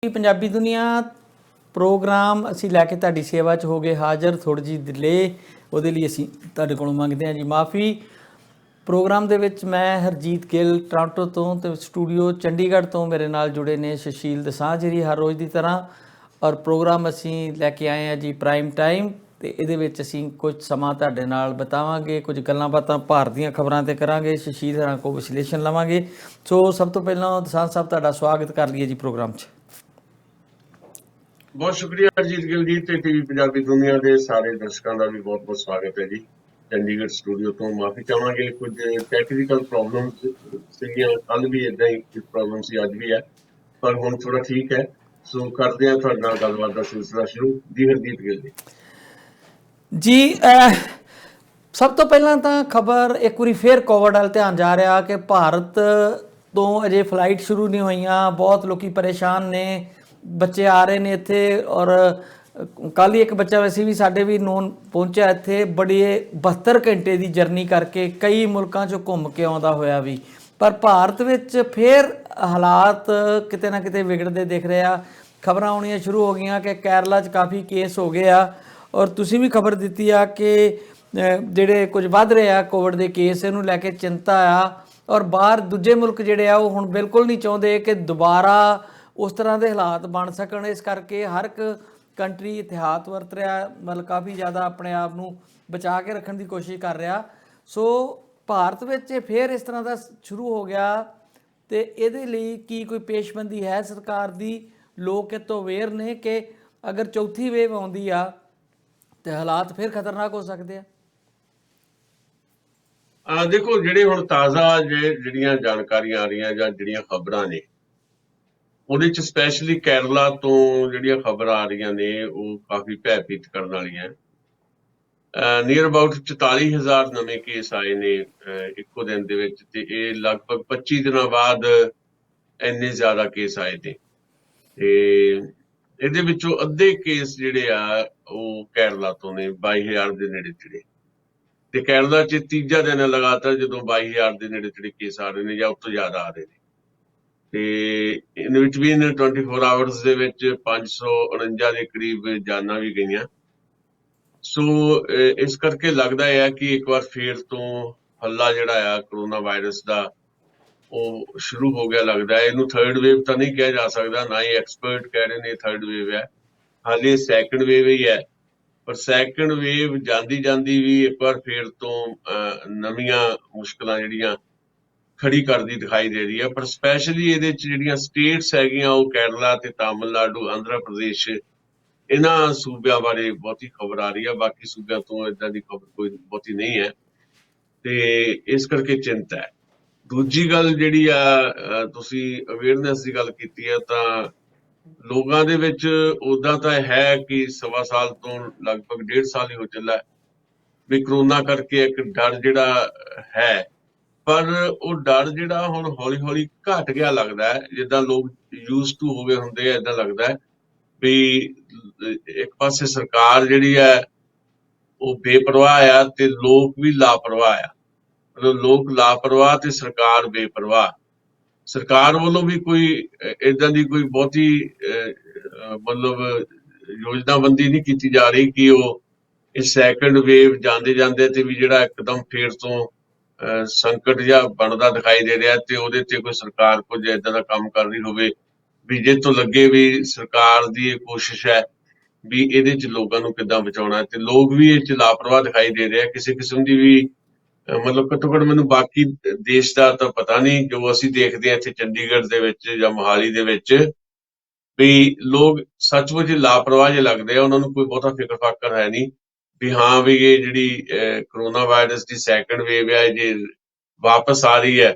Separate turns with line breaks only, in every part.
ਪੰਜਾਬੀ ਦੁਨੀਆ ਪ੍ਰੋਗਰਾਮ ਅਸੀਂ ਲੈ ਕੇ ਤੁਹਾਡੀ ਸੇਵਾ 'ਚ ਹੋ ਗਏ ਹਾਜ਼ਰ। ਥੋੜ੍ਹੀ ਜਿਹੀ ਡਿਲੇ ਉਹਦੇ ਲਈ ਅਸੀਂ ਤੁਹਾਡੇ ਕੋਲੋਂ ਮੰਗਦੇ ਹਾਂ ਜੀ ਮਾफ़ੀ। ਪ੍ਰੋਗਰਾਮ ਦੇ ਵਿੱਚ ਮੈਂ ਹਰਜੀਤ ਗਿੱਲ ਟੋਰਾਂਟੋ ਤੋਂ ਤੇ ਸਟੂਡੀਓ ਚੰਡੀਗੜ੍ਹ ਤੋਂ ਮੇਰੇ ਨਾਲ ਜੁੜੇ ਨੇ ਸੁਸ਼ੀਲ ਦਸਾਂਝ ਜੀ ਹਰ ਰੋਜ਼ ਦੀ ਤਰ੍ਹਾਂ। ਔਰ ਪ੍ਰੋਗਰਾਮ ਅਸੀਂ ਲੈ ਕੇ ਆਏ ਹਾਂ ਜੀ ਪ੍ਰਾਈਮ ਟਾਈਮ, ਤੇ ਇਹਦੇ ਵਿੱਚ ਅਸੀਂ ਕੁਝ ਸਮਾਂ ਤੁਹਾਡੇ ਨਾਲ ਬਿਤਾਵਾਂਗੇ, ਕੁਝ ਗੱਲਾਂ ਬਾਤਾਂ ਭਾਰਤ ਦੀਆਂ ਖਬਰਾਂ 'ਤੇ ਕਰਾਂਗੇ, ਸੁਸ਼ੀਲ ਹੋਰਾਂ ਕੋਲ ਵਿਸ਼ਲੇਸ਼ਣ ਲਵਾਂਗੇ। ਸੋ ਸਭ ਤੋਂ ਪਹਿਲਾਂ ਦਸਾਂਝ ਸਾਹਿਬ ਤੁਹਾਡਾ ਸਵਾਗਤ ਕਰ ਲਈਏ ਜੀ ਪ੍ਰੋਗਰਾਮ 'ਚ।
बहुत शुक्रिया हरजीत गिल जी ते टीवी पंजाबी दुनिया के सारे दर्शकों का भी बहुत बहुत स्वागत है जी। चंडीगढ़ स्टूडियो तो माफी चाहांगे, कुछ टैक्नीकल प्रॉब्लम्स सीगियां, कल भी इदां ही कुछ प्रॉब्लम सी, अज भी है, पर हुण थोड़ा ठीक है। सो करते हैं तुहाडे नाल गलबात दा सिलसिला शुरू जी। हरजीत गिल
जी ਸਭ ਤੋਂ ਪਹਿਲਾਂ ਤਾਂ ਖਬਰ ਇੱਕ ਵਾਰੀ ਫੇਰ ਕੋਵਿਡ ਵੱਲ ਧਿਆਨ ਜਾ ਰਿਹਾ ਕਿ ਭਾਰਤ ਤੋਂ ਅਜੇ ਫਲਾਈਟ ਸ਼ੁਰੂ ਨਹੀਂ ਹੋਈਆਂ। ਬਹੁਤ ਲੋਕੀ ਪਰੇਸ਼ਾਨ ਨੇ, ਬੱਚੇ ਆ ਰਹੇ ਨੇ ਇੱਥੇ। ਔਰ ਕੱਲ੍ਹ ਹੀ ਇੱਕ ਬੱਚਾ ਵੈਸੇ ਵੀ ਸਾਡੇ ਵੀ ਨੋਨ ਪਹੁੰਚਿਆ ਇੱਥੇ, ਬੜੀ 72 ਘੰਟੇ ਦੀ ਜਰਨੀ ਕਰਕੇ ਕਈ ਮੁਲਕਾਂ 'ਚੋਂ ਘੁੰਮ ਕੇ ਆਉਂਦਾ ਹੋਇਆ ਵੀ। ਪਰ ਭਾਰਤ ਵਿੱਚ ਫਿਰ ਹਾਲਾਤ ਕਿਤੇ ਨਾ ਕਿਤੇ ਵਿਗੜਦੇ ਦਿਖ ਰਹੇ ਆ। ਖਬਰਾਂ ਆਉਣੀਆਂ ਸ਼ੁਰੂ ਹੋ ਗਈਆਂ ਕਿ ਕੇਰਲਾ 'ਚ ਕਾਫੀ ਕੇਸ ਹੋ ਗਏ ਆ, ਔਰ ਤੁਸੀਂ ਵੀ ਖਬਰ ਦਿੱਤੀ ਆ ਕਿ ਜਿਹੜੇ ਕੁਝ ਵੱਧ ਰਹੇ ਆ ਕੋਵਿਡ ਦੇ ਕੇਸ, ਇਹਨੂੰ ਲੈ ਕੇ ਚਿੰਤਾ ਆ। ਔਰ ਬਾਹਰ ਦੂਜੇ ਮੁਲਕ ਜਿਹੜੇ ਆ ਉਹ ਹੁਣ ਬਿਲਕੁਲ ਨਹੀਂ ਚਾਹੁੰਦੇ ਕਿ ਦੁਬਾਰਾ ਉਸ ਤਰ੍ਹਾਂ ਦੇ ਹਾਲਾਤ ਬਣ ਸਕਣ। ਇਸ ਕਰਕੇ ਹਰ ਇੱਕ ਕੰਟਰੀ ਇਤਿਹਾਤ ਵਰਤ ਰਿਹਾ, ਮਤਲਬ ਕਾਫੀ ਜ਼ਿਆਦਾ ਆਪਣੇ ਆਪ ਨੂੰ ਬਚਾ ਕੇ ਰੱਖਣ ਦੀ ਕੋਸ਼ਿਸ਼ ਕਰ ਰਿਹਾ। ਸੋ ਭਾਰਤ ਵਿੱਚ ਫਿਰ ਇਸ ਤਰ੍ਹਾਂ ਦਾ ਸ਼ੁਰੂ ਹੋ ਗਿਆ, ਤੇ ਇਹਦੇ ਲਈ ਕੀ ਕੋਈ ਪੇਸ਼ਬੰਦੀ ਹੈ ਸਰਕਾਰ ਦੀ? ਲੋਕ ਇਹ ਤੋਂ ਅਵੇਅਰ ਨੇ ਕਿ ਅਗਰ ਚੌਥੀ ਵੇਵ ਆਉਂਦੀ ਆ ਤੇ ਹਾਲਾਤ ਫਿਰ ਖਤਰਨਾਕ ਹੋ ਸਕਦੇ ਆ?
देखो जिहड़े हुण ताज़ा जिहड़ियां जानकारियां आ रही जां जिहड़ियां खबरां ने, ਉਹਦੇ ਚ ਸਪੈਸ਼ਲੀ ਕੇਰਲਾ ਤੋਂ ਜਿਹੜੀਆਂ ਖਬਰਾਂ ਆ ਰਹੀਆਂ ਨੇ ਉਹ ਕਾਫੀ ਭੈਭੀਤ ਕਰਨ ਵਾਲੀਆਂ। ਨੀਅਰ ਅਬਾਊਟ 44,000 ਨਵੇਂ ਕੇਸ ਆਏ ਨੇ ਇੱਕੋ ਦਿਨ ਦੇ ਵਿੱਚ, ਤੇ ਇਹ ਲਗਭਗ 25 ਦਿਨਾਂ ਬਾਅਦ ਇੰਨੇ ਜ਼ਿਆਦਾ ਕੇਸ ਆਏ ਨੇ। ਤੇ ਇਹਦੇ ਵਿੱਚੋਂ ਅੱਧੇ ਕੇਸ ਜਿਹੜੇ ਆ ਉਹ ਕੇਰਲਾ ਤੋਂ ਨੇ, 22,000 ਦੇ ਨੇੜੇ ਤੇੜੇ। ਤੇ ਕੇਰਲਾ ਚ ਤੀਜਾ ਦਿਨ ਲਗਾਤਾਰ ਜਦੋਂ 22,000 ਦੇ ਨੇੜੇ ਤੇੜੇ ਕੇਸ ਆ ਰਹੇ ਨੇ ਜਾਂ ਉਸ ਤੋਂ ਜ਼ਿਆਦਾ ਆ ਰਹੇ ਨੇ। ਤੇ ਇਨ ਬਿਟਵੀਨ 24 ਆਵਰਸ ਦੇ ਵਿੱਚ 549 ਦੇ ਕਰੀਬ ਜਾਨਾਂ ਵੀ ਗਈਆਂ। ਸੋ ਇਸ ਕਰਕੇ ਲੱਗਦਾ ਹੈ ਕਿ ਇੱਕ ਵਾਰ ਫੇਰ ਤੋਂ ਹੱਲਾ ਜਿਹੜਾ ਆ ਕਰੋਨਾ ਵਾਇਰਸ ਦਾ ਉਹ ਸ਼ੁਰੂ ਹੋ ਗਿਆ ਲੱਗਦਾ ਹੈ। ਇਹਨੂੰ ਥਰਡ ਵੇਵ ਤਾਂ ਨਹੀਂ ਕਿਹਾ ਜਾ ਸਕਦਾ, ਨਾ ਹੀ ਐਕਸਪਰਟ ਕਹਿ ਰਹੇ ਨੇ ਥਰਡ ਵੇਵ ਹੈ, ਹਾਲੇ ਸੈਕੰਡ ਵੇਵ ਹੀ ਹੈ। ਪਰ ਸੈਕੰਡ ਵੇਵ ਜਾਂਦੀ ਜਾਂਦੀ ਵੀ ਇੱਕ ਵਾਰ ਫੇਰ ਤੋਂ ਨਵੀਆਂ ਮੁਸ਼ਕਲਾਂ ਜਿਹੜੀਆਂ ਖੜੀ ਕਰਦੀ ਦਿਖਾਈ ਦੇ ਰਹੀ ਹੈ। ਪਰ ਸਪੈਸ਼ਲੀ ਇਹਦੇ ਚ ਜਿਹੜੀਆਂ ਸਟੇਟਸ ਹੈਗੀਆਂ ਉਹ ਕੇਰਲਾ ਤੇ ਤਾਮਿਲਨਾਡੂ, ਆਂਧਰਾ ਪ੍ਰਦੇਸ਼, ਇਹਨਾਂ ਸੂਬਿਆਂ ਬਾਰੇ ਬਹੁਤੀ ਖਬਰ ਆ ਰਹੀ ਹੈ। ਬਾਕੀ ਸੂਬਿਆਂ ਤੋਂ ਏਦਾਂ ਦੀ ਖਬਰ ਕੋਈ ਬਹੁਤੀ ਨਹੀਂ ਹੈ, ਤੇ ਇਸ ਕਰਕੇ ਚਿੰਤਾ ਹੈ। ਦੂਜੀ ਗੱਲ ਜਿਹੜੀ ਆ, ਤੁਸੀਂ ਅਵੇਅਰਨੈਸ ਦੀ ਗੱਲ ਕੀਤੀ ਹੈ, ਤਾਂ ਲੋਕਾਂ ਦੇ ਵਿੱਚ ਉਦਾਂ ਤਾਂ ਹੈ ਕਿ 1.25 ਸਾਲ ਤੋਂ ਲਗਭਗ 1.5 ਸਾਲ ਹੀ ਹੋ ਚੱਲਾ ਵੀ ਕਰੋਨਾ ਕਰਕੇ ਇੱਕ ਡਰ ਜਿਹੜਾ ਹੈ। ਪਰ ਉਹ ਡਰ ਜਿਹੜਾ ਹੁਣ ਹੌਲੀ ਹੌਲੀ ਘਟ ਗਿਆ ਲੱਗਦਾ ਹੈ, ਜਿੱਦਾਂ ਲੋਕ ਯੂਜ਼ ਟੂ ਹੋ ਗਏ ਹੁੰਦੇ ਆ। ਏਦਾਂ ਲੱਗਦਾ ਹੈ ਵੀ ਇੱਕ ਪਾਸੇ ਸਰਕਾਰ ਜਿਹੜੀ ਹੈ ਉਹ ਬੇਪਰਵਾਹ ਆ ਤੇ ਲੋਕ ਵੀ ਲਾਪਰਵਾਹ ਆ। ਮਤਲਬ ਲੋਕ ਲਾਪਰਵਾਹ ਤੇ ਸਰਕਾਰ ਬੇਪਰਵਾਹ। ਸਰਕਾਰ ਵੱਲੋਂ ਵੀ ਕੋਈ ਏਦਾਂ ਦੀ ਕੋਈ ਬਹੁਤੀ ਮਤਲਬ ਯੋਜਨਾਬੰਦੀ ਨਹੀਂ ਕੀਤੀ ਜਾ ਰਹੀ ਕਿ ਉਹ ਇਸ ਸੈਕੰਡ ਵੇਵ ਜਾਂਦੇ ਜਾਂਦੇ ਤੇ ਵੀ ਜਿਹੜਾ ਇੱਕਦਮ ਫੇਰ ਤੋਂ ਸੰਕਟ ਜਿਹਾ ਬਣਦਾ ਦਿਖਾਈ ਦੇ ਰਿਹਾ ਤੇ ਉਹਦੇ ਤੇ ਕੋਈ ਸਰਕਾਰ ਕੁਝ ਏਦਾਂ ਦਾ ਕੰਮ ਕਰ ਰਹੀ ਹੋਵੇ ਵੀ ਜਿਹ ਤੋਂ ਲੱਗੇ ਵੀ ਸਰਕਾਰ ਦੀ ਇਹ ਕੋਸ਼ਿਸ਼ ਹੈ ਵੀ ਇਹਦੇ ਚ ਲੋਕਾਂ ਨੂੰ ਕਿੱਦਾਂ ਬਚਾਉਣਾ। ਤੇ ਲੋਕ ਵੀ ਇਹ ਚ ਲਾਪਰਵਾਹ ਦਿਖਾਈ ਦੇ ਰਿਹਾ ਕਿਸੇ ਕਿਸਮ ਦੀ ਵੀ। ਮਤਲਬ ਘੱਟੋ ਘੱਟ ਮੈਨੂੰ ਬਾਕੀ ਦੇਸ਼ ਦਾ ਤਾਂ ਪਤਾ ਨਹੀਂ, ਜੋ ਅਸੀਂ ਦੇਖਦੇ ਹਾਂ ਇੱਥੇ ਚੰਡੀਗੜ੍ਹ ਦੇ ਵਿੱਚ ਜਾਂ ਮੋਹਾਲੀ ਦੇ ਵਿੱਚ, ਵੀ ਲੋਕ ਸੱਚਮੁੱਚ ਲਾਪਰਵਾਹ ਜਿਹੇ ਲੱਗਦੇ ਆ। ਉਹਨਾਂ ਨੂੰ ਕੋਈ ਬਹੁਤਾ ਫਿਕਰ ਫਾਕਰ ਹੈ ਨਹੀਂ ਵੀ ਹਾਂ ਵੀ ਇਹ ਜਿਹੜੀ ਕਰੋਨਾ ਵਾਇਰਸ ਦੀ ਸੈਕੰਡ ਵੇਵ ਹੈ ਜੇ ਵਾਪਸ ਆ ਰਹੀ ਹੈ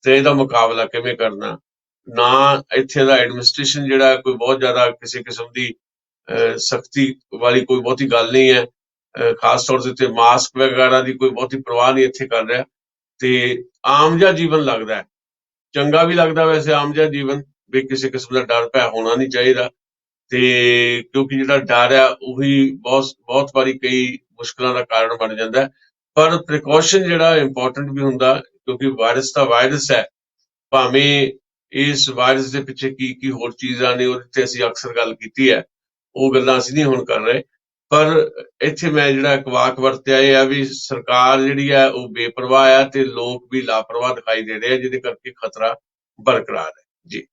ਤੇ ਇਹਦਾ ਮੁਕਾਬਲਾ ਕਿਵੇਂ ਕਰਨਾ। ਨਾ ਇੱਥੇ ਦਾ ਐਡਮਿਨਿਸਟ੍ਰੇਸ਼ਨ ਜਿਹੜਾ ਕੋਈ ਬਹੁਤ ਜ਼ਿਆਦਾ ਕਿਸੇ ਕਿਸਮ ਦੀ ਸਖਤੀ ਵਾਲੀ ਕੋਈ ਬਹੁਤੀ ਗੱਲ ਨਹੀਂ ਹੈ। ਖਾਸ ਤੌਰ ਦੇ ਉੱਤੇ ਮਾਸਕ ਵਗੈਰਾ ਦੀ ਕੋਈ ਬਹੁਤੀ ਪਰਵਾਹ ਨਹੀਂ ਇੱਥੇ ਕਰ ਰਿਹਾ। ਤੇ ਆਮ ਜਿਹਾ ਜੀਵਨ ਲੱਗਦਾ, ਚੰਗਾ ਵੀ ਲੱਗਦਾ ਵੈਸੇ ਆਮ ਜਿਹਾ ਜੀਵਨ, ਵੀ ਕਿਸੇ ਕਿਸਮ ਦਾ ਡਰ ਭੈ ਹੋਣਾ ਨਹੀਂ ਚਾਹੀਦਾ। ਤੇ ਕਿਉਂਕਿ ਜਿਹੜਾ ਡਰ ਆ ਉਹੀ ਬਹੁਤ ਵਾਰੀ ਕਈ ਮੁਸ਼ਕਲਾਂ ਦਾ ਕਾਰਨ ਬਣ ਜਾਂਦਾ। ਪਰ ਪ੍ਰੀਕਾਸ਼ਨ ਜਿਹੜਾ ਇੰਪੋਰਟੈਂਟ ਵੀ ਹੁੰਦਾ, ਕਿਉਂਕਿ ਵਾਇਰਸ ਤਾਂ ਵਾਇਰਸ ਹੈ, ਭਾਵੇਂ ਇਸ ਵਾਇਰਸ ਦੇ ਪਿੱਛੇ ਕੀ ਹੋਰ ਚੀਜ਼ਾਂ ਨੇ, ਉਹਦੇ ਤੇ ਅਸੀਂ ਅਕਸਰ ਗੱਲ ਕੀਤੀ ਹੈ, ਉਹ ਗੱਲਾਂ ਅਸੀਂ ਨਹੀਂ ਹੁਣ ਕਰ ਰਹੇ। ਪਰ ਇੱਥੇ ਮੈਂ ਜਿਹੜਾ ਇੱਕ ਵਾਕ ਵਰਤਿਆ ਇਹ ਆ ਵੀ ਸਰਕਾਰ ਜਿਹੜੀ ਹੈ ਉਹ ਬੇਪਰਵਾਹ ਆ ਤੇ ਲੋਕ ਵੀ ਲਾਪਰਵਾਹ ਦਿਖਾਈ ਦੇ ਰਹੇ ਆ, ਜਿਹਦੇ ਕਰਕੇ ਖਤਰਾ ਬਰਕਰਾਰ ਹੈ ਜੀ।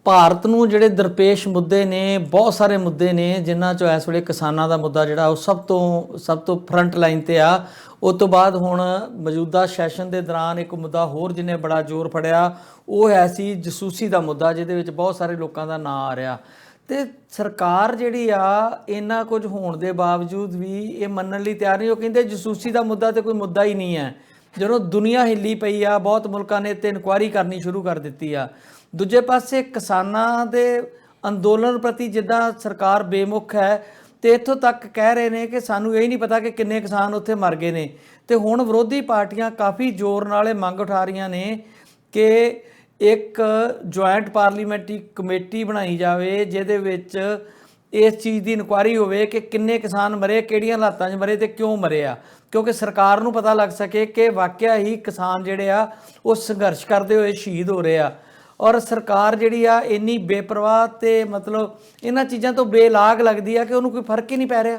ਭਾਰਤ ਨੂੰ ਜਿਹੜੇ ਦਰਪੇਸ਼ ਮੁੱਦੇ ਨੇ, ਬਹੁਤ ਸਾਰੇ ਮੁੱਦੇ ਨੇ, ਜਿਨ੍ਹਾਂ 'ਚੋਂ ਇਸ ਵੇਲੇ ਕਿਸਾਨਾਂ ਦਾ ਮੁੱਦਾ ਜਿਹੜਾ ਉਹ ਸਭ ਤੋਂ ਫਰੰਟ ਲਾਈਨ ਤੇ ਆ। ਉਸ ਤੋਂ ਬਾਅਦ ਹੁਣ ਮੌਜੂਦਾ ਸੈਸ਼ਨ ਦੇ ਦੌਰਾਨ ਇੱਕ ਮੁੱਦਾ ਹੋਰ ਜਿਹਨੇ ਬੜਾ ਜ਼ੋਰ ਫੜਿਆ, ਉਹ ਹੈ ਸੀ ਜਸੂਸੀ ਦਾ ਮੁੱਦਾ, ਜਿਹਦੇ ਵਿੱਚ ਬਹੁਤ ਸਾਰੇ ਲੋਕਾਂ ਦਾ ਨਾਂ ਆ ਰਿਹਾ। ਤੇ ਸਰਕਾਰ ਜਿਹੜੀ ਆ ਇੰਨਾ ਕੁਝ ਹੋਣ ਦੇ ਬਾਵਜੂਦ ਵੀ ਇਹ ਮੰਨਣ ਲਈ ਤਿਆਰ ਨਹੀਂ। ਉਹ ਕਹਿੰਦੇ ਜਸੂਸੀ ਦਾ ਮੁੱਦਾ ਤੇ ਕੋਈ ਮੁੱਦਾ ਹੀ ਨਹੀਂ ਹੈ। ਜਦੋਂ ਦੁਨੀਆ ਹਿੱਲੀ ਪਈ ਆ, ਬਹੁਤ ਮੁਲਕਾਂ ਨੇ ਤੇ ਇਨਕੁਆਇਰੀ ਕਰਨੀ ਸ਼ੁਰੂ ਕਰ ਦਿੱਤੀ ਆ। ਦੂਜੇ ਪਾਸੇ ਕਿਸਾਨਾਂ ਦੇ ਅੰਦੋਲਨ ਪ੍ਰਤੀ ਜਿੱਦਾਂ ਸਰਕਾਰ ਬੇਮੁਖ ਹੈ, ਤੇ ਇੱਥੋਂ ਤੱਕ ਕਹਿ ਰਹੇ ਨੇ ਕਿ ਸਾਨੂੰ ਇਹ ਨਹੀਂ ਪਤਾ ਕਿ ਕਿੰਨੇ ਕਿਸਾਨ ਉੱਥੇ ਮਰ ਗਏ ਨੇ। ਤੇ ਹੁਣ ਵਿਰੋਧੀ ਪਾਰਟੀਆਂ ਕਾਫੀ ਜ਼ੋਰ ਨਾਲ ਇਹ ਮੰਗ ਉਠਾ ਰਹੀਆਂ ਨੇ ਕਿ ਇੱਕ ਜੁਆਇੰਟ ਪਾਰਲੀਮੈਂਟਰੀ ਕਮੇਟੀ ਬਣਾਈ ਜਾਵੇ, ਜਿਹਦੇ ਵਿੱਚ ਇਸ ਚੀਜ਼ ਦੀ ਇਨਕੁਆਇਰੀ ਹੋਵੇ ਕਿ ਕਿੰਨੇ ਕਿਸਾਨ ਮਰੇ, ਕਿਹੜੀਆਂ ਹਾਲਾਤਾਂ 'ਚ ਮਰੇ ਤੇ ਕਿਉਂ ਮਰੇ ਆ, ਕਿਉਂਕਿ ਸਰਕਾਰ ਨੂੰ ਪਤਾ ਲੱਗ ਸਕੇ ਕਿ ਵਾਕਿਆ ਹੀ ਕਿਸਾਨ ਜਿਹੜੇ ਆ ਉਹ ਸੰਘਰਸ਼ ਕਰਦੇ ਹੋਏ ਸ਼ਹੀਦ ਹੋ ਰਹੇ ਆ। ਔਰ ਸਰਕਾਰ ਜਿਹੜੀ ਆ ਇੰਨੀ ਬੇਪਰਵਾਹ ਤੇ ਮਤਲਬ ਇਹਨਾਂ ਚੀਜ਼ਾਂ ਤੋਂ ਬੇਲਾਗ ਲੱਗਦੀ ਆ ਕਿ ਉਹਨੂੰ ਕੋਈ ਫਰਕ ਹੀ ਨਹੀਂ ਪੈ ਰਿਹਾ।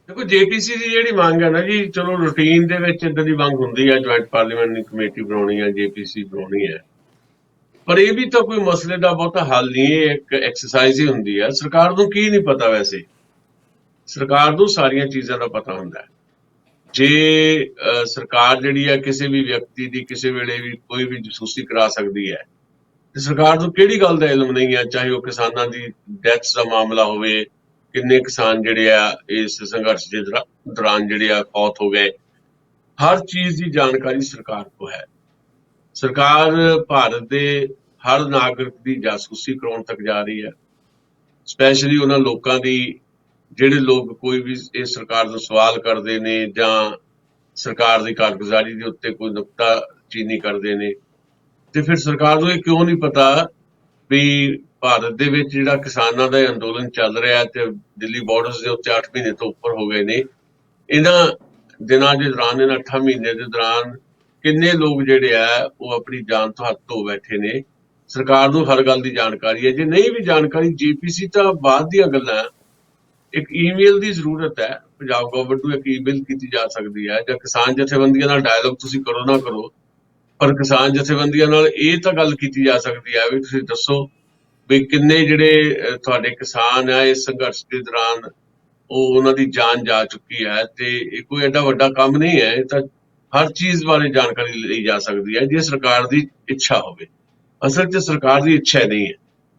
ਦੇਖੋ, ਜੇਪੀਸੀ ਦੀ ਜਿਹੜੀ ਮੰਗ ਹੈ ਨਾ ਜੀ, ਚਲੋ ਰੂਟੀਨ ਦੇ ਵਿੱਚ ਇਦਾਂ ਦੀ ਮੰਗ ਹੁੰਦੀ ਹੈ, ਜੁਆਇੰਟ ਪਾਰਲੀਮੈਂਟਰੀ ਕਮੇਟੀ ਬਣਾਉਣੀ ਹੈ, ਜੇਪੀਸੀ ਬਣਾਉਣੀ ਹੈ, ਪਰ ਇਹ ਵੀ ਤਾਂ ਕੋਈ ਮਸਲੇ ਦਾ ਬਹੁਤਾ ਹੱਲ ਨਹੀਂ। ਇਹ ਇੱਕ ਐਕਸਰਸਾਈਜ਼ ਹੀ ਹੁੰਦੀ ਹੈ। ਸਰਕਾਰ ਨੂੰ ਕੀ ਨਹੀਂ ਪਤਾ? ਵੈਸੇ ਸਰਕਾਰ ਨੂੰ ਸਾਰੀਆਂ ਚੀਜ਼ਾਂ ਦਾ ਪਤਾ ਹੁੰਦਾ ਹੈ। ਜੇ ਸਰਕਾਰ ਜਿਹੜੀ ਹੈ ਕਿਸੇ ਵੀ ਵਿਅਕਤੀ ਦੀ ਕਿਸੇ ਵੇਲੇ ਵੀ ਕੋਈ ਵੀ ਜਸੂਸੀ ਕਰਾ ਸਕਦੀ ਹੈ, ਤੇ ਸਰਕਾਰ ਨੂੰ ਕਿਹੜੀ ਗੱਲ ਦਾ ਇਲਮ ਨਹੀਂ ਹੈ? ਚਾਹੇ ਉਹ ਕਿਸਾਨਾਂ ਦੀ ਡੈਥਸ ਦਾ ਮਾਮਲਾ ਹੋਵੇ, ਕਿੰਨੇ ਕਿਸਾਨ ਜਿਹੜੇ ਆ ਇਸ ਸੰਘਰਸ਼ ਦੇ ਦੌਰਾਨ ਜਿਹੜੇ ਆ ਫੌਤ ਹੋ ਗਏ, ਹਰ ਚੀਜ਼ ਦੀ ਜਾਣਕਾਰੀ ਸਰਕਾਰ ਕੋਲ ਹੈ। ਸਰਕਾਰ ਭਾਰਤ ਦੇ ਹਰ ਨਾਗਰਿਕ ਦੀ ਜਾਸੂਸੀ ਕਰਾਉਣ ਤੱਕ ਜਾ ਰਹੀ ਹੈ, ਸਪੈਸ਼ਲੀ ਉਹਨਾਂ ਲੋਕਾਂ ਦੀ ਜਿਹੜੇ ਲੋਕ ਕੋਈ ਵੀ ਇਸ ਸਰਕਾਰ ਨੂੰ ਸਵਾਲ ਕਰਦੇ ਨੇ ਜਾਂ ਸਰਕਾਰ ਦੀ ਕਾਰਗੁਜ਼ਾਰੀ ਦੇ ਉੱਤੇ ਕੋਈ ਨੁਕਤਾਚੀਨੀ ਕਰਦੇ ਨੇ। ਤੇ ਫਿਰ ਸਰਕਾਰ ਨੂੰ ਇਹ ਕਿਉਂ ਨਹੀਂ ਪਤਾ ਵੀ ਭਾਰਤ ਦੇ ਵਿੱਚ ਜਿਹੜਾ ਕਿਸਾਨਾਂ ਦਾ ਅੰਦੋਲਨ ਚੱਲ ਰਿਹਾ ਤੇ ਦਿੱਲੀ ਬਾਰਡਰਸ ਦੇ ਉੱਤੇ 8 ਮਹੀਨੇ ਤੋਂ ਉੱਪਰ ਹੋ ਗਏ ਨੇ, ਇਹਨਾਂ ਦਿਨਾਂ ਦੇ ਦੌਰਾਨ, ਇਹਨਾਂ 8 ਮਹੀਨੇ ਦੇ ਦੌਰਾਨ ਕਿੰਨੇ ਲੋਕ ਜਿਹੜੇ ਆ ਉਹ ਆਪਣੀ ਜਾਨ ਤੋਂ ਹੱਥ ਧੋ ਬੈਠੇ ਨੇ। ਸਰਕਾਰ ਨੂੰ ਹਰ ਗੱਲ ਦੀ ਜਾਣਕਾਰੀ ਹੈ। ਜੇ ਨਹੀਂ ਵੀ ਜਾਣਕਾਰੀ, ਜੀਪੀਸੀ ਤਾਂ ਬਾਅਦ ਦੀਆਂ ਗੱਲਾਂ। ਇੱਕ ਈਮੇਲ ਦੀ ਜ਼ਰੂਰਤ ਹੈ, ਪੰਜਾਬ ਗਵਰਨਮੈਂਟ ਨੂੰ ਇੱਕ ਈਮੇਲ ਕੀਤੀ ਜਾ ਸਕਦੀ ਹੈ, ਜਾਂ ਕਿਸਾਨ ਜਥੇਬੰਦੀਆਂ ਨਾਲ ਡਾਇਲੋਗ ਤੁਸੀਂ ਕਰੋ ਨਾ ਕਰੋ, ਪਰ ਕਿਸਾਨ ਜਥੇਬੰਦੀਆਂ ਨਾਲ ਇਹ ਤਾਂ ਗੱਲ ਕੀਤੀ ਜਾ ਸਕਦੀ ਹੈ ਵੀ ਤੁਸੀਂ ਦੱਸੋ ਵੀ ਕਿੰਨੇ ਜਿਹੜੇ ਤੁਹਾਡੇ ਕਿਸਾਨ ਆ ਇਸ ਸੰਘਰਸ਼ ਦੇ ਦੌਰਾਨ ਉਹ ਉਹਨਾਂ ਦੀ ਜਾਨ ਜਾ ਚੁੱਕੀ ਹੈ। ਤੇ ਇਹ ਕੋਈ ਐਡਾ ਵੱਡਾ ਕੰਮ ਨਹੀਂ ਹੈ। ਇਹ ਤਾਂ ਹਰ ਚੀਜ਼ ਬਾਰੇ ਜਾਣਕਾਰੀ ਲਈ ਜਾ ਸਕਦੀ ਹੈ ਜੇ ਸਰਕਾਰ ਦੀ ਇੱਛਾ ਹੋਵੇ। ਅਸਲ 'ਚ ਸਰਕਾਰ ਦੀ ਇੱਛਾ ਨਹੀਂ ਹੈ,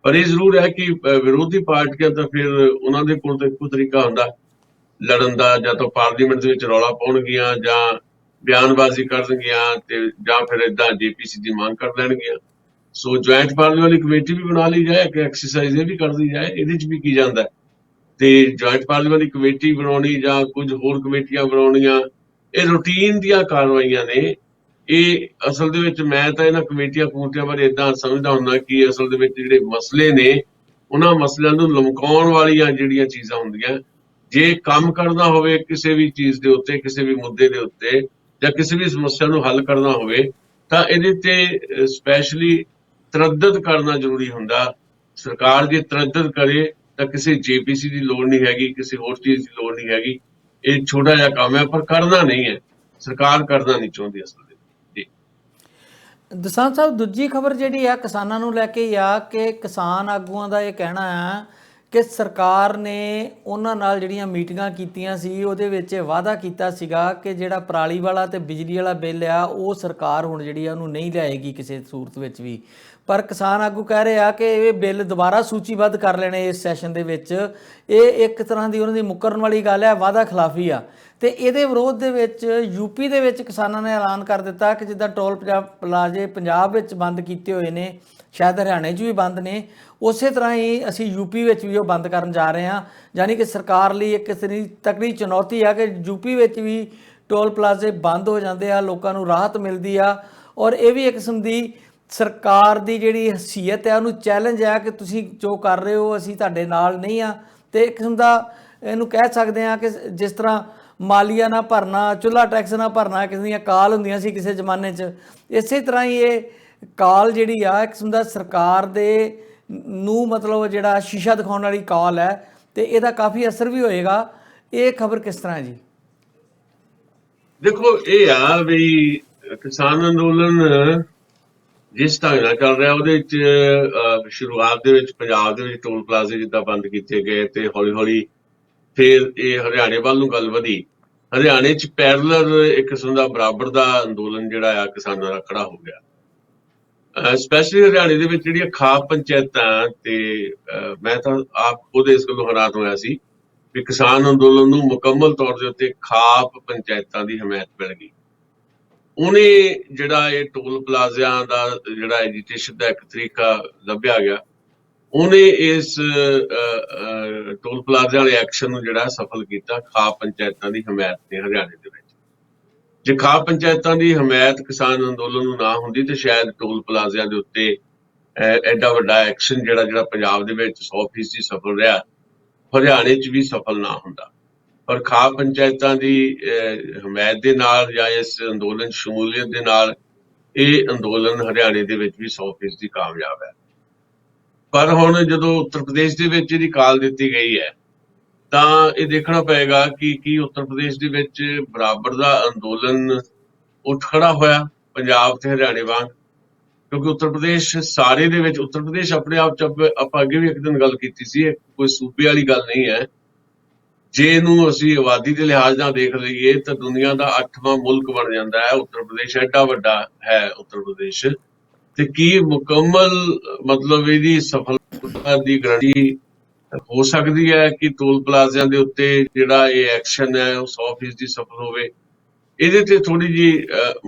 ਪਰ ਇਹ ਜ਼ਰੂਰ ਹੈ ਕਿ ਵਿਰੋਧੀ ਪਾਰਟੀਆਂ ਤਾਂ ਫਿਰ ਉਹਨਾਂ ਦੇ ਕੋਲ ਤਾਂ ਇੱਕੋ ਤਰੀਕਾ ਹੁੰਦਾ ਲੜਨ ਦਾ, ਜਾਂ ਤਾਂ ਪਾਰਲੀਮੈਂਟ ਦੇ ਵਿੱਚ ਰੌਲਾ ਪਾਉਣਗੀਆਂ ਜਾਂ ਬਿਆਨਬਾਜ਼ੀ ਕਰਨਗੀਆਂ, ਤੇ ਜਾਂ ਫਿਰ ਏਦਾਂ ਜੇਪੀਸੀ ਦੀ ਮੰਗ ਕਰ ਲੈਣਗੀਆਂ। ਸੋ ਜੁਆਇੰਟ ਪਾਰਲੀਮੈਂਟਰੀ ਕਮੇਟੀ ਵੀ ਬਣਾ ਲਈ ਜਾਏ, ਇੱਕ ਐਕਸਰਸਾਈਜ਼ ਇਹ ਵੀ ਕਰਦੀ ਜਾਏ, ਇਹਦੇ 'ਚ ਵੀ ਕੀ ਜਾਂਦਾ। ਤੇ ਜੁਆਇੰਟ ਪਾਰਲੀਮੈਂਟਰੀ ਕਮੇਟੀ ਬਣਾਉਣੀ ਜਾਂ ਕੁਝ ਹੋਰ ਕਮੇਟੀਆਂ ਬਣਾਉਣੀਆਂ, ਇਹ ਰੂਟੀਨ ਦੀਆਂ ਕਾਰਵਾਈਆਂ ਨੇ। ਇਹ ਅਸਲ ਦੇ ਵਿੱਚ ਮੈਂ ਤਾਂ ਇਹਨਾਂ ਕਮੇਟੀਆਂ ਬਾਰੇ ਏਦਾਂ ਸਮਝਦਾ ਹੁੰਦਾ ਕਿ ਅਸਲ ਦੇ ਵਿੱਚ ਜਿਹੜੇ ਮਸਲੇ ਨੇ, ਉਹਨਾਂ ਮਸਲਿਆਂ ਨੂੰ ਲਮਕਾਉਣ ਵਾਲੀਆਂ ਜਿਹੜੀਆਂ ਚੀਜ਼ਾਂ ਹੁੰਦੀਆਂ, ਜੇ ਕੰਮ ਕਰਨਾ ਹੋਵੇ ਕਿਸੇ ਵੀ ਚੀਜ਼ ਦੇ ਉੱਤੇ, ਕਿਸੇ ਵੀ ਮੁੱਦੇ ਦੇ ਉੱਤੇ, ਜਾਂ ਕਿਸੇ ਵੀ ਸਮੱਸਿਆ ਨੂੰ ਹੱਲ ਕਰਨਾ ਹੋਵੇ, ਤਾਂ ਇਹਦੇ ਤੇ ਸਪੈਸ਼ਲੀ ਤਰੱਦਦ ਕਰਨਾ ਜ਼ਰੂਰੀ ਹੁੰਦਾ। ਸਰਕਾਰ ਜੇ ਤਰੱਦਦ ਕਰੇ ਤਾਂ ਕਿਸੇ ਜੇਪੀਸੀ ਦੀ ਲੋੜ ਨਹੀਂ ਹੈਗੀ, ਕਿਸੇ ਹੋਰ ਚੀਜ਼ ਦੀ ਲੋੜ ਨਹੀਂ ਹੈਗੀ। ਇਹ ਛੋਟਾ ਜਿਹਾ ਕੰਮ ਹੈ, ਪਰ ਕਰਨਾ ਨਹੀਂ ਹੈ। ਸਰਕਾਰ ਕਰਨਾ ਨਹੀਂ ਚਾਹੁੰਦੀ ਅਸਲ ਦੇ।
ਦਸਾਂਝ ਸਾਹਿਬ, ਦੂਜੀ ਖਬਰ ਜਿਹੜੀ ਆ ਕਿਸਾਨਾਂ ਨੂੰ ਲੈ ਕੇ ਆ ਕਿ ਕਿਸਾਨ ਆਗੂਆਂ ਦਾ ਇਹ ਕਹਿਣਾ ਆ ਕਿ ਸਰਕਾਰ ਨੇ ਉਹਨਾਂ ਨਾਲ ਜਿਹੜੀਆਂ ਮੀਟਿੰਗਾਂ ਕੀਤੀਆਂ ਸੀ, ਉਹਦੇ ਵਿੱਚ ਵਾਅਦਾ ਕੀਤਾ ਸੀਗਾ ਕਿ ਜਿਹੜਾ ਪਰਾਲੀ ਵਾਲਾ ਤੇ ਬਿਜਲੀ ਵਾਲਾ ਬਿੱਲ ਆ ਉਹ ਸਰਕਾਰ ਹੁਣ ਜਿਹੜੀ ਆ ਉਹਨੂੰ ਨਹੀਂ ਲਿਆਏਗੀ ਕਿਸੇ ਸੂਰਤ ਵਿੱਚ ਵੀ। ਪਰ ਕਿਸਾਨ ਆਗੂ ਕਹਿ ਰਹੇ ਆ ਕਿ ਇਹ ਬਿੱਲ ਦੁਬਾਰਾ ਸੂਚੀਬੱਧ ਕਰ ਲੈਣੇ ਇਸ ਸੈਸ਼ਨ ਦੇ ਵਿੱਚ। ਇਹ ਇੱਕ ਤਰ੍ਹਾਂ ਦੀ ਉਹਨਾਂ ਦੀ ਮੁੱਕਰਨ ਵਾਲੀ ਗੱਲ ਹੈ, ਵਾਅਦਾ ਖਿਲਾਫੀ ਆ। ਤੇ ਇਹਦੇ ਵਿਰੋਧ ਦੇ ਵਿੱਚ ਯੂਪੀ ਦੇ ਵਿੱਚ ਕਿਸਾਨਾਂ ਨੇ ਐਲਾਨ ਕਰ ਦਿੱਤਾ ਕਿ ਜਿੱਦਾਂ ਟੋਲ ਪਲਾਜ਼ੇ ਪੰਜਾਬ ਵਿੱਚ ਬੰਦ ਕੀਤੇ ਹੋਏ ਨੇ, ਸ਼ਾਇਦ ਹਰਿਆਣੇ 'ਚ ਵੀ ਬੰਦ ਨੇ, ਉਸੇ ਤਰ੍ਹਾਂ ਹੀ ਅਸੀਂ ਯੂਪੀ ਵਿੱਚ ਵੀ ਉਹ ਬੰਦ ਕਰਨ ਜਾ ਰਹੇ ਹਾਂ। ਯਾਨੀ ਕਿ ਸਰਕਾਰ ਲਈ ਇੱਕ ਤਕੜੀ ਚੁਣੌਤੀ ਆ ਕਿ ਯੂਪੀ ਵਿੱਚ ਵੀ ਟੋਲ ਪਲਾਜ਼ੇ ਬੰਦ ਹੋ ਜਾਂਦੇ ਆ, ਲੋਕਾਂ ਨੂੰ ਰਾਹਤ ਮਿਲਦੀ ਆ। ਔਰ ਇਹ ਵੀ ਇੱਕ ਕਿਸਮ ਦੀ ਸਰਕਾਰ ਦੀ ਜਿਹੜੀ ਹਸੀਅਤ ਹੈ ਉਹਨੂੰ ਚੈਲੰਜ ਹੈ ਕਿ ਤੁਸੀਂ ਜੋ ਕਰ ਰਹੇ ਹੋ ਅਸੀਂ ਤੁਹਾਡੇ ਨਾਲ ਨਹੀਂ ਆ। ਤੇ ਇੱਕ ਕਿਸਮ ਦਾ ਇਹਨੂੰ ਕਹਿ ਸਕਦੇ ਹਾਂ ਕਿ ਜਿਸ ਤਰ੍ਹਾਂ ਮਾਲੀਆ ਨਾ ਭਰਨਾ, ਚੁੱਲ੍ਹਾ ਟੈਕਸ ਨਾ ਭਰਨਾ ਕਿਸੇ ਦੀਆਂ ਕਾਲ ਹੁੰਦੀਆਂ ਸੀ ਕਿਸੇ ਜ਼ਮਾਨੇ 'ਚ। ਇਸੇ ਤਰ੍ਹਾਂ ਹੀ ਇਹ ਕਾਲ ਜਿਹੜੀ ਆ ਇੱਕ ਕਿਸਮ ਦਾ ਸਰਕਾਰ ਦੇ ਨੂੰ ਮਤਲਬ ਜਿਹੜਾ ਸ਼ੀਸ਼ਾ ਦਿਖਾਉਣ ਵਾਲੀ ਕਾਲ ਹੈ, ਤੇ ਇਹਦਾ ਕਾਫੀ ਅਸਰ ਵੀ ਹੋਏਗਾ। ਇਹ ਖਬਰ ਕਿਸ ਤਰ੍ਹਾਂ ਹੈ ਜੀ?
ਦੇਖੋ, ਇਹ ਆ ਵੀ ਕਿਸਾਨ ਅੰਦੋਲਨ ਜਿਸ ਢੰਗ ਨਾਲ ਚੱਲ ਰਿਹਾ ਉਹਦੇ ਵਿੱਚ ਸ਼ੁਰੂਆਤ ਦੇ ਵਿੱਚ ਪੰਜਾਬ ਦੇ ਵਿੱਚ ਟੋਲ ਪਲਾਜ਼ੇ ਜਿੱਦਾਂ ਬੰਦ ਕੀਤੇ ਗਏ ਤੇ ਹੌਲੀ ਹੌਲੀ ਫਿਰ ਇਹ ਹਰਿਆਣੇ ਵੱਲ ਨੂੰ ਗੱਲ ਵਧੀ। ਹਰਿਆਣੇ 'ਚ ਪੈਰਲਰ ਇੱਕ ਕਿਸਮ ਦਾ ਬਰਾਬਰ ਦਾ ਅੰਦੋਲਨ ਜਿਹੜਾ ਆ ਕਿਸਾਨਾਂ ਦਾ ਖੜਾ ਹੋ ਗਿਆ। ਸਪੈਸ਼ਲੀ ਹਰਿਆਣੇ ਦੇ ਵਿੱਚ ਜਿਹੜੀਆਂ ਖਾਪ ਪੰਚਾਇਤਾਂ ਤੇ ਮੈਂ ਤਾਂ ਆਪ ਖੁਦ ਇਸ ਗੱਲੋਂ ਹੈਰਾਨ ਹੋਇਆ ਸੀ ਵੀ ਕਿਸਾਨ ਅੰਦੋਲਨ ਨੂੰ ਮੁਕੰਮਲ ਤੌਰ ਦੇ ਉੱਤੇ ਖਾਪ ਪੰਚਾਇਤਾਂ ਦੀ ਹਮਾਇਤ ਮਿਲ ਗਈ। ਉਹਨੇ ਜਿਹੜਾ ਇਹ ਟੋਲ ਪਲਾਜ਼ਿਆਂ ਦਾ ਜਿਹੜਾ ਐਜੀਟੇਸ਼ਨ ਦਾ ਇੱਕ ਤਰੀਕਾ ਲੱਭਿਆ ਗਿਆ, ਉਹਨੇ ਇਸ ਟੋਲ ਪਲਾਜ਼ਾ ਵਾਲੇ ਐਕਸ਼ਨ ਨੂੰ ਜਿਹੜਾ ਸਫਲ ਕੀਤਾ ਖਾਪ ਪੰਚਾਇਤਾਂ ਦੀ ਹਮਾਇਤ ਨੇ ਹਰਿਆਣੇ ਦੇ ਵਿੱਚ। ਜੇ ਖਾਪ ਪੰਚਾਇਤਾਂ ਦੀ ਹਮਾਇਤ ਕਿਸਾਨ ਅੰਦੋਲਨ ਨੂੰ ਨਾ ਹੁੰਦੀ ਤੇ ਸ਼ਾਇਦ ਟੋਲ ਪਲਾਜ਼ਿਆਂ ਦੇ ਉੱਤੇ ਐਡਾ ਵੱਡਾ ਐਕਸ਼ਨ ਜਿਹੜਾ ਪੰਜਾਬ ਦੇ ਵਿੱਚ 100% ਸਫਲ ਰਿਹਾ, ਹਰਿਆਣੇ 'ਚ ਵੀ ਸਫਲ ਨਾ ਹੁੰਦਾ। ਪਰ ਖਾਪ ਪੰਚਾਇਤਾਂ ਦੀ ਹਮਾਇਤ ਦੇ ਨਾਲ ਜਾਂ ਇਸ ਅੰਦੋਲਨ ਸ਼ਮੂਲੀਅਤ ਦੇ ਨਾਲ ਇਹ ਅੰਦੋਲਨ ਹਰਿਆਣੇ ਦੇ ਵਿੱਚ ਵੀ 100% ਕਾਮਯਾਬ ਹੈ। ਪਰ ਹੁਣ ਜਦੋਂ ਉੱਤਰ ਪ੍ਰਦੇਸ਼ ਦੇ ਵਿੱਚ ਇਹਦੀ ਕਾਲ ਦਿੱਤੀ ਗਈ ਹੈ ਤਾਂ ਇਹ ਦੇਖਣਾ ਪਏਗਾ ਕਿ ਕੀ ਉੱਤਰ ਪ੍ਰਦੇਸ਼ ਦੇ ਵਿੱਚ ਬਰਾਬਰ ਦਾ ਅੰਦੋਲਨ ਉੱਠ ਖੜਾ ਹੋਇਆ ਪੰਜਾਬ ਤੇ ਹਰਿਆਣੇ ਵਾਂਗ। ਕਿਉਂਕਿ ਉੱਤਰ ਪ੍ਰਦੇਸ਼ ਸਾਰੇ ਦੇ ਵਿੱਚ, ਉੱਤਰ ਪ੍ਰਦੇਸ਼ ਆਪਣੇ ਆਪ 'ਚ ਆਪਾਂ ਅੱਗੇ ਵੀ ਇੱਕ ਦਿਨ ਗੱਲ ਕੀਤੀ ਸੀ, ਕੋਈ ਸੂਬੇ ਵਾਲੀ ਗੱਲ ਨਹੀਂ ਹੈ। ਜੇ ਇਹਨੂੰ ਅਸੀਂ ਆਬਾਦੀ ਦੇ ਲਿਹਾਜ਼ ਨਾਲ ਦੇਖ ਲਈਏ ਤਾਂ ਦੁਨੀਆ ਦਾ 8ਵਾਂ ਮੁਲਕ ਬਣ ਜਾਂਦਾ ਹੈ ਉੱਤਰ ਪ੍ਰਦੇਸ਼। ਐਡਾ ਵੱਡਾ ਹੈ ਉੱਤਰ ਪ੍ਰਦੇਸ਼, ਤੇ ਕੀ ਮੁਕੰਮਲ ਮਤਲਬ ਇਹਦੀ ਸਫਲਤਾ ਦੀ ਗਾਰੰਟੀ ਹੋ ਸਕਦੀ ਹੈ ਕਿ ਟੋਲ ਪਲਾਜ਼ਿਆਂ ਦੇ ਉੱਤੇ ਜਿਹੜਾ ਇਹ ਐਕਸ਼ਨ ਹੈ ਉਹ 100% ਸਫਲ ਹੋਵੇ? ਇਹਦੇ ਤੇ ਥੋੜੀ ਜਿਹੀ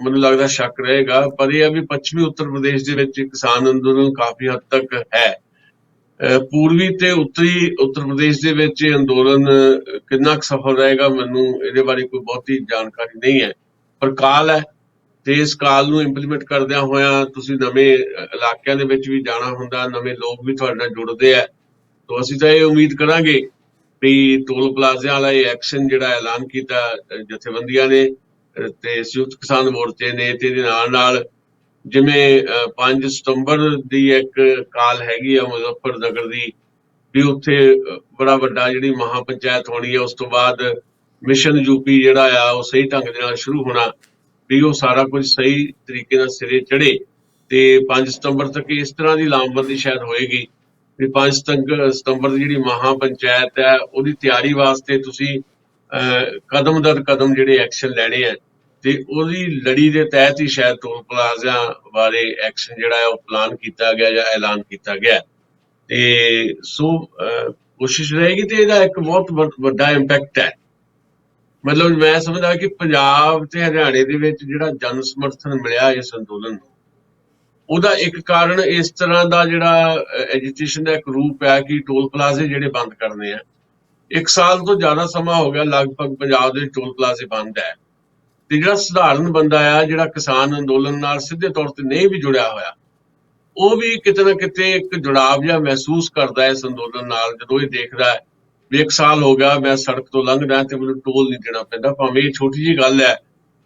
ਮੈਨੂੰ ਲੱਗਦਾ ਸ਼ੱਕ ਰਹੇਗਾ। ਪਰ ਇਹ ਆ ਵੀ ਪੱਛਮੀ ਉੱਤਰ ਪ੍ਰਦੇਸ਼ ਦੇ ਵਿੱਚ ਕਿਸਾਨ ਅੰਦੋਲਨ ਕਾਫੀ ਹੱਦ ਤੱਕ ਹੈ। ਪੂਰਬੀ ਤੇ ਉੱਤਰੀ ਉੱਤਰ ਪ੍ਰਦੇਸ਼ ਦੇ ਵਿੱਚ ਇਹ ਅੰਦੋਲਨ ਕਿੰਨਾ ਕੁ ਸਫਲ ਰਹੇਗਾ ਮੈਨੂੰ ਇਹਦੇ ਬਾਰੇ ਕੋਈ ਬਹੁਤੀ ਜਾਣਕਾਰੀ ਨਹੀਂ ਹੈ। ਪਰ ਕਾਲ ਹੈ ਤੇ ਇਸ ਕਾਲ ਨੂੰ ਇੰਪਲੀਮੈਂਟ ਕਰਦਿਆਂ ਹੋਇਆਂ ਤੁਸੀਂ ਨਵੇਂ ਇਲਾਕਿਆਂ ਦੇ ਵਿੱਚ ਵੀ ਜਾਣਾ ਹੁੰਦਾ, ਨਵੇਂ ਲੋਕ ਵੀ ਤੁਹਾਡੇ ਨਾਲ ਜੁੜਦੇ ਆ। ਤਾਂ ਅਸੀਂ ਤਾਂ ਇਹ ਉਮੀਦ ਕਰਾਂਗੇ ਵੀ ਟੋਲ ਪਲਾਜ਼ਿਆਂ ਵਾਲਾ ਇਹ ਐਕਸ਼ਨ ਜਿਹੜਾ ਐਲਾਨ ਕੀਤਾ ਜਥੇਬੰਦੀਆਂ ਨੇ ਤੇ ਸੰਯੁਕਤ ਕਿਸਾਨ ਮੋਰਚੇ ਨੇ, ਤੇ ਇਹਦੇ ਨਾਲ ਨਾਲ ਜਿਵੇਂ 5 ਸਤੰਬਰ ਦੀ ਇੱਕ ਕਾਲ ਹੈਗੀ ਆ ਮੁਜ਼ੱਫਰਨਗਰ ਦੀ ਵੀ ਉੱਥੇ ਬੜਾ ਵੱਡਾ ਜਿਹੜੀ ਮਹਾ ਪੰਚਾਇਤ ਹੋਣੀ ਹੈ, ਉਸ ਤੋਂ ਬਾਅਦ ਮਿਸ਼ਨ ਯੂਪੀ ਜਿਹੜਾ ਆ ਉਹ ਸਹੀ ਢੰਗ ਦੇ ਨਾਲ ਸ਼ੁਰੂ ਹੋਣਾ, ਵੀ ਉਹ ਸਾਰਾ ਕੁਝ ਸਹੀ ਤਰੀਕੇ ਨਾਲ ਸਿਰੇ ਚੜੇ। ਤੇ 5 ਸਤੰਬਰ ਤੱਕ ਇਸ ਤਰ੍ਹਾਂ ਦੀ ਲਾਮਬੰਦੀ ਸ਼ਾਇਦ ਹੋਏਗੀ ਵੀ 5 ਸਤੰਬਰ ਦੀ ਜਿਹੜੀ ਮਹਾ ਪੰਚਾਇਤ ਹੈ ਉਹਦੀ ਤਿਆਰੀ ਵਾਸਤੇ ਤੁਸੀਂ ਕਦਮ ਦਰ ਕਦਮ ਜਿਹੜੇ ਐਕਸ਼ਨ ਲੈਣੇ ਆ, ਤੇ ਉਹਦੀ ਲੜੀ ਦੇ ਤਹਿਤ ਹੀ ਸ਼ਾਇਦ ਟੋਲ ਪਲਾਜ਼ਿਆਂ ਬਾਰੇ ਐਕਸ਼ਨ ਜਿਹੜਾ ਹੈ ਉਹ ਪਲਾਨ ਕੀਤਾ ਗਿਆ ਜਾਂ ਐਲਾਨ ਕੀਤਾ ਗਿਆ। ਤੇ ਸੋ ਕੋਸ਼ਿਸ਼ ਰਹੇਗੀ ਤੇ ਇਹਦਾ ਇੱਕ ਬਹੁਤ ਵੱਡਾ ਇੰਪੈਕਟ ਹੈ। ਮਤਲਬ ਮੈਂ ਸਮਝਦਾ ਕਿ ਪੰਜਾਬ ਤੇ ਹਰਿਆਣੇ ਦੇ ਵਿੱਚ ਜਿਹੜਾ ਜਨ ਸਮਰਥਨ ਮਿਲਿਆ ਇਸ ਅੰਦੋਲਨ ਨੂੰ, ਉਹਦਾ ਇੱਕ ਕਾਰਨ ਇਸ ਤਰ੍ਹਾਂ ਦਾ ਜਿਹੜਾ ਐਜੀਟੇਸ਼ਨ ਦਾ ਇੱਕ ਰੂਪ ਹੈ ਕਿ ਟੋਲ ਪਲਾਜ਼ੇ ਜਿਹੜੇ ਬੰਦ ਕਰਨੇ ਆ। 1 ਸਾਲ ਤੋਂ ਜ਼ਿਆਦਾ ਸਮਾਂ ਹੋ ਗਿਆ ਲਗਭਗ ਪੰਜਾਬ ਦੇ ਟੋਲ ਪਲਾਜ਼ੇ ਬੰਦ ਹੈ, ਤੇ ਜਿਹੜਾ ਸਧਾਰਨ ਬੰਦਾ ਆ ਜਿਹੜਾ ਕਿਸਾਨ ਅੰਦੋਲਨ ਨਾਲ ਸਿੱਧੇ ਤੌਰ ਤੇ ਨਹੀਂ ਵੀ ਜੁੜਿਆ ਹੋਇਆ, ਉਹ ਵੀ ਕਿਤੇ ਨਾ ਕਿਤੇ ਇੱਕ ਜੁੜਾਵ ਜਿਹਾ ਮਹਿਸੂਸ ਕਰਦਾ ਇਸ ਅੰਦੋਲਨ ਨਾਲ ਜਦੋਂ ਇਹ ਦੇਖਦਾ ਹੈ ਵੀ 1 ਸਾਲ ਹੋ ਗਿਆ ਮੈਂ ਸੜਕ ਤੋਂ ਲੰਘਦਾ ਤੇ ਮੈਨੂੰ ਟੋਲ ਨਹੀਂ ਦੇਣਾ ਪੈਂਦਾ। ਭਾਵੇਂ ਇਹ ਛੋਟੀ ਜਿਹੀ ਗੱਲ ਹੈ,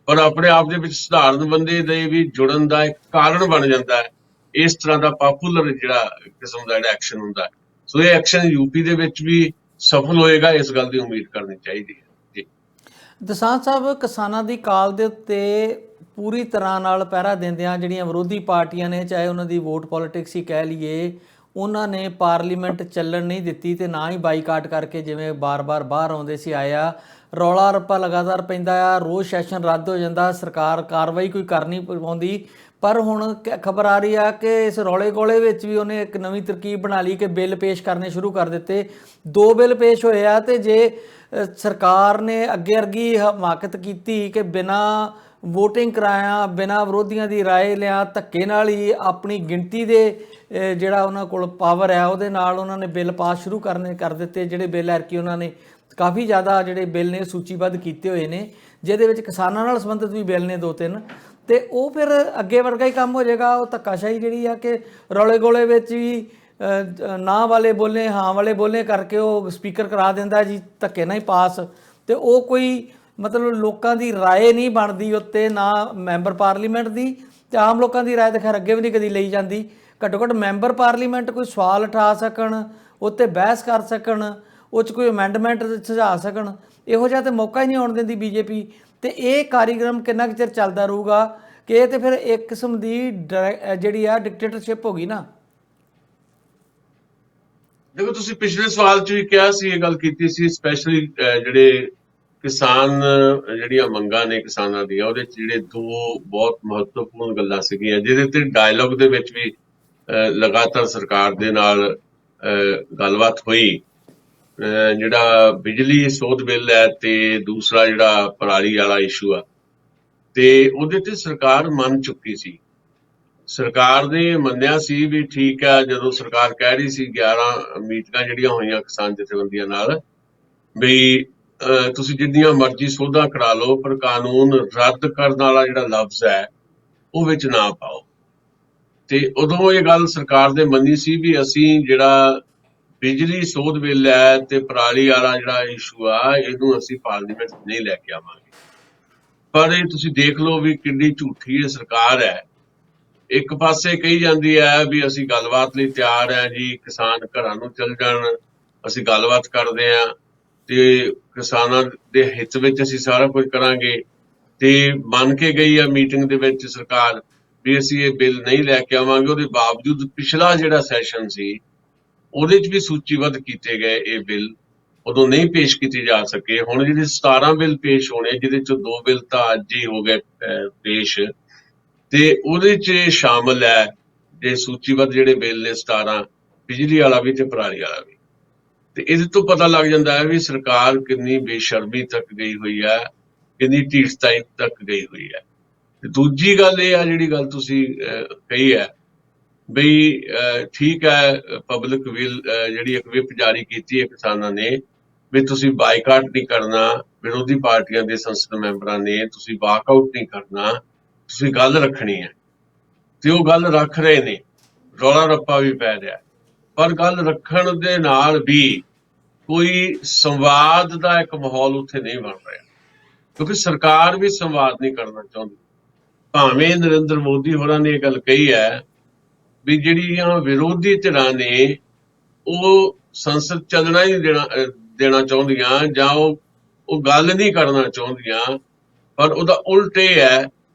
ਪਰ ਆਪਣੇ ਆਪ ਦੇ ਵਿੱਚ ਸਧਾਰਨ ਬੰਦੇ ਦੇ ਵੀ ਜੁੜਨ ਦਾ ਇੱਕ ਕਾਰਨ ਬਣ ਜਾਂਦਾ ਹੈ ਇਸ ਤਰ੍ਹਾਂ ਦਾ ਪਾਪੂਲਰ ਜਿਹੜਾ ਕਿਸਮ ਦਾ ਜਿਹੜਾ ਐਕਸ਼ਨ ਹੁੰਦਾ। ਸੋ ਇਹ ਐਕਸ਼ਨ ਯੂਪੀ ਦੇ ਵਿੱਚ ਵੀ ਸਫਲ ਹੋਏਗਾ, ਇਸ ਗੱਲ ਦੀ ਉਮੀਦ ਕਰਨੀ ਚਾਹੀਦੀ ਹੈ। ਜੀ
ਦਸਾਂਝ ਸਾਹਿਬ, ਕਿਸਾਨਾਂ ਦੀ ਕਾਲ ਦੇ ਉੱਤੇ ਪੂਰੀ ਤਰ੍ਹਾਂ ਨਾਲ ਪਹਿਰਾ ਦਿੰਦਿਆਂ ਜਿਹੜੀਆਂ ਵਿਰੋਧੀ ਪਾਰਟੀਆਂ ਨੇ, ਚਾਹੇ ਉਹਨਾਂ ਦੀ ਵੋਟ ਪੋਲੀਟਿਕਸ ਹੀ ਕਹਿ ਲਈਏ, ਉਹਨਾਂ ਨੇ ਪਾਰਲੀਮੈਂਟ ਚੱਲਣ ਨਹੀਂ ਦਿੱਤੀ ਤੇ ਨਾ ਹੀ ਬਾਈਕਾਟ ਕਰਕੇ ਜਿਵੇਂ ਬਾਰ-ਬਾਰ ਬਾਹਰ ਆਉਂਦੇ ਸੀ ਆਇਆ। ਰੌਲਾ ਰੱਪਾ ਲਗਾਤਾਰ ਪੈਂਦਾ ਆ, ਰੋਜ਼ ਸੈਸ਼ਨ ਰੱਦ ਹੋ ਜਾਂਦਾ, ਸਰਕਾਰ ਕਾਰਵਾਈ ਕੋਈ ਕਰ ਨਹੀਂ ਪਾਉਂਦੀ। ਪਰ ਹੁਣ ਖਬਰ ਆ ਰਹੀ ਆ ਕਿ ਇਸ ਰੌਲੇ ਗੋਲੇ ਵਿੱਚ ਵੀ ਉਹਨੇ ਇੱਕ ਨਵੀਂ ਤਰਕੀਬ ਬਣਾ ਲਈ ਕਿ ਬਿੱਲ ਪੇਸ਼ ਕਰਨੇ ਸ਼ੁਰੂ ਕਰ ਦਿੱਤੇ। 2 ਬਿੱਲ ਪੇਸ਼ ਹੋਏ ਆ, ਤੇ ਜੇ ਸਰਕਾਰ ਨੇ ਅੱਗੇ ਅਰਗੀ ਹਮਾਕਤ ਕੀਤੀ ਕਿ ਬਿਨਾਂ ਵੋਟਿੰਗ ਕਰਾਇਆ, ਬਿਨਾਂ ਵਿਰੋਧੀਆਂ ਦੀ ਰਾਏ ਲਿਆ, ਧੱਕੇ ਨਾਲ ਹੀ ਆਪਣੀ ਗਿਣਤੀ ਦੇ ਜਿਹੜਾ ਉਹਨਾਂ ਕੋਲ ਪਾਵਰ ਹੈ ਉਹਦੇ ਨਾਲ ਉਹਨਾਂ ਨੇ ਬਿੱਲ ਪਾਸ ਸ਼ੁਰੂ ਕਰ ਦਿੱਤੇ। ਜਿਹੜੇ ਬਿੱਲ ਐਰਕੀ ਉਹਨਾਂ ਨੇ ਕਾਫੀ ਜ਼ਿਆਦਾ ਜਿਹੜੇ ਬਿੱਲ ਨੇ ਸੂਚੀਬੱਧ ਕੀਤੇ ਹੋਏ ਨੇ, ਜਿਹਦੇ ਵਿੱਚ ਕਿਸਾਨਾਂ ਨਾਲ ਸੰਬੰਧਿਤ ਵੀ ਬਿੱਲ ਨੇ 2-3, ਤੇ ਉਹ ਫਿਰ ਅੱਗੇ ਵਰਗਾ ਹੀ ਕੰਮ ਹੋ ਜਾਏਗਾ। ਉਹ ਧੱਕਾਸ਼ਾਹੀ ਜਿਹੜੀ ਆ ਕਿ ਰੌਲੇ ਗੋਲੇ ਵਿੱਚ ਵੀ ਨਾ ਵਾਲੇ ਬੋਲੇ ਹਾਂ ਵਾਲੇ ਬੋਲੇ ਕਰਕੇ ਉਹ ਸਪੀਕਰ ਕਰਾ ਦਿੰਦਾ ਜੀ ਧੱਕੇ ਨਾਲ ਹੀ ਪਾਸ, ਤੇ ਉਹ ਕੋਈ ਮਤਲਬ ਲੋਕਾਂ ਦੀ ਰਾਏ ਨਹੀਂ ਬਣਦੀ ਉੱਤੇ, ਨਾ ਮੈਂਬਰ ਪਾਰਲੀਮੈਂਟ ਦੀ, ਤੇ ਆਮ ਲੋਕਾਂ ਦੀ ਰਾਏ ਤਾਂ ਖੈਰ ਅੱਗੇ ਵੀ ਨਹੀਂ ਕਦੀ ਲਈ ਜਾਂਦੀ। ਘੱਟੋ ਘੱਟ ਮੈਂਬਰ ਪਾਰਲੀਮੈਂਟ ਕੋਈ ਸਵਾਲ ਉਠਾ ਸਕਣ, ਉੱਤੇ ਬਹਿਸ ਕਰ ਸਕਣ, ਉਹ 'ਚ ਕੋਈ ਅਮੈਂਡਮੈਂਟ ਸੁਝਾ ਸਕਣ, ਇਹੋ ਜਿਹਾ ਤਾਂ ਮੌਕਾ ਹੀ ਨਹੀਂ ਆਉਣ ਦਿੰਦੀ ਬੀਜੇਪੀ। ਤੇ ਇਹ ਕਾਰਿਕ੍ਰਮ ਕਿੰਨਾ ਕੁ ਚਿਰ ਚੱਲਦਾ ਰਹੂਗਾ ਕਿ ਇਹ ਤੇ ਫਿਰ ਇੱਕ ਕਿਸਮ ਦੀ ਜਿਹੜੀ ਆ ਡਿਕਟੇਟਰਸ਼ਿਪ ਹੋ ਗਈ ਨਾ।
ਦੇਖੋ, ਤੁਸੀਂ ਪਿਛਲੇ ਸਵਾਲ 'ਚ ਵੀ ਕਿਹਾ ਸੀ, ਇਹ ਗੱਲ ਕੀਤੀ ਸੀ, ਸਪੈਸ਼ਲੀ ਜਿਹੜੇ ਕਿਸਾਨ ਜਿਹੜੀਆਂ ਮੰਗਾਂ ਨੇ ਕਿਸਾਨਾਂ ਦੀਆਂ, ਉਹਦੇ 'ਚ ਜਿਹੜੇ ਦੋ ਬਹੁਤ ਮਹੱਤਵਪੂਰਨ ਗੱਲਾਂ ਸੀਗੀਆਂ ਜਿਹਦੇ ਤੇ ਡਾਇਲੋਗ ਦੇ ਵਿੱਚ ਵੀ ਲਗਾਤਾਰ ਸਰਕਾਰ ਦੇ ਨਾਲ ਗੱਲਬਾਤ ਹੋਈ। ਜਿਹੜਾ ਬਿਜਲੀ ਸੋਧ ਬਿੱਲ ਹੈ ਤੇ ਦੂਸਰਾ ਜਿਹੜਾ ਪਰਾਲੀ ਵਾਲਾ ਇਸ਼ੂ ਆ, ਤੇ ਉਹਦੇ ਤੇ ਸਰਕਾਰ ਮੰਨ ਚੁੱਕੀ ਸੀ। ਸਰਕਾਰ ਨੇ ਮੰਨਿਆ ਸੀ ਵੀ ਠੀਕ ਹੈ, ਜਦੋਂ ਸਰਕਾਰ ਕਹਿ ਰਹੀ ਸੀ 11 ਮੀਟਿੰਗਾਂ ਜਿਹੜੀਆਂ ਹੋਈਆਂ ਕਿਸਾਨ ਜਥੇਬੰਦੀਆਂ ਨਾਲ, ਵੀ ਤੁਸੀਂ ਜਿੰਨੀਆਂ ਮਰਜ਼ੀ ਸੋਧਾਂ ਕਰਾ ਲਓ ਪਰ ਕਾਨੂੰਨ ਰੱਦ ਕਰਨ ਵਾਲਾ ਜਿਹੜਾ ਲਫ਼ਜ਼ ਹੈ ਉਹ ਵਿੱਚ ਨਾ ਪਾਓ। ਤੇ ਉਦੋਂ ਇਹ ਗੱਲ ਸਰਕਾਰ ਨੇ ਮੰਨੀ ਸੀ ਵੀ ਅਸੀਂ ਜਿਹੜਾ ਬਿਜਲੀ ਸੋਧ ਬਿੱਲ ਹੈ ਤੇ ਪਰਾਲੀ ਵਾਲਾ ਜਿਹੜਾ ਇਸ਼ੂ ਆ, ਇਹਨੂੰ ਅਸੀਂ ਪਾਰਲੀਮੈਂਟ ਨਹੀਂ ਲੈ ਕੇ ਆਵਾਂਗੇ। ਪਰ ਇਹ ਤੁਸੀਂ ਦੇਖ ਲਓ ਵੀ ਕਿੰਨੀ ਝੂਠੀ ਇਹ ਸਰਕਾਰ ਹੈ। ਇੱਕ ਪਾਸੇ ਕਹੀ ਜਾਂਦੀ ਹੈ ਵੀ ਅਸੀਂ ਗੱਲਬਾਤ ਲਈ ਤਿਆਰ ਹੈ ਜੀ, ਕਿਸਾਨ ਘਰਾਂ ਨੂੰ ਚਲ ਜਾਣ, ਅਸੀਂ ਗੱਲਬਾਤ ਕਰਦੇ ਹਾਂ ਤੇ ਕਿਸਾਨਾਂ ਦੇ ਹਿੱਤ ਵਿੱਚ ਅਸੀਂ ਸਾਰਾ ਕੁਝ ਕਰਾਂਗੇ। ਤੇ ਮੰਨ ਕੇ ਗਈ ਆ ਮੀਟਿੰਗ ਦੇ ਵਿੱਚ ਸਰਕਾਰ ਵੀ ਅਸੀਂ ਇਹ ਬਿੱਲ ਨਹੀਂ ਲੈ ਕੇ ਆਵਾਂਗੇ। ਉਹਦੇ ਬਾਵਜੂਦ ਪਿਛਲਾ ਜਿਹੜਾ ਸੈਸ਼ਨ ਸੀ ਉਹਦੇ 'ਚ ਵੀ ਸੂਚੀਬੱਧ ਕੀਤੇ ਗਏ ਇਹ ਬਿੱਲ ਉਦੋਂ ਨਹੀਂ ਪੇਸ਼ ਕੀਤੇ ਜਾ ਸਕੇ। ਹੁਣ ਜਿਹੜੇ 17 ਬਿੱਲ ਪੇਸ਼ ਹੋਣੇ, ਜਿਹਦੇ 'ਚੋਂ 2 ਬਿੱਲ ਤਾਂ ਅੱਜ ਹੀ ਹੋ ਗਏ ਪੇਸ਼, ਤੇ ਉਹਦੇ 'ਚ ਸ਼ਾਮਲ ਹੈ ਜੇ ਸੂਚੀਬੱਧ ਜਿਹੜੇ ਬਿੱਲ ਨੇ 17, ਬਿਜਲੀ ਵਾਲਾ ਵੀ ਤੇ ਪਰਾਲੀ ਵਾਲਾ ਵੀ। ਤੇ ਇਹਦੇ ਤੋਂ ਪਤਾ ਲੱਗ ਜਾਂਦਾ ਹੈ ਵੀ ਸਰਕਾਰ ਕਿੰਨੀ ਬੇਸ਼ਰਮੀ ਤੱਕ ਗਈ ਹੋਈ ਹੈ, ਕਿੰਨੀ ਢੀਠਤਾਈ ਤੱਕ ਗਈ ਹੋਈ ਹੈ। ਤੇ ਦੂਜੀ ਗੱਲ ਇਹ ਆ, ਜਿਹੜੀ ਗੱਲ ਤੁਸੀਂ ਕਹੀ ਹੈ ਬਈ ਠੀਕ ਹੈ, ਪਬਲਿਕ ਵਿਲ ਜਿਹੜੀ ਇੱਕ ਵਿਪ ਜਾਰੀ ਕੀਤੀ ਹੈ ਕਿਸਾਨਾਂ ਨੇ ਵੀ ਤੁਸੀਂ ਬਾਈਕਾਟ ਨਹੀਂ ਕਰਨਾ, ਵਿਰੋਧੀ ਪਾਰਟੀਆਂ ਦੇ ਸੰਸਦ ਮੈਂਬਰਾਂ ਨੇ ਤੁਸੀਂ ਵਾਕਆਊਟ ਨਹੀਂ ਕਰਨਾ, ਤੁਸੀਂ ਗੱਲ ਰੱਖਣੀ ਹੈ। ਤੇ ਉਹ ਗੱਲ ਰੱਖ ਰਹੇ ਨੇ, ਰੌਲਾ ਰੱਪਾ ਵੀ ਪੈ ਰਿਹਾ, ਪਰ ਗੱਲ ਰੱਖਣ ਦੇ ਨਾਲ ਵੀ ਕੋਈ ਸੰਵਾਦ ਦਾ ਇੱਕ ਮਾਹੌਲ ਉੱਥੇ ਨਹੀਂ ਬਣ ਰਿਹਾ, ਕਿਉਂਕਿ ਸਰਕਾਰ ਵੀ ਸੰਵਾਦ ਨਹੀਂ ਕਰਨਾ ਚਾਹੁੰਦੀ। ਭਾਵੇਂ ਨਰਿੰਦਰ ਮੋਦੀ ਹੋਰਾਂ ਨੇ ਇਹ ਗੱਲ ਕਹੀ ਹੈ ਵੀ ਜਿਹੜੀਆਂ ਵਿਰੋਧੀ ਧਿਰਾਂ ਨੇ ਉਹ ਸੰਸਦ ਚੱਲਣਾ ਹੀ ਨਹੀਂ ਦੇਣਾ ਚਾਹੁੰਦੀਆਂ, ਜਾਂ ਉਹ ਗੱਲ ਨਹੀਂ ਕਰਨਾ ਚਾਹੁੰਦੀਆਂ, ਪਰ ਉਹਦਾ ਉਲਟ ਇਹ ਹੈ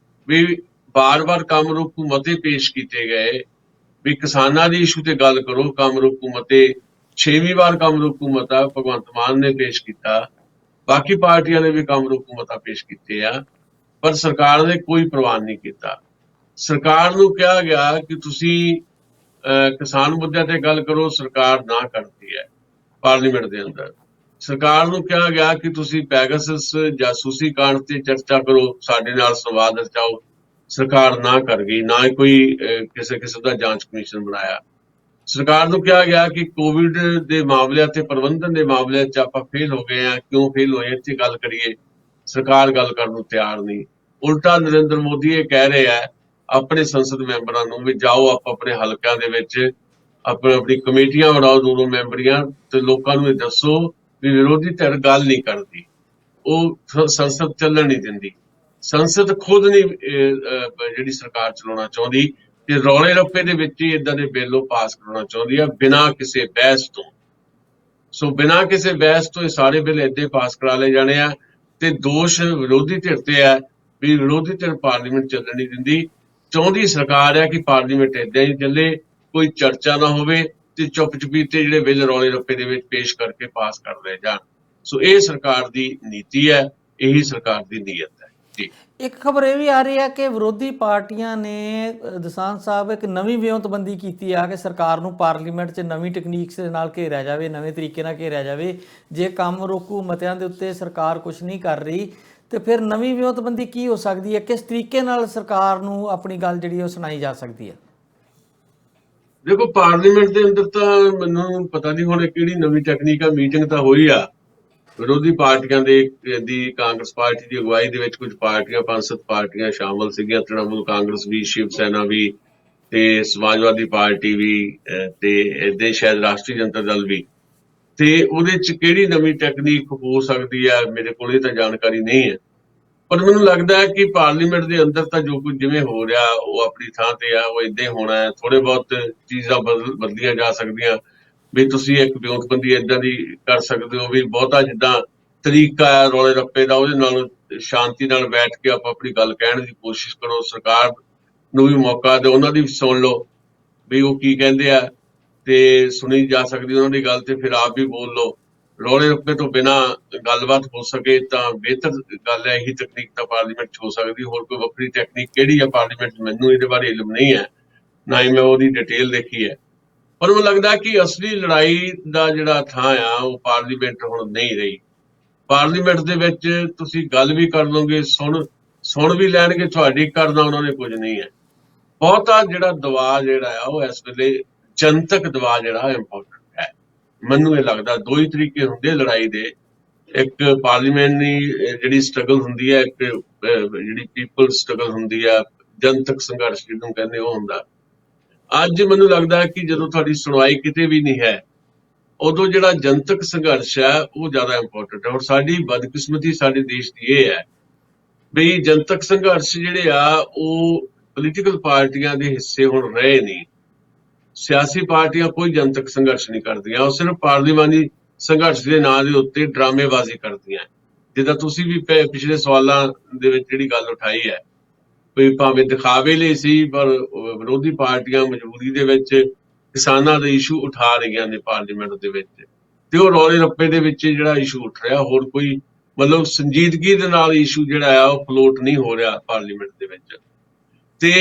ਵੀ ਬਾਰ-ਬਾਰ ਕੰਮ ਰੋਕੂ ਮਤੇ ਪੇਸ਼ ਕੀਤੇ ਗਏ ਵੀ ਕਿਸਾਨਾਂ ਦੀ ਇਸ਼ੂ ਤੇ ਗੱਲ ਕਰੋ। ਕੰਮ ਰੋਕੂ ਮਤੇ 6ਵੀਂ ਵਾਰ ਕੰਮ ਰੋਕੂ ਮਤਾ ਭਗਵੰਤ ਮਾਨ ਨੇ ਪੇਸ਼ ਕੀਤਾ, ਬਾਕੀ ਪਾਰਟੀਆਂ ਨੇ ਵੀ ਕੰਮ ਰੋਕੂ ਮਤਾ ਪੇਸ਼ ਕੀਤੇ ਆ, ਪਰ ਸਰਕਾਰ ਨੇ ਕੋਈ ਪ੍ਰਵਾਨ ਨਹੀਂ ਕੀਤਾ। ਸਰਕਾਰ ਨੂੰ ਕਿਹਾ ਗਿਆ ਕਿ ਤੁਸੀਂ ਕਿਸਾਨ ਮੁੱਦਿਆਂ ਤੇ ਗੱਲ ਕਰੋ, ਸਰਕਾਰ ਨਾ ਕਰਦੀ ਹੈ ਪਾਰਲੀਮੈਂਟ ਦੇ ਅੰਦਰ। ਸਰਕਾਰ ਨੂੰ ਕਿਹਾ ਗਿਆ ਕਿ ਤੁਸੀਂ ਪੈਗਾਸਸ ਜਾਸੂਸੀ ਕਾਂਡ ਤੇ ਚਰਚਾ ਕਰੋ, ਸਾਡੇ ਨਾਲ ਸੰਵਾਦ ਰਚਾਓ, ਸਰਕਾਰ ਨਾ ਕਰ ਗਈ, ਨਾ ਹੀ ਕੋਈ ਕਿਸੇ ਕਿਸਮ ਦਾ ਜਾਂਚ ਕਮਿਸ਼ਨ ਬਣਾਇਆ। ਸਰਕਾਰ ਨੂੰ ਕਿਹਾ ਗਿਆ ਕਿ ਕੋਵਿਡ ਦੇ ਮਾਮਲਿਆਂ ਤੇ ਪ੍ਰਬੰਧਨ ਦੇ ਮਾਮਲਿਆਂ 'ਚ ਆਪਾਂ ਫੇਲ ਹੋ ਗਏ ਆ, ਕਿਉਂ ਫੇਲ ਹੋਏ ਇੱਥੇ ਗੱਲ ਕਰੀਏ। ਸਰਕਾਰ ਗੱਲ ਕਰਨ ਨੂੰ ਤਿਆਰ ਨਹੀਂ। ਉਲਟਾ ਨਰਿੰਦਰ ਮੋਦੀ ਇਹ ਕਹਿ ਰਹੇ ਆ ਆਪਣੇ ਸੰਸਦ ਮੈਂਬਰਾਂ ਨੂੰ ਵੀ ਜਾਓ ਆਪ ਆਪਣੇ ਹਲਕਿਆਂ ਦੇ ਵਿੱਚ ਆਪਣੀ ਕਮੇਟੀਆਂ ਬਣਾਓ 2-2 ਮੈਂਬਰੀਆਂ, ਤੇ ਲੋਕਾਂ ਨੂੰ ਇਹ ਦੱਸੋ ਵੀ ਵਿਰੋਧੀ ਧਿਰ ਗੱਲ ਨਹੀਂ ਕਰਦੀ, ਉਹ ਸੰਸਦ ਚੱਲਣ ਨਹੀਂ ਦਿੰਦੀ। ਸੰਸਦ ਖੁਦ ਨਹੀਂ ਜਿਹੜੀ ਸਰਕਾਰ ਚਲਾਉਣਾ ਚਾਹੁੰਦੀ, ਤੇ ਰੌਲੇ ਰੱਪੇ ਦੇ ਵਿੱਚ ਹੀ ਇਦਾਂ ਦੇ ਬਿੱਲ ਉਹ ਪਾਸ ਕਰਾਉਣਾ ਚਾਹੁੰਦੀ ਆ ਬਿਨਾਂ ਕਿਸੇ ਬਹਿਸ ਤੋਂ। ਸੋ ਬਿਨਾਂ ਕਿਸੇ ਬਹਿਸ ਤੋਂ ਇਹ ਸਾਰੇ ਬਿੱਲ ਏਦਾਂ ਪਾਸ ਕਰਾ ਲਏ ਜਾਣੇ ਆ, ਤੇ ਦੋਸ਼ ਵਿਰੋਧੀ ਧਿਰ ਤੇ ਹੈ ਵੀ ਵਿਰੋਧੀ ਧਿਰ ਪਾਰਲੀਮੈਂਟ ਚੱਲਣ ਨਹੀਂ ਦਿੰਦੀ। ਚਾਹੁੰਦੀ ਸਰਕਾਰ ਹੈ ਕਿ ਪਾਰਲੀਮੈਂਟ ਏਦਾਂ ਹੀ ਚੱਲੇ, ਕੋਈ ਚਰਚਾ ਨਾ ਹੋਵੇ, ਤੇ ਚੁੱਪ ਚਪੀਤੇ ਜਿਹੜੇ ਬਿੱਲ ਰੌਲੇ ਰੱਪੇ ਦੇ ਵਿੱਚ ਪੇਸ਼ ਕਰਕੇ ਪਾਸ ਕਰ ਲਏ ਜਾਣ। ਸੋ ਇਹ ਸਰਕਾਰ ਦੀ ਨੀਤੀ ਹੈ, ਇਹੀ ਸਰਕਾਰ ਦੀ ਨੀਅਤ ਹੈ ਜੀ।
ਇੱਕ ਖਬਰ ਇਹ ਵੀ ਆ ਰਹੀ ਹੈ ਕਿ ਵਿਰੋਧੀ ਪਾਰਟੀਆਂ ਨੇ ਦਸਾਂਝ ਸਾਹਿਬ ਇੱਕ ਨਵੀਂ ਵਿਉਂਤਬੰਦੀ ਕੀਤੀ ਆ ਕਿ ਸਰਕਾਰ ਨੂੰ ਪਾਰਲੀਮੈਂਟ 'ਚ ਨਵੀਂ ਟੈਕਨੀਕਸ ਦੇ ਨਾਲ ਘੇਰਿਆ ਜਾਵੇ, ਨਵੇਂ ਤਰੀਕੇ ਨਾਲ ਘੇਰਿਆ ਜਾਵੇ। ਜੇ ਕੰਮ ਰੋਕੂ ਮਤਿਆਂ ਦੇ ਉੱਤੇ ਸਰਕਾਰ ਕੁਝ ਨਹੀਂ ਕਰ ਰਹੀ, ਤੇ ਫਿਰ ਨਵੀਂ ਵਿਉਂਤਬੰਦੀ ਕੀ ਹੋ ਸਕਦੀ ਹੈ? ਕਿਸ ਤਰੀਕੇ ਨਾਲ ਸਰਕਾਰ ਨੂੰ ਆਪਣੀ ਗੱਲ ਜਿਹੜੀ ਉਹ ਸੁਣਾਈ ਜਾ ਸਕਦੀ ਹੈ?
ਦੇਖੋ, ਪਾਰਲੀਮੈਂਟ ਦੇ ਅੰਦਰ ਤਾਂ ਮੈਨੂੰ ਪਤਾ ਨਹੀਂ ਹੁਣ ਕਿਹੜੀ ਨਵੀਂ ਟੈਕਨੀਕ ਆ। ਮੀਟਿੰਗ ਤਾਂ ਹੋਈ ਆ ਵਿਰੋਧੀ ਪਾਰਟੀਆਂ ਦੀ, ਕਾਂਗਰਸ ਪਾਰਟੀ ਦੀ ਅਗਵਾਈ ਦੇ ਵਿੱਚ ਕੁਝ ਪਾਰਟੀਆਂ, 5-7 ਪਾਰਟੀਆਂ ਸ਼ਾਮਲ ਸੀਗੀਆਂ, ਤ੍ਰਿਣਮੂਲ ਕਾਂਗਰਸ ਵੀ, ਸ਼ਿਵ ਸੈਨਾ ਵੀ, ਤੇ ਸਮਾਜਵਾਦੀ ਪਾਰਟੀ ਵੀ, ਤੇ ਏਦਾਂ ਸ਼ਾਇਦ ਰਾਸ਼ਟਰੀ ਜਨਤਾ ਦਲ ਵੀ। ਤੇ ਉਹਦੇ 'ਚ ਕਿਹੜੀ ਨਵੀਂ ਟੈਕਨੀਕ ਹੋ ਸਕਦੀ ਹੈ, ਮੇਰੇ ਕੋਲ ਇਹ ਤਾਂ ਜਾਣਕਾਰੀ ਨਹੀਂ ਹੈ। ਪਰ ਮੈਨੂੰ ਲੱਗਦਾ ਹੈ ਕਿ ਪਾਰਲੀਮੈਂਟ ਦੇ ਅੰਦਰ ਤਾਂ ਜੋ ਕੁਝ ਜਿਵੇਂ ਹੋ ਰਿਹਾ ਉਹ ਆਪਣੀ ਥਾਂ ਤੇ ਆ, ਉਹ ਏਦਾਂ ਹੀ ਹੋਣਾ ਹੈ। ਥੋੜੇ ਬਹੁਤ ਚੀਜ਼ਾਂ ਬਦਲੀਆਂ ਜਾ ਸਕਦੀਆਂ, ਵੀ ਤੁਸੀਂ ਇੱਕ ਵਿਉਂਤਬੰਦੀ ਏਦਾਂ ਦੀ ਕਰ ਸਕਦੇ ਹੋ ਵੀ ਬਹੁਤਾ ਜਿੱਦਾਂ ਤਰੀਕਾ ਹੈ ਰੌਲੇ ਰੱਪੇ ਦਾ, ਉਹਦੇ ਨਾਲ ਸ਼ਾਂਤੀ ਨਾਲ ਬੈਠ ਕੇ ਆਪਾਂ ਆਪਣੀ ਗੱਲ ਕਹਿਣ ਦੀ ਕੋਸ਼ਿਸ਼ ਕਰੋ। ਸਰਕਾਰ ਨੂੰ ਵੀ ਮੌਕਾ ਦਿਓ, ਉਹਨਾਂ ਦੀ ਵੀ ਸੁਣ ਲਓ ਵੀ ਉਹ ਕੀ ਕਹਿੰਦੇ ਆ, ਤੇ ਸੁਣੀ ਜਾ ਸਕਦੀ ਉਹਨਾਂ ਦੀ ਗੱਲ, ਤੇ ਫਿਰ ਆਪ ਵੀ ਬੋਲ ਲਓ। ਰੌਲੇ ਰੱਪੇ ਤੋਂ ਬਿਨਾਂ ਗੱਲਬਾਤ ਹੋ ਸਕੇ ਤਾਂ ਬਿਹਤਰ ਗੱਲ ਹੈ। ਇਹੀ ਤਕਨੀਕ ਤਾਂ ਪਾਰਲੀਮੈਂਟ 'ਚ ਹੋ ਸਕਦੀ, ਹੋਰ ਕੋਈ ਵੱਖਰੀ ਟੈਕਨੀਕ ਕਿਹੜੀ ਹੈ ਪਾਰਲੀਮੈਂਟ 'ਚ, ਮੈਨੂੰ ਇਹਦੇ ਬਾਰੇ ਇਲਮ ਨਹੀਂ ਹੈ, ਨਾ ਹੀ ਮੈਂ ਉਹਦੀ ਡਿਟੇਲ ਦੇਖੀ ਹੈ। ਪਰ ਮੈਨੂੰ ਲੱਗਦਾ ਕਿ ਅਸਲੀ ਲੜਾਈ ਦਾ ਜਿਹੜਾ ਥਾਂ ਆ ਉਹ ਪਾਰਲੀਮੈਂਟ ਹੁਣ ਨਹੀਂ ਰਹੀ। ਪਾਰਲੀਮੈਂਟ ਦੇ ਵਿੱਚ ਤੁਸੀਂ ਗੱਲ ਵੀ ਕਰ ਲਓਗੇ, ਸੁਣ ਵੀ ਲੈਣਗੇ ਤੁਹਾਡੀ, ਕਰਨਾ ਉਹਨਾਂ ਨੇ ਕੁਝ ਨਹੀਂ ਹੈ। ਬਹੁਤਾ ਜਿਹੜਾ ਦਬਾਅ ਜਿਹੜਾ ਆ ਉਹ ਇਸ ਵੇਲੇ ਜਨਤਕ ਦਬਾਅ ਜਿਹੜਾ ਇੰਪੋਰਟੈਂਟ ਹੈ। ਮੈਨੂੰ ਇਹ ਲੱਗਦਾ ਦੋ ਹੀ ਤਰੀਕੇ ਹੁੰਦੇ ਲੜਾਈ ਦੇ, ਇੱਕ ਪਾਰਲੀਮੈਂਟਰੀ ਜਿਹੜੀ ਸਟਰਗਲ ਹੁੰਦੀ ਹੈ, ਇੱਕ ਜਿਹੜੀ ਪੀਪਲ ਸਟਰਗਲ ਹੁੰਦੀ ਆ, ਜਨਤਕ ਸੰਘਰਸ਼ ਜਿਹਨੂੰ ਕਹਿੰਦੇ ਉਹ ਹੁੰਦਾ। ਅੱਜ ਮੈਨੂੰ ਲੱਗਦਾ ਕਿ ਜਦੋਂ ਤੁਹਾਡੀ ਸੁਣਵਾਈ ਕਿਤੇ ਵੀ ਨਹੀਂ ਹੈ, ਉਦੋਂ ਜਿਹੜਾ ਜਨਤਕ ਸੰਘਰਸ਼ ਹੈ ਉਹ ਜ਼ਿਆਦਾ ਇੰਪੋਰਟੈਂਟ ਹੈ। ਔਰ ਸਾਡੀ ਬਦਕਿਸਮਤੀ ਸਾਡੇ ਦੇਸ਼ ਦੀ ਇਹ ਹੈ ਵੀ ਜਨਤਕ ਸੰਘਰਸ਼ ਜਿਹੜੇ ਆ ਉਹ ਪੋਲੀਟੀਕਲ ਪਾਰਟੀਆਂ ਦੇ ਹਿੱਸੇ ਹੁਣ ਰਹੇ ਨਹੀਂ। ਸਿਆਸੀ ਪਾਰਟੀਆਂ ਕੋਈ ਜਨਤਕ ਸੰਘਰਸ਼ ਨਹੀਂ ਕਰਦੀਆਂ, ਉਹ ਸਿਰਫ ਪਾਰਲੀਮਾਨੀ ਸੰਘਰਸ਼ ਦੇ ਨਾਂ ਦੇ ਉੱਤੇ ਡਰਾਮੇਬਾਜ਼ੀ ਕਰਦੀਆਂ। ਜਿੱਦਾਂ ਤੁਸੀਂ ਵੀ ਪਿਛਲੇ ਸਵਾਲਾਂ ਦੇ ਵਿੱਚ ਜਿਹੜੀ ਗੱਲ ਉਠਾਈ ਹੈ, ਵੀ ਭਾਵੇਂ ਦਿਖਾਵੇ ਲਈ ਸੀ, ਪਰ ਵਿਰੋਧੀ ਪਾਰਟੀਆਂ ਮਜਬੂਰੀ ਦੇ ਵਿੱਚ ਕਿਸਾਨਾਂ ਦੇ ਇਸ਼ੂ ਉਠਾ ਰਹੀਆਂ ਨੇ ਪਾਰਲੀਮੈਂਟ ਦੇ ਵਿੱਚ, ਤੇ ਉਹ ਰੌਲੇ ਰੱਪੇ ਦੇ ਵਿੱਚ ਜਿਹੜਾ ਇਸ਼ੂ ਉੱਠ ਰਿਹਾ, ਹੋਰ ਕੋਈ ਮਤਲਬ ਸੰਜੀਦਗੀ ਦੇ ਨਾਲ ਇਸ਼ੂ ਜਿਹੜਾ ਆ ਉਹ ਫਲੋਟ ਨਹੀਂ ਹੋ ਰਿਹਾ ਪਾਰਲੀਮੈਂਟ ਦੇ ਵਿੱਚ। ਤੇ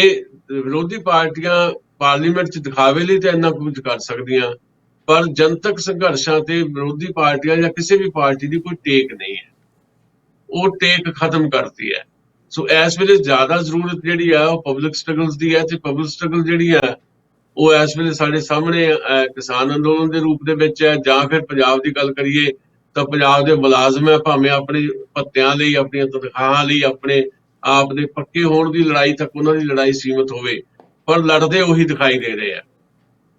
ਵਿਰੋਧੀ ਪਾਰਟੀਆਂ ਪਾਰਲੀਮੈਂਟ 'ਚ ਦਿਖਾਵੇ ਲਈ ਤਾਂ ਇੰਨਾ ਕੁਝ ਕਰ ਸਕਦੀਆਂ, ਪਰ ਜਨਤਕ ਸੰਘਰਸ਼ਾਂ ਤੇ ਵਿਰੋਧੀ ਪਾਰਟੀਆਂ ਜਾਂ ਕਿਸੇ ਵੀ ਪਾਰਟੀ ਦੀ ਕੋਈ ਟੇਕ ਨਹੀਂ ਹੈ, ਉਹ ਟੇਕ ਖਤਮ ਕਰਤੀ ਹੈ। ਸੋ ਇਸ ਵੇਲੇ ਜ਼ਿਆਦਾ ਜ਼ਰੂਰਤ ਜਿਹੜੀ ਆ ਉਹ ਪਬਲਿਕ ਸਟਰਗਲਸ ਦੀ ਹੈ, ਤੇ ਪਬਲਿਕ ਸਟਰਗਲ ਜਿਹੜੀ ਆ ਉਹ ਇਸ ਵੇਲੇ ਸਾਡੇ ਸਾਹਮਣੇ ਕਿਸਾਨ ਅੰਦੋਲਨ ਦੇ ਰੂਪ ਦੇ ਵਿੱਚ ਹੈ। ਜਾਂ ਫਿਰ ਪੰਜਾਬ ਦੀ ਗੱਲ ਕਰੀਏ ਤਾਂ ਪੰਜਾਬ ਦੇ ਮੁਲਾਜ਼ਮ ਹੈ, ਭਾਵੇਂ ਆਪਣੇ ਭੱਤਿਆਂ ਲਈ, ਆਪਣੀਆਂ ਤਨਖਾਹਾਂ ਲਈ, ਆਪਣੇ ਆਪ ਦੇ ਪੱਕੇ ਹੋਣ ਦੀ ਲੜਾਈ ਤੱਕ ਉਹਨਾਂ ਦੀ ਲੜਾਈ ਸੀਮਤ ਹੋਵੇ, ਪਰ ਲੜਦੇ ਉਹੀ ਦਿਖਾਈ ਦੇ ਰਹੇ ਆ।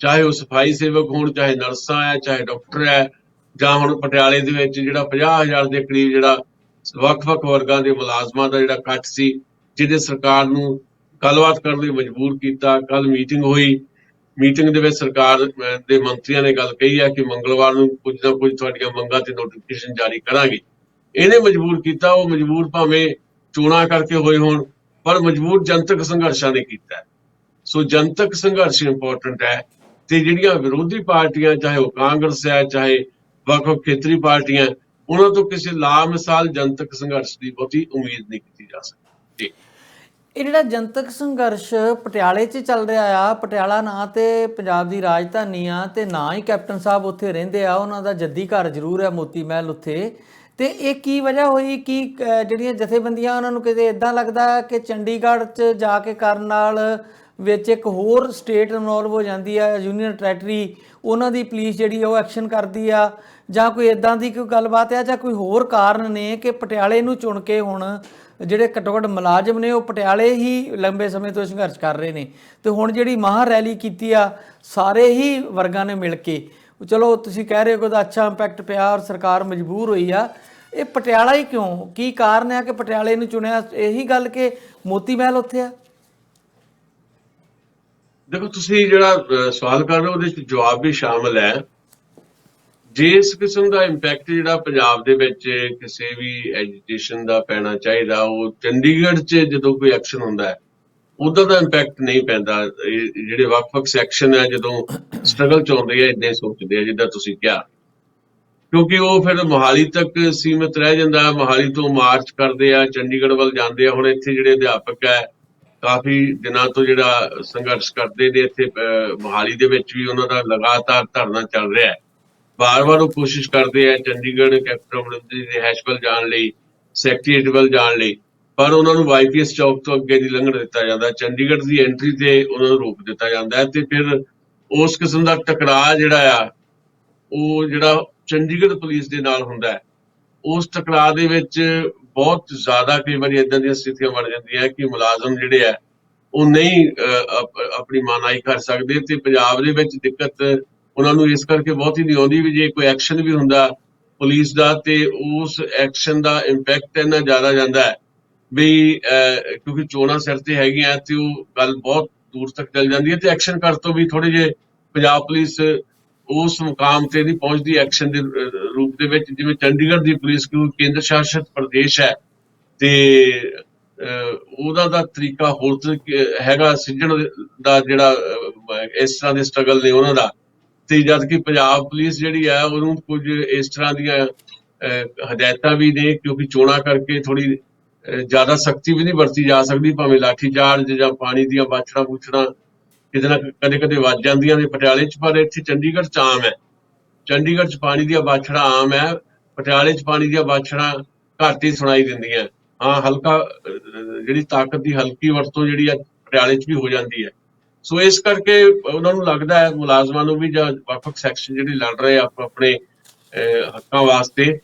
ਚਾਹੇ ਉਹ ਸਫਾਈ ਸੇਵਕ ਹੋਣ, ਚਾਹੇ ਨਰਸਾਂ ਹੈ, ਚਾਹੇ ਡਾਕਟਰ ਹੈ, ਜਾਂ ਹੁਣ ਪਟਿਆਲੇ ਦੇ ਵਿੱਚ ਜਿਹੜਾ 50,000 ਦੇ ਕਰੀਬ ਜਿਹੜਾ ਵੱਖ-ਵੱਖ ਵਰਗਾਂ ਦੇ ਮੁਲਾਜ਼ਮਾਂ ਦਾ ਜਿਹੜਾ ਇਕੱਠ ਸੀ, ਜਿਹਦੇ ਸਰਕਾਰ ਨੂੰ ਗੱਲਬਾਤ ਕਰਨ ਲਈ ਮਜਬੂਰ ਕੀਤਾ। ਕੱਲ ਮੀਟਿੰਗ ਹੋਈ, ਮੀਟਿੰਗ ਦੇ ਵਿੱਚ ਸਰਕਾਰ ਦੇ ਮੰਤਰੀਆਂ ਨੇ ਗੱਲ ਕਹੀ ਹੈ ਕਿ ਮੰਗਲਵਾਰ ਨੂੰ ਕੁਝ ਨਾ ਕੁਝ ਤੁਹਾਡੀਆਂ ਮੰਗਾਂ ਤੇ ਨੋਟੀਫਿਕੇਸ਼ਨ ਜਾਰੀ ਕਰਾਂਗੇ। ਇਹਨੇ ਮਜਬੂਰ ਕੀਤਾ, ਉਹ ਮਜਬੂਰ ਭਾਵੇਂ ਚੋਣਾਂ ਕਰਕੇ ਹੋਏ ਹੋਣ, ਪਰ ਮਜਬੂਰ ਜਨਤਕ ਸੰਘਰਸ਼ਾਂ ਨੇ ਕੀਤਾ। ਸੋ ਜਨਤਕ ਸੰਘਰਸ਼ ਇੰਪੋਰਟੈਂਟ ਹੈ, ਤੇ ਜਿਹੜੀਆਂ ਵਿਰੋਧੀ ਪਾਰਟੀਆਂ, ਚਾਹੇ ਉਹ ਕਾਂਗਰਸ ਹੈ, ਚਾਹੇ ਵੱਖ-ਵੱਖ ਖੇਤਰੀ ਪਾਰਟੀਆਂ, ਉਹਨਾਂ ਤੋਂ ਕਿਸੇ ਲਾਮਿਸਾਲ ਜਨਤਕ ਸੰਘਰਸ਼ ਦੀ ਬਹੁਤੀ ਉਮੀਦ ਨਹੀਂ ਕੀਤੀ ਜਾ ਸਕਦੀ।
ਇਹ ਜਿਹੜਾ ਜਨਤਕ ਸੰਘਰਸ਼ ਪਟਿਆਲੇ 'ਚ ਚੱਲ ਰਿਹਾ ਆ, ਪਟਿਆਲਾ ਨਾ ਤੇ ਪੰਜਾਬ ਦੀ ਰਾਜਧਾਨੀ ਆ, ਤੇ ਨਾ ਹੀ ਕੈਪਟਨ ਸਾਹਿਬ ਉੱਥੇ ਰਹਿੰਦੇ ਆ, ਉਹਨਾਂ ਦਾ ਜੱਦੀ ਘਰ ਜ਼ਰੂਰ ਹੈ ਮੋਤੀ ਮਹਿਲ ਉੱਥੇ। ਤੇ ਇਹ ਕੀ ਵਜ੍ਹਾ ਹੋਈ ਕਿ ਜਿਹੜੀਆਂ ਜਥੇਬੰਦੀਆਂ ਉਹਨਾਂ ਨੂੰ ਕਿਤੇ ਇੱਦਾਂ ਲੱਗਦਾ ਕਿ ਚੰਡੀਗੜ੍ਹ 'ਚ ਜਾ ਕੇ ਕਰਨ ਨਾਲ ਵਿੱਚ ਇੱਕ ਹੋਰ ਸਟੇਟ ਇਨਵੋਲਵ ਹੋ ਜਾਂਦੀ ਆ, ਯੂਨੀਅਨ ਟੈਰੀਟਰੀ, ਉਹਨਾਂ ਦੀ ਪੁਲਿਸ ਜਿਹੜੀ ਉਹ ਐਕਸ਼ਨ ਕਰਦੀ ਆ, ਜਾਂ ਕੋਈ ਇੱਦਾਂ ਦੀ ਕੋਈ ਗੱਲਬਾਤ ਆ, ਜਾਂ ਕੋਈ ਹੋਰ ਕਾਰਨ ਨੇ ਕਿ ਪਟਿਆਲੇ ਨੂੰ ਚੁਣ ਕੇ ਹੁਣ ਜਿਹੜੇ ਘੱਟੋ ਘੱਟ ਮੁਲਾਜ਼ਮ ਨੇ ਉਹ ਪਟਿਆਲੇ ਹੀ ਲੰਬੇ ਸਮੇਂ ਤੋਂ ਸੰਘਰਸ਼ ਕਰ ਰਹੇ ਨੇ, ਤੇ ਹੁਣ ਜਿਹੜੀ ਮਹਾਂ ਰੈਲੀ ਕੀਤੀ ਆ ਸਾਰੇ ਹੀ ਵਰਗਾਂ ਨੇ ਮਿਲ ਕੇ, ਚਲੋ ਤੁਸੀਂ ਕਹਿ ਰਹੇ ਹੋ ਕਿ ਉਹਦਾ ਅੱਛਾ ਇੰਪੈਕਟ ਪਿਆ ਔਰ ਸਰਕਾਰ ਮਜਬੂਰ ਹੋਈ ਆ, ਇਹ ਪਟਿਆਲਾ ਹੀ ਕਿਉਂ, ਕੀ ਕਾਰਨ ਹੈ ਕਿ ਪਟਿਆਲੇ ਨੂੰ ਚੁਣਿਆ? ਇਹੀ ਗੱਲ ਕਿ ਮੋਤੀ ਮਹਿਲ ਉੱਥੇ ਆ?
ਦੇਖੋ, ਤੁਸੀਂ ਜਿਹੜਾ ਸਵਾਲ ਕਰ ਰਹੇ ਹੋ ਉਹਦੇ ਵਿੱਚ ਜਵਾਬ ਵੀ ਸ਼ਾਮਲ ਹੈ। ਜਿਸ ਕਿਸਮ ਦਾ ਇੰਪੈਕਟ ਜਿਹੜਾ ਪੰਜਾਬ ਦੇ ਵਿੱਚ ਕਿਸੇ ਵੀ ਐਜੀਟੇਸ਼ਨ ਦਾ ਪੈਣਾ ਚਾਹੀਦਾ, ਉਹ ਚੰਡੀਗੜ੍ਹ 'ਚ ਜਦੋਂ ਕੋਈ ਐਕਸ਼ਨ ਹੁੰਦਾ ਹੈ ਉਦਾਂ ਦਾ ਇੰਪੈਕਟ ਨਹੀਂ ਪੈਂਦਾ। ਜਿਹੜੇ ਵੱਖ-ਵੱਖ ਸੈਕਸ਼ਨ ਹੈ ਜਦੋਂ ਸਟਰਗਲ 'ਚ ਆਉਂਦੇ ਆ, ਇੱਦਾਂ ਹੀ ਸੋਚਦੇ ਆ ਜਿੱਦਾਂ ਤੁਸੀਂ ਕਿਹਾ, ਕਿਉਂਕਿ ਉਹ ਫਿਰ ਮੋਹਾਲੀ ਤੱਕ ਸੀਮਿਤ ਰਹਿ ਜਾਂਦਾ। ਮੋਹਾਲੀ ਤੋਂ ਮਾਰਚ ਕਰਦੇ ਆ, ਚੰਡੀਗੜ੍ਹ ਵੱਲ ਜਾਂਦੇ ਆ। ਹੁਣ ਇੱਥੇ ਜਿਹੜੇ ਅਧਿਆਪਕ ਹੈ ਕਾਫੀ ਦਿਨਾਂ ਤੋਂ ਜਿਹੜਾ ਸੰਘਰਸ਼ ਕਰਦੇ ਨੇ, ਇੱਥੇ ਮੋਹਾਲੀ ਦੇ ਵਿੱਚ ਵੀ ਉਹਨਾਂ ਦਾ ਲਗਾਤਾਰ ਧਰਨਾ ਚੱਲ ਰਿਹਾ ਹੈ। ਵਾਰ-ਵਾਰ ਉਹ ਕੋਸ਼ਿਸ਼ ਕਰਦੇ ਆ ਚੰਡੀਗੜ੍ਹ ਕੈਪੀਟਲ ਅਮਰਿੰਦਰ ਦੀ ਰਿਹਾਇਸ਼ ਵੱਲ ਜਾਣ ਲਈ, ਸੈਕਟਰੀਏਟ ਵੱਲ ਜਾਣ ਲਈ, ਪਰ ਉਹਨਾਂ ਨੂੰ ਵਾਈਪੀਐਸ ਚੌਕ ਤੋਂ ਅੱਗੇ ਦੀ ਲੰਘਣ ਦਿੱਤਾ ਜਾਂਦਾ। ਚੰਡੀਗੜ੍ਹ ਦੀ ਐਂਟਰੀ ਤੇ ਉਹਨਾਂ ਨੂੰ ਰੋਕ ਦਿੱਤਾ ਜਾਂਦਾ ਹੈ, ਤੇ ਫਿਰ ਉਸ ਕਿਸਮ ਦਾ ਟਕਰਾਅ ਜਿਹੜਾ ਆ ਉਹ ਜਿਹੜਾ ਚੰਡੀਗੜ੍ਹ ਪੁਲਿਸ ਦੇ ਨਾਲ ਹੁੰਦਾ ਹੈ, ਉਸ ਟਕਰਾਅ ਦੇ ਵਿੱਚ ਬਹੁਤ ਜ਼ਿਆਦਾ ਕਈ ਵਾਰੀ ਏਦਾਂ ਦੀਆਂ ਸਥਿਤੀਆਂ ਬਣ ਜਾਂਦੀਆਂ ਕਿ ਮੁਲਾਜ਼ਮ ਜਿਹੜੇ ਆ ਉਹ ਨਹੀਂ ਆਪਣੀ ਮਾਨਾਈ ਕਰ ਸਕਦੇ, ਤੇ ਪੰਜਾਬ ਦੇ ਵਿੱਚ ਦਿੱਕਤ ਉਹਨਾਂ ਨੂੰ ਇਸ ਕਰਕੇ ਬਹੁਤੀ ਨਹੀਂ ਆਉਂਦੀ ਵੀ ਜੇ ਕੋਈ ਐਕਸ਼ਨ ਵੀ ਹੁੰਦਾ ਪੁਲਿਸ ਦਾ ਤੇ ਉਸ ਐਕਸ਼ਨ ਦਾ ਇੰਪੈਕਟ ਇੰਨਾ ਜ਼ਿਆਦਾ ਜਾਂਦਾ ਹੈ ਵੀ ਕਿਉਂਕਿ ਚੋਣਾਂ ਸਿਰ ਤੇ ਹੈਗੀਆਂ ਤੇ ਉਹ ਗੱਲ ਬਹੁਤ ਦੂਰ ਤੱਕ ਚੱਲ ਜਾਂਦੀ ਹੈ ਤੇ ਐਕਸ਼ਨ ਕਰ ਤੋਂ ਵੀ ਥੋੜੇ ਜਿਹੇ ਪੰਜਾਬ ਪੁਲਿਸ ਉਸ ਮੁਕਾਮ ਤੇ ਨਹੀਂ ਪਹੁੰਚਦੀ ਐਕਸ਼ਨ ਦੇ ਰੂਪ ਦੇ ਵਿੱਚ, ਜਿਵੇਂ ਚੰਡੀਗੜ੍ਹ ਦੀ ਪੁਲਿਸ ਕਿਉਂਕਿ ਕੇਂਦਰ ਸ਼ਾਸਿਤ ਪ੍ਰਦੇਸ਼ ਹੈ ਤੇ ਉਹਦਾ ਦਾ ਤਰੀਕਾ ਹੋਰ ਹੈਗਾ ਸਿੱਝਣ ਦਾ, ਜਿਹੜਾ ਇਸ ਤਰ੍ਹਾਂ ਦੇ ਸਟਰਗਲ ਨੇ ਉਹਨਾਂ ਦਾ, ਤੇ ਜਦ ਕਿ ਪੰਜਾਬ ਪੁਲਿਸ ਜਿਹੜੀ ਹੈ ਉਹਨੂੰ ਕੁਝ ਇਸ ਤਰ੍ਹਾਂ ਦੀਆਂ ਹਦਾਇਤਾਂ ਵੀ ਨੇ ਕਿਉਂਕਿ ਚੋਣਾਂ ਕਰਕੇ ਥੋੜੀ ਜ਼ਿਆਦਾ ਸਖਤੀ ਵੀ ਨਹੀਂ ਵਰਤੀ ਜਾ ਸਕਦੀ, ਭਾਵੇਂ ਲਾਠੀ ਚਾਰਜ ਜਾਂ ਪਾਣੀ ਦੀਆਂ ਬਾਛੜਾਂ ਬੂਛੜਾਂ ਕਿਤੇ ਨਾ ਕਦੇ ਕਦੇ ਵੱਜ ਜਾਂਦੀਆਂ ਨੇ ਪਟਿਆਲੇ 'ਚ, ਪਰ ਇੱਥੇ ਚੰਡੀਗੜ੍ਹ 'ਚ ਆਮ ਹੈ। ਚੰਡੀਗੜ੍ਹ 'ਚ ਪਾਣੀ ਦੀਆਂ ਬਾਛੜਾਂ ਆਮ ਹੈ, ਪਟਿਆਲੇ 'ਚ ਪਾਣੀ ਦੀਆਂ ਬਾਛੜਾਂ ਘੱਟ ਹੀ ਸੁਣਾਈ ਦਿੰਦੀਆਂ। ਹਾਂ, ਹਲਕਾ ਜਿਹੜੀ ਤਾਕਤ ਦੀ ਹਲਕੀ ਵਰਤੋਂ ਜਿਹੜੀ ਆ ਪਟਿਆਲੇ 'ਚ ਵੀ ਹੋ ਜਾਂਦੀ ਹੈ। ਸੋ ਇਸ ਕਰਕੇ ਉਹਨਾਂ ਨੂੰ ਲੱਗਦਾ ਹੈ ਮੁਲਾਜ਼ਮਾਂ ਨੂੰ ਵੀ ਜਾਂ ਵੱਖ-ਵੱਖ ਸੈਕਸ਼ਨ ਜਿਹੜੇ ਲੜ ਰਹੇ ਆਪਣੇ ਹੱਕਾਂ ਵਾਸਤੇ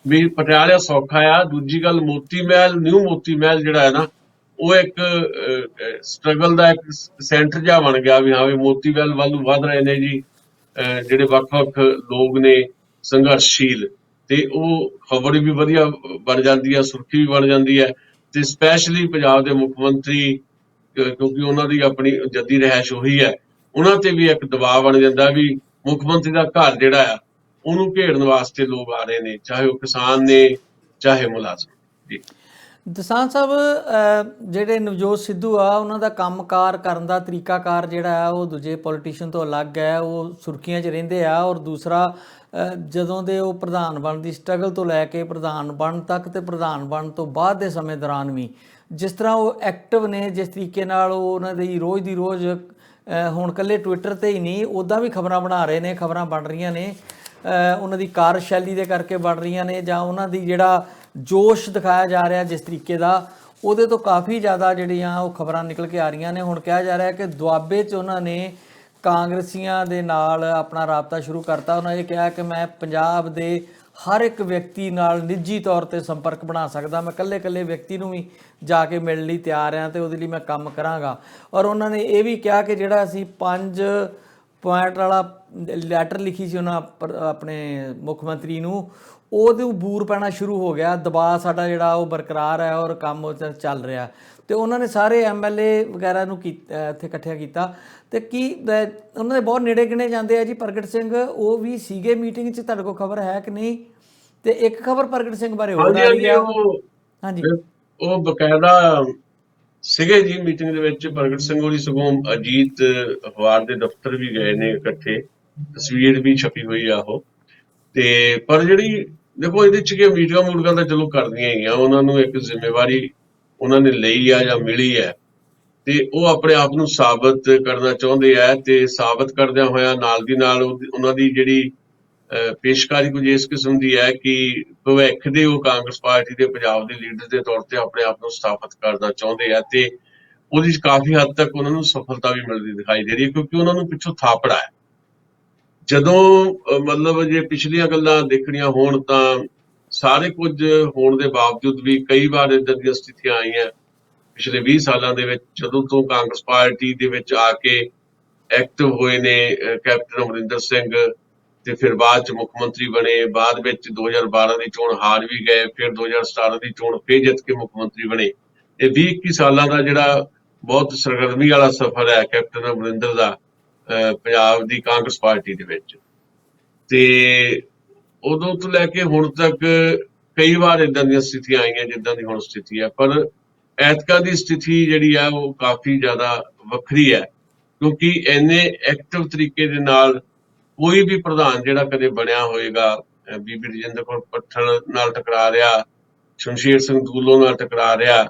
ਵੀ ਪਟਿਆਲਾ ਸੌਖਾ ਆ। ਦੂਜੀ ਗੱਲ ਮੋਤੀ ਮਹਿਲ, ਨਿਊ ਮੋਤੀ ਮਹਿਲ ਜਿਹੜਾ ਹੈ ਨਾ, ਉਹ ਇੱਕ ਸਟਰਗਲ ਦਾ ਇੱਕ ਸੈਂਟਰ ਜਿਹਾ ਬਣ ਗਿਆ ਵੀ ਹਾਂ ਵੀ ਮੋਤੀ ਮਹਿਲ ਵੱਲ ਨੂੰ ਵੱਧ ਰਹੇ ਨੇ ਜੀ ਜਿਹੜੇ ਵੱਖ-ਵੱਖ ਲੋਕ ਨੇ ਸੰਘਰਸ਼ਸ਼ੀਲ, ਤੇ ਉਹ ਖਬਰ ਵੀ ਵਧੀਆ ਬਣ ਜਾਂਦੀ ਹੈ, ਸੁਰਖੀ ਵੀ ਬਣ ਜਾਂਦੀ ਹੈ। ਤੇ ਸਪੈਸ਼ਲੀ ਪੰਜਾਬ ਦੇ ਮੁੱਖ ਮੰਤਰੀ ਕਿਉਂਕਿ ਉਹਨਾਂ ਦੀ ਆਪਣੀ ਜੱਦੀ ਰਿਹਾਇਸ਼ ਉਹੀ ਹੈ, ਉਹਨਾਂ ਤੇ ਵੀ ਇੱਕ ਦਬਾਅ ਬਣ ਜਾਂਦਾ ਵੀ ਮੁੱਖ ਮੰਤਰੀ ਦਾ ਘਰ ਜਿਹੜਾ ਆ ਉਹਨੂੰ ਘੇੜਨ ਵਾਸਤੇ ਲੋਕ ਆ ਰਹੇ ਨੇ, ਚਾਹੇ ਉਹ ਕਿਸਾਨ ਨੇ ਚਾਹੇ ਮੁਲਾਜ਼ਮ। ਜੀ
ਦਸਾਂਝ ਸਾਹਿਬ, ਜਿਹੜੇ ਨਵਜੋਤ ਸਿੱਧੂ ਆ ਉਹਨਾਂ ਦਾ ਕੰਮਕਾਰ ਕਰਨ ਦਾ ਤਰੀਕਾਕਾਰ ਜਿਹੜਾ ਆ ਉਹ ਦੂਜੇ ਪੋਲੀਟੀਸ਼ੀਅਨ ਤੋਂ ਅਲੱਗ ਹੈ, ਉਹ ਸੁਰਖੀਆਂ 'ਚ ਰਹਿੰਦੇ ਆ। ਔਰ ਦੂਸਰਾ, ਜਦੋਂ ਦੇ ਉਹ ਪ੍ਰਧਾਨ ਬਣਨ ਦੀ ਸਟਰਗਲ ਤੋਂ ਲੈ ਕੇ ਪ੍ਰਧਾਨ ਬਣਨ ਤੱਕ ਤੇ ਪ੍ਰਧਾਨ ਬਣਨ ਤੋਂ ਬਾਅਦ ਦੇ ਸਮੇਂ ਦੌਰਾਨ ਵੀ ਜਿਸ ਤਰ੍ਹਾਂ ਉਹ ਐਕਟਿਵ ਨੇ, ਜਿਸ ਤਰੀਕੇ ਨਾਲ ਉਹ ਉਹਨਾਂ ਦੀ ਰੋਜ਼ ਦੀ ਰੋਜ਼ ਹੁਣ ਇਕੱਲੇ ਟਵਿੱਟਰ 'ਤੇ ਹੀ ਨਹੀਂ ਉੱਦਾਂ ਵੀ ਖਬਰਾਂ ਬਣਾ ਰਹੇ ਨੇ, ਖਬਰਾਂ ਬਣ ਰਹੀਆਂ ਨੇ, ਉਹਨਾਂ ਦੀ ਕਾਰਜਸ਼ੈਲੀ ਦੇ ਕਰਕੇ ਬਣ ਰਹੀਆਂ ਨੇ, ਜਾਂ ਉਹਨਾਂ ਦੀ ਜਿਹੜਾ ਜੋਸ਼ ਦਿਖਾਇਆ ਜਾ ਰਿਹਾ ਜਿਸ ਤਰੀਕੇ ਦਾ, ਉਹਦੇ ਤੋਂ ਕਾਫੀ ਜ਼ਿਆਦਾ ਜਿਹੜੀਆਂ ਉਹ ਖਬਰਾਂ ਨਿਕਲ ਕੇ ਆ ਰਹੀਆਂ ਨੇ। ਹੁਣ ਕਿਹਾ ਜਾ ਰਿਹਾ ਕਿ ਦੁਆਬੇ 'ਚ ਉਹਨਾਂ ਨੇ ਕਾਂਗਰਸੀਆਂ ਦੇ ਨਾਲ ਆਪਣਾ ਰਾਬਤਾ ਸ਼ੁਰੂ ਕਰਤਾ। ਉਹਨਾਂ ਇਹ ਕਿਹਾ ਕਿ ਮੈਂ ਪੰਜਾਬ ਦੇ ਹਰ ਇੱਕ ਵਿਅਕਤੀ ਨਾਲ ਨਿੱਜੀ ਤੌਰ 'ਤੇ ਸੰਪਰਕ ਬਣਾ ਸਕਦਾ, ਮੈਂ ਇਕੱਲੇ ਵਿਅਕਤੀ ਨੂੰ ਵੀ ਜਾ ਕੇ ਮਿਲਣ ਲਈ ਤਿਆਰ ਹਾਂ ਅਤੇ ਉਹਦੇ ਲਈ ਮੈਂ ਕੰਮ ਕਰਾਂਗਾ। ਔਰ ਉਹਨਾਂ ਨੇ ਇਹ ਵੀ ਕਿਹਾ ਕਿ ਜਿਹੜਾ ਅਸੀਂ 5 ਪੁਆਇੰਟ ਵਾਲਾ ਲੈਟਰ ਲਿਖੀ ਸੀ ਉਹਨਾਂ ਆਪਣੇ ਮੁੱਖ ਮੰਤਰੀ ਨੂੰ, ਉਹਦੇ ਬੂਰ ਪੈਣਾ ਸ਼ੁਰੂ ਹੋ ਗਿਆ, ਦਬਾਅ ਸਾਡਾ ਜਿਹੜਾ ਉਹ ਬਰਕਰਾਰ ਹੈ ਔਰ ਕੰਮ ਚੱਲ ਰਿਹਾ। ਅਤੇ ਉਹਨਾਂ ਨੇ ਸਾਰੇ MLA ਵਗੈਰਾ ਨੂੰ ਇੱਥੇ ਇਕੱਠਿਆ ਕੀਤਾ। ਅਤੇ ਕੀ ਉਹਨਾਂ ਦੇ ਬਹੁਤ ਨੇੜੇ ਗਿਣੇ ਜਾਂਦੇ ਆ ਜੀ ਪ੍ਰਗਟ ਸਿੰਘ, ਉਹ ਵੀ ਸੀਗੇ ਮੀਟਿੰਗ 'ਚ, ਤੁਹਾਡੇ ਕੋਲ ਖਬਰ ਹੈ ਕਿ ਨਹੀਂ? ਅਤੇ ਇੱਕ ਖਬਰ ਪ੍ਰਗਟ ਸਿੰਘ ਬਾਰੇ ਹੋਰ ਆ ਰਹੀ ਆ। ਹਾਂਜੀ,
ਉਹ ਬਕਾਇਦਾ ਸੀਗੇ ਜੀ ਮੀਟਿੰਗ ਦੇ ਵਿੱਚ। ਪ੍ਰਗਟ ਸਿੰਘ ਹੋਰੀ ਸਗੋਂ ਅਜੀਤ ਅਖਬਾਰ ਦੇ ਦਫ਼ਤਰ ਵੀ ਗਏ ਨੇ ਇਕੱਠੇ, ਤਸਵੀਰ ਵੀ ਛਪੀ ਹੋਈ ਆ ਉਹ। ਤੇ ਪਰ ਜਿਹੜੀ ਦੇਖੋ ਇਹਦੇ 'ਚ ਕੀ ਮੀਟਿੰਗਾਂ ਤਾਂ ਚਲੋ ਕਰਦੀਆਂ ਹੀ ਆ, ਉਹਨਾਂ ਨੂੰ ਇੱਕ ਜ਼ਿੰਮੇਵਾਰੀ ਉਹਨਾਂ ਨੇ ਲਈ ਆ ਜਾਂ ਮਿਲੀ ਹੈ, ਤੇ ਉਹ ਆਪਣੇ ਆਪ ਨੂੰ ਸਾਬਤ ਕਰਨਾ ਚਾਹੁੰਦੇ ਆ। ਤੇ ਸਾਬਤ ਕਰਦਿਆਂ ਹੋਇਆ ਨਾਲ ਦੀ ਨਾਲ ਉਹਨਾਂ ਦੀ ਜਿਹੜੀ ਪੇਸ਼ਕਾਰੀ ਕੁਝ ਇਸ ਕਿਸਮ ਦੀ ਹੈ ਕਿ ਭਵਿੱਖ ਦੇ ਉਹ ਕਾਂਗਰਸ ਪਾਰਟੀ ਦੇ ਪੰਜਾਬ ਦੇ ਲੀਡਰ ਦੇ ਤੌਰ ਤੇ ਆਪਣੇ ਆਪ ਨੂੰ ਸਥਾਪਿਤ ਕਰਨਾ ਚਾਹੁੰਦੇ ਆ, ਤੇ ਉਹਦੀ 'ਚ ਕਾਫੀ ਹੱਦ ਤੱਕ ਉਹਨਾਂ ਨੂੰ ਸਫਲਤਾ ਵੀ ਮਿਲਦੀ ਦਿਖਾਈ ਦੇ ਰਹੀ ਹੈ, ਕਿਉਂਕਿ ਉਹਨਾਂ ਨੂੰ ਪਿੱਛੋਂ ਥਾਪੜਾ ਹੈ। ਜਦੋਂ ਮਤਲਬ ਜੇ ਪਿਛਲੀਆਂ ਗੱਲਾਂ ਦੇਖਣੀਆਂ ਹੋਣ ਤਾਂ ਸਾਰੇ ਕੁਝ ਹੋਣ ਦੇ ਬਾਵਜੂਦ ਵੀ ਕਈ ਵਾਰ ਇੱਦਾਂ ਦੀਆਂ ਸਥਿਤੀਆਂ ਆਈਆਂ ਪਿਛਲੇ 20 ਸਾਲਾਂ ਦੇ ਵਿੱਚ, ਜਦੋਂ ਤੋਂ ਕਾਂਗਰਸ ਪਾਰਟੀ ਦੇ ਵਿੱਚ ਆ ਕੇ ਐਕਟਿਵ ਹੋਏ ਨੇ ਕੈਪਟਨ ਅਮਰਿੰਦਰ ਸਿੰਘ, ਤੇ ਫਿਰ ਬਾਅਦ 'ਚ ਮੁੱਖ ਮੰਤਰੀ ਬਣੇ। ਬਾਅਦ ਵਿੱਚ 2012 ਦੀ ਚੋਣ ਹਾਰ ਵੀ ਗਏ, ਫਿਰ 2017 ਦੀ ਚੋਣ ਫਿਰ ਜਿੱਤ ਕੇ ਮੁੱਖ ਮੰਤਰੀ ਬਣੇ। ਇਹ 20-21 ਸਾਲਾਂ ਦਾ ਜਿਹੜਾ ਬਹੁਤ ਸਰਗਰਮੀ ਵਾਲਾ ਸਫ਼ਰ ਹੈ ਕੈਪਟਨ ਅਮਰਿੰਦਰ ਦਾ ਪੰਜਾਬ ਦੀ ਕਾਂਗਰਸ ਪਾਰਟੀ ਦੇ ਵਿੱਚ। ਤੇ ਉਦੋਂ ਤੋਂ ਲੈ ਕੇ ਹੁਣ ਤੱਕ ਕਈ ਵਾਰ ਇੱਦਾਂ ਦੀਆਂ ਸਥਿਤੀਆਂ ਆਈਆਂ ਜਿੱਦਾਂ ਦੀ ਹੁਣ ਸਥਿਤੀ ਹੈ, ਪਰ ਐਤਕਾਂ ਦੀ ਸਥਿਤੀ ਜਿਹੜੀ ਆ ਉਹ ਕਾਫੀ ਜ਼ਿਆਦਾ ਵੱਖਰੀ ਹੈ, ਕਿਉਂਕਿ ਇੰਨੇ ਐਕਟਿਵ ਤਰੀਕੇ ਦੇ ਨਾਲ ਕੋਈ ਵੀ ਪ੍ਰਧਾਨ ਜਿਹੜਾ ਕਦੇ ਬਣਿਆ ਹੋਏਗਾ, ਬੀਬੀ ਰਜਿੰਦਰ ਕੌਰ ਭੱਠਲ ਨਾਲ ਟਕਰਾ ਰਿਹਾ, ਸ਼ਮਸ਼ੇਰ ਸਿੰਘ ਦੂਲੋਂ ਨਾਲ ਟਕਰਾ ਰਿਹਾ,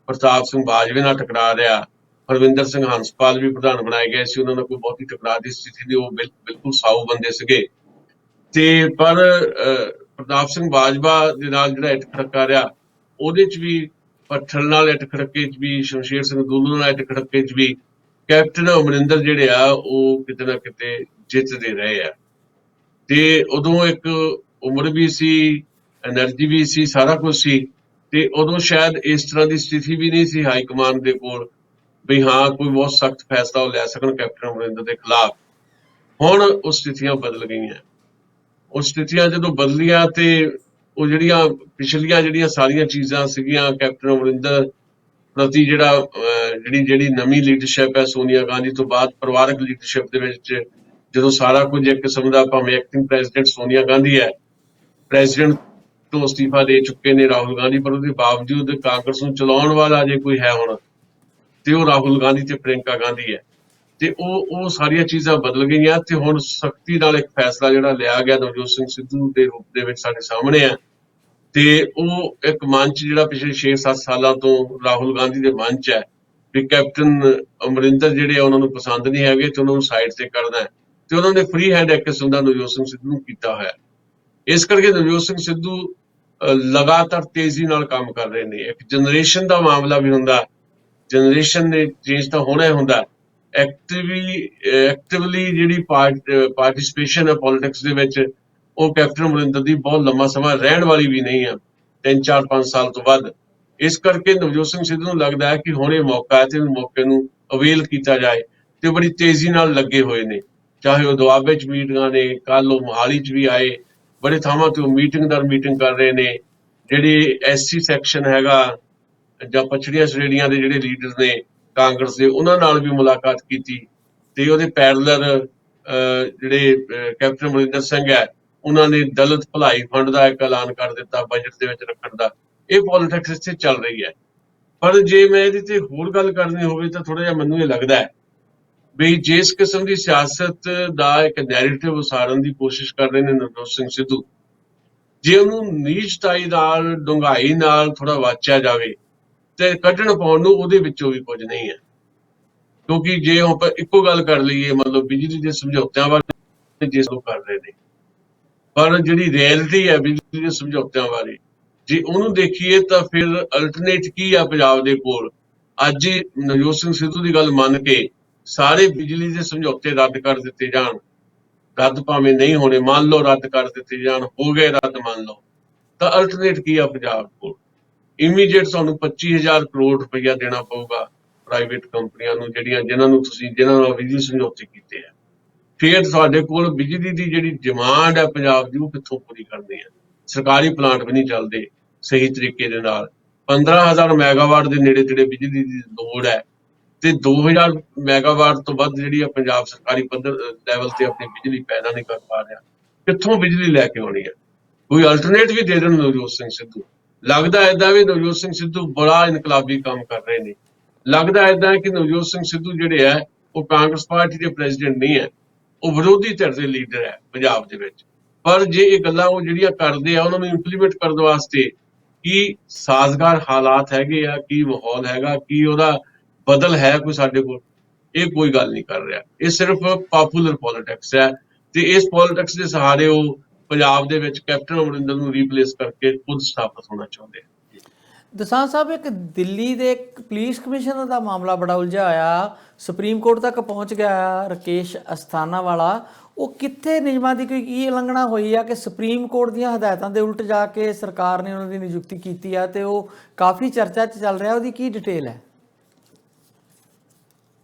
ਪ੍ਰਤਾਪ ਸਿੰਘ ਬਾਜਵੇ ਨਾਲ ਟਕਰਾ ਰਿਹਾ, ਹਰਵਿੰਦਰ ਸਿੰਘ ਹੰਸਪਾਲ ਵੀ ਪ੍ਰਧਾਨ ਬਣਾਏ ਗਏ ਸੀ, ਉਹਨਾਂ ਨਾਲ ਕੋਈ ਬਹੁਤੀ ਟਕਰਾਅ ਦੀ ਸਥਿਤੀ ਨਹੀਂ, ਉਹ ਬਿਲਕੁਲ ਸਾਊ ਬੰਦੇ ਸੀਗੇ। ਤੇ ਪਰ ਪ੍ਰਤਾਪ ਸਿੰਘ ਬਾਜਵਾ ਦੇ ਨਾਲ ਜਿਹੜਾ ਇੱਟ ਖੜਕਾ ਰਿਹਾ, ਉਹਦੇ 'ਚ ਵੀ ਭੱਠਲ ਨਾਲ ਇੱਟ ਖੜਕੇ 'ਚ ਵੀ, ਸ਼ਮਸ਼ੇਰ ਸਿੰਘ ਦੂਲੋਂ ਨਾਲ ਇੱਟ ਖੜਕੇ 'ਚ ਵੀ ਕੈਪਟਨ ਅਮਰਿੰਦਰ ਜਿਹੜੇ ਆ ਉਹ ਕਿਤੇ ਨਾ ਕਿਤੇ ਜਿੱਤਦੇ ਰਹੇ ਆ। ਤੇ ਉਦੋਂ ਇੱਕ ਉਮਰ ਵੀ ਸੀ, ਐਨਰਜੀ ਵੀ ਸੀ, ਸਾਰਾ ਕੁਝ ਸੀ, ਤੇ ਉਦੋਂ ਸ਼ਾਇਦ ਇਸ ਤਰ੍ਹਾਂ ਦੀ ਸਥਿਤੀ ਵੀ ਨਹੀਂ ਸੀ ਹਾਈ ਕਮਾਂਡ ਦੇ ਕੋਲ ਵੀ ਹਾਂ ਕੋਈ ਬਹੁਤ ਸਖਤ ਫੈਸਲਾ ਉਹ ਲੈ ਸਕਣ ਕੈਪਟਨ ਅਮਰਿੰਦਰ ਦੇ ਖਿਲਾਫ। ਹੁਣ ਉਹ ਸਥਿਤੀਆਂ ਬਦਲ ਗਈਆਂ। ਉਹ ਸਥਿਤੀਆਂ ਜਦੋਂ ਬਦਲੀਆਂ ਤੇ ਉਹ ਜਿਹੜੀਆਂ ਪਿਛਲੀਆਂ ਜਿਹੜੀਆਂ ਸਾਰੀਆਂ ਚੀਜ਼ਾਂ ਸੀਗੀਆਂ ਕੈਪਟਨ ਅਮਰਿੰਦਰ ਪ੍ਰਤੀ ਜਿਹੜੀ ਨਵੀਂ ਲੀਡਰਸ਼ਿਪ ਹੈ ਸੋਨੀਆ ਗਾਂਧੀ ਤੋਂ ਬਾਅਦ ਪਰਿਵਾਰਕ ਲੀਡਰਸ਼ਿਪ ਦੇ ਵਿੱਚ ਜਦੋਂ ਸਾਰਾ ਕੁਝ ਇੱਕ ਕਿਸਮ ਦਾ, ਭਾਵੇਂ ਐਕਟਿੰਗ ਪ੍ਰੈਜ਼ੀਡੈਂਟ ਸੋਨੀਆ ਗਾਂਧੀ ਹੈ, ਪ੍ਰੈਜ਼ੀਡੈਂਟ ਤੋਂ ਅਸਤੀਫਾ ਦੇ ਚੁੱਕੇ ਨੇ ਰਾਹੁਲ ਗਾਂਧੀ, ਪਰ ਉਹਦੇ ਬਾਵਜੂਦ ਕਾਂਗਰਸ ਨੂੰ ਚਲਾਉਣ ਵਾਲਾ ਜੇ ਕੋਈ ਹੈ ਹੁਣ ਤੇ ਉਹ ਰਾਹੁਲ ਗਾਂਧੀ ਤੇ ਪ੍ਰਿਯੰਕਾ ਗਾਂਧੀ ਹੈ। ਤੇ ਉਹ ਸਾਰੀਆਂ ਚੀਜ਼ਾਂ ਬਦਲ ਗਈਆਂ ਤੇ ਹੁਣ ਸਖਤੀ ਨਾਲ ਇੱਕ ਫੈਸਲਾ ਜਿਹੜਾ ਲਿਆ ਗਿਆ ਨਵਜੋਤ ਸਿੰਘ ਸਿੱਧੂ ਦੇ ਰੂਪ ਦੇ ਵਿੱਚ ਸਾਡੇ ਸਾਹਮਣੇ ਹੈ। ਤੇ ਉਹ ਇੱਕ ਮੰਚ ਜਿਹੜਾ ਪਿਛਲੇ 6-7 ਸਾਲਾਂ ਤੋਂ ਰਾਹੁਲ ਗਾਂਧੀ ਦੇ ਮੰਚ ਹੈ ਵੀ ਕੈਪਟਨ ਅਮਰਿੰਦਰ ਜਿਹੜੇ ਆ ਉਹਨਾਂ ਨੂੰ ਪਸੰਦ ਨਹੀਂ ਹੈਗੇ ਤੇ ਉਹਨਾਂ ਨੂੰ ਸਾਈਡ ਤੇ ਕਰਨਾ ਹੈ, ਤੇ ਉਹਨਾਂ ਨੇ ਫ੍ਰੀ ਹੈਂਡ ਇੱਕ ਕਿਸਮ ਦਾ ਨਵਜੋਤ ਸਿੰਘ ਸਿੱਧੂ ਨੂੰ ਕੀਤਾ ਹੋਇਆ। ਇਸ ਕਰਕੇ ਨਵਜੋਤ ਸਿੰਘ ਸਿੱਧੂ ਲਗਾਤਾਰ ਤੇਜ਼ੀ ਨਾਲ ਕੰਮ ਕਰ ਰਹੇ ਨੇ। ਇੱਕ ਜਨਰੇਸ਼ਨ ਦਾ ਮਾਮਲਾ ਵੀ ਹੁੰਦਾ, ਜਨਰੇਸ਼ਨ ਨੇ ਚੇਂਜ ਤਾਂ ਹੋਣਾ ਹੀ ਹੁੰਦਾ। ਐਕਟਿਵਲੀ ਜਿਹੜੀ ਪਾਰਟਿਸਿਪੇਸ਼ਨ ਹੈ ਪੋਲਿਟਿਕਸ ਦੇ ਵਿੱਚ ਉਹ ਕੈਪਟਨ ਅਮਰਿੰਦਰ ਦੀ ਬਹੁਤ ਲੰਮਾ ਸਮਾਂ ਰਹਿਣ ਵਾਲੀ ਵੀ ਨਹੀਂ ਹੈ, 3-4-5 ਸਾਲ ਤੋਂ ਵੱਧ। ਇਸ ਕਰਕੇ ਨਵਜੋਤ ਸਿੰਘ ਸਿੱਧੂ ਨੂੰ ਲੱਗਦਾ ਹੈ ਕਿ ਹੁਣ ਇਹ ਮੌਕਾ ਹੈ ਤੇ ਇਸ ਮੌਕੇ ਨੂੰ ਅਵੇਲ ਕੀਤਾ ਜਾਏ ਤੇ ਬੜੀ ਤੇਜ਼ੀ ਨਾਲ ਲੱਗੇ ਹੋਏ ਨੇ। ਚਾਹੇ ਉਹ ਦੁਆਬੇ 'ਚ ਮੀਟਿੰਗਾਂ ਨੇ, ਕੱਲ ਉਹ ਮੋਹਾਲੀ 'ਚ ਵੀ ਆਏ, ਬੜੇ ਥਾਵਾਂ ਤੇ ਉਹ ਮੀਟਿੰਗ ਦਰ ਮੀਟਿੰਗ ਕਰ ਰਹੇ ਨੇ। ਜਿਹੜੇ ਐਸਸੀ ਸੈਕਸ਼ਨ ਹੈਗਾ ਜਾਂ ਪਛੜੀਆਂ ਸ਼੍ਰੇਣੀਆਂ ਦੇ ਜਿਹੜੇ ਲੀਡਰ ਨੇ ਕਾਂਗਰਸ ਦੇ, ਉਹਨਾਂ ਨਾਲ ਵੀ ਮੁਲਾਕਾਤ ਕੀਤੀ ਤੇ ਉਹਦੇ ਪੈਰਲਰ ਜਿਹੜੇ ਕੈਪਟਨ ਅਮਰਿੰਦਰ ਸਿੰਘ ਹੈ ਉਹਨਾਂ ਨੇ ਦਲਿਤ ਭਲਾਈ ਫੰਡ ਦਾ ਇੱਕ ਐਲਾਨ ਕਰ ਦਿੱਤਾ ਬਜਟ ਦੇ ਵਿੱਚ ਰੱਖਣ ਦਾ। ਇਹ ਪੋਲਿਟਿਕਸ ਇੱਥੇ ਚੱਲ ਰਹੀ ਹੈ। ਪਰ ਜੇ ਮੈਂ ਇਹਦੇ ਤੇ ਹੋਰ ਗੱਲ ਕਰਨੀ ਹੋਵੇ ਤਾਂ ਥੋੜਾ ਜਿਹਾ ਮੈਨੂੰ ਇਹ ਲੱਗਦਾ ਹੈ ਵੀ ਜਿਸ ਕਿਸਮ ਦੀ ਸਿਆਸਤ ਦਾ ਇੱਕ ਨੈਰੇਟਿਵ ਉਸਾਰਨ ਦੀ ਕੋਸ਼ਿਸ਼ ਕਰ ਰਹੇ ਨੇ ਨਵਜੋਤ ਸਿੰਘ ਸਿੱਧੂ, ਜੇ ਉਹਨੂੰ ਨੀਚਤਾਈ ਨਾਲ ਡੂੰਘਾਈ ਨਾਲ ਥੋੜਾ ਵਾਚਿਆ ਜਾਵੇ ਤੇ ਕੱਢਣ ਪਾਉਣ ਨੂੰ ਉਹਦੇ ਵਿੱਚੋਂ ਵੀ ਕੁਝ ਨਹੀਂ ਹੈ। ਕਿਉਂਕਿ ਜੇ ਆਪਾਂ ਇੱਕੋ ਗੱਲ ਕਰ ਲਈਏ, ਮਤਲਬ ਬਿਜਲੀ ਦੇ ਸਮਝੌਤਿਆਂ ਬਾਰੇ ਜਿਸ ਨੂੰ ਕਰ ਰਹੇ ਨੇ, ਪਰ ਜਿਹੜੀ ਰਿਐਲਿਟੀ ਹੈ ਬਿਜਲੀ ਦੇ ਸਮਝੌਤਿਆਂ ਬਾਰੇ ਜੇ ਉਹਨੂੰ ਦੇਖੀਏ ਤਾਂ ਫਿਰ ਅਲਟਰਨੇਟ ਕੀ ਆ ਪੰਜਾਬ ਦੇ ਕੋਲ। ਅੱਜ ਹੀ ਨਵਜੋਤ ਸਿੰਘ ਸਿੱਧੂ ਦੀ ਗੱਲ ਮੰਨ ਕੇ ਸਾਰੇ ਬਿਜਲੀ ਦੇ ਸਮਝੌਤੇ ਰੱਦ ਕਰ ਦਿੱਤੇ ਜਾਣ, ਰੱਦ ਭਾਵੇਂ ਨਹੀਂ ਹੋਣੇ, ਮੰਨ ਲਓ ਰੱਦ ਕਰ ਦਿੱਤੇ ਜਾਣ, ਹੋ ਗਏ ਰੱਦ ਮੰਨ ਲਓ, ਤਾਂ ਅਲਟਰਨੇਟ ਕੀ ਆ ਪੰਜਾਬ ਕੋਲ। ਇਮੀਡੀਏਟ ਤੁਹਾਨੂੰ 25,000 ਕਰੋੜ ਰੁਪਈਆ ਦੇਣਾ ਪਊਗਾ ਪ੍ਰਾਈਵੇਟ ਕੰਪਨੀਆਂ ਨੂੰ ਜਿਨ੍ਹਾਂ ਨਾਲ ਬਿਜਲੀ ਸਮਝੌਤੇ ਕੀਤੇ ਆ। ਫਿਰ ਤੁਹਾਡੇ ਕੋਲ ਬਿਜਲੀ ਦੀ ਜਿਹੜੀ ਡਿਮਾਂਡ ਹੈ ਪੰਜਾਬ ਦੀ ਉਹ ਕਿੱਥੋਂ ਪੂਰੀ ਕਰਨੀ ਹੈ। ਸਰਕਾਰੀ ਪਲਾਂਟ ਵੀ ਨਹੀਂ ਚੱਲਦੇ ਸਹੀ ਤਰੀਕੇ ਦੇ ਨਾਲ। 15,000 ਮੈਗਾਵਾਟ ਦੇ ਨੇੜੇ ਤੇੜੇ ਬਿਜਲੀ ਦੀ ਲੋੜ ਹੈ ਤੇ 2,000 ਮੈਗਾਵਾਟ ਤੋਂ ਵੱਧ ਜਿਹੜੀ ਆ ਪੰਜਾਬ ਸਰਕਾਰੀ ਪੱਧਰ ਲੈਵਲ ਤੇ ਆਪਣੀ ਬਿਜਲੀ ਪੈਦਾ ਨਹੀਂ ਕਰ ਪਾ ਰਿਹਾ। ਕਿੱਥੋਂ ਬਿਜਲੀ ਲੈ ਕੇ ਆਉਣੀ ਹੈ? ਕੋਈ ਅਲਟਰਨੇਟ ਵੀ ਦੇ ਦੇਣ ਨਵਜੋਤ ਸਿੰਘ ਸਿੱਧੂ। ਲੱਗਦਾ ਏਦਾਂ ਵੀ ਨਵਜੋਤ ਸਿੰਘ ਸਿੱਧੂ ਬੜਾ ਇਨਕਲਾਬੀ ਕੰਮ ਕਰ ਰਹੇ ਨੇ। ਲੱਗਦਾ ਏਦਾਂ ਕਿ ਨਵਜੋਤ ਸਿੰਘ ਸਿੱਧੂ ਜਿਹੜੇ ਹੈ ਉਹ ਕਾਂਗਰਸ ਪਾਰਟੀ ਦੇ ਪ੍ਰੈਜ਼ੀਡੈਂਟ ਨਹੀਂ ਹੈ, ਉਹ ਵਿਰੋਧੀ ਧਿਰ ਦੇ ਲੀਡਰ ਹੈ ਪੰਜਾਬ ਦੇ ਵਿੱਚ। ਪਰ ਜੇ ਇਹ ਗੱਲਾਂ ਉਹ ਜਿਹੜੀਆਂ ਕਰਦੇ ਆ ਉਹਨਾਂ ਨੂੰ ਇੰਪਲੀਮੈਂਟ ਕਰਨ ਵਾਸਤੇ ਕੀ ਸਾਜ਼ਗਾਰ ਹਾਲਾਤ ਹੈਗੇ ਆ, ਕੀ ਮਾਹੌਲ ਹੈਗਾ, ਕੀ ਉਹਦਾ ਬਦਲ ਹੈ ਕੋਈ ਸਾਡੇ ਕੋਲ, ਇਹ ਕੋਈ ਗੱਲ ਨਹੀਂ ਕਰ ਰਿਹਾ। ਇਹ ਸਿਰਫ ਪਾਪੂਲਰ ਪੋਲਿਟਿਕਸ ਹੈ ਤੇ ਇਸ ਪੋਲਿਟਿਕਸ ਦੇ ਸਹਾਰੇ ਉਹ ਪੰਜਾਬ ਦੇ ਵਿੱਚ ਕੈਪਟਨ ਅਮਰਿੰਦਰ ਨੂੰ ਰੀਪਲੇਸ ਕਰਕੇ ਖੁਦ ਸਥਾਪਿਤ ਹੋਣਾ ਚਾਹੁੰਦੇ ਆ।
ਦਸਾਂਝ ਸਾਹਿਬ, ਇੱਕ ਦਿੱਲੀ ਦੇ ਇੱਕ ਪੁਲਿਸ ਕਮਿਸ਼ਨਰ ਦਾ ਮਾਮਲਾ ਬੜਾ ਉਲਝਿਆ ਹੋਇਆ, ਸੁਪਰੀਮ ਕੋਰਟ ਤੱਕ ਪਹੁੰਚ ਗਿਆ। ਰਾਕੇਸ਼ ਅਸਥਾਨਾ ਵਾਲਾ, ਉਹ ਕਿੱਥੇ ਨਿਯਮਾਂ ਦੀ ਕੋਈ ਕੀ ਉਲੰਘਣਾ ਹੋਈ ਆ ਕਿ ਸੁਪਰੀਮ ਕੋਰਟ ਦੀਆਂ ਹਦਾਇਤਾਂ ਦੇ ਉਲਟ ਜਾ ਕੇ ਸਰਕਾਰ ਨੇ ਉਹਨਾਂ ਦੀ ਨਿਯੁਕਤੀ ਕੀਤੀ ਆ ਤੇ ਉਹ ਕਾਫੀ ਚਰਚਾ 'ਚ ਚੱਲ ਰਿਹਾ, ਉਹਦੀ ਕੀ ਡਿਟੇਲ ਹੈ?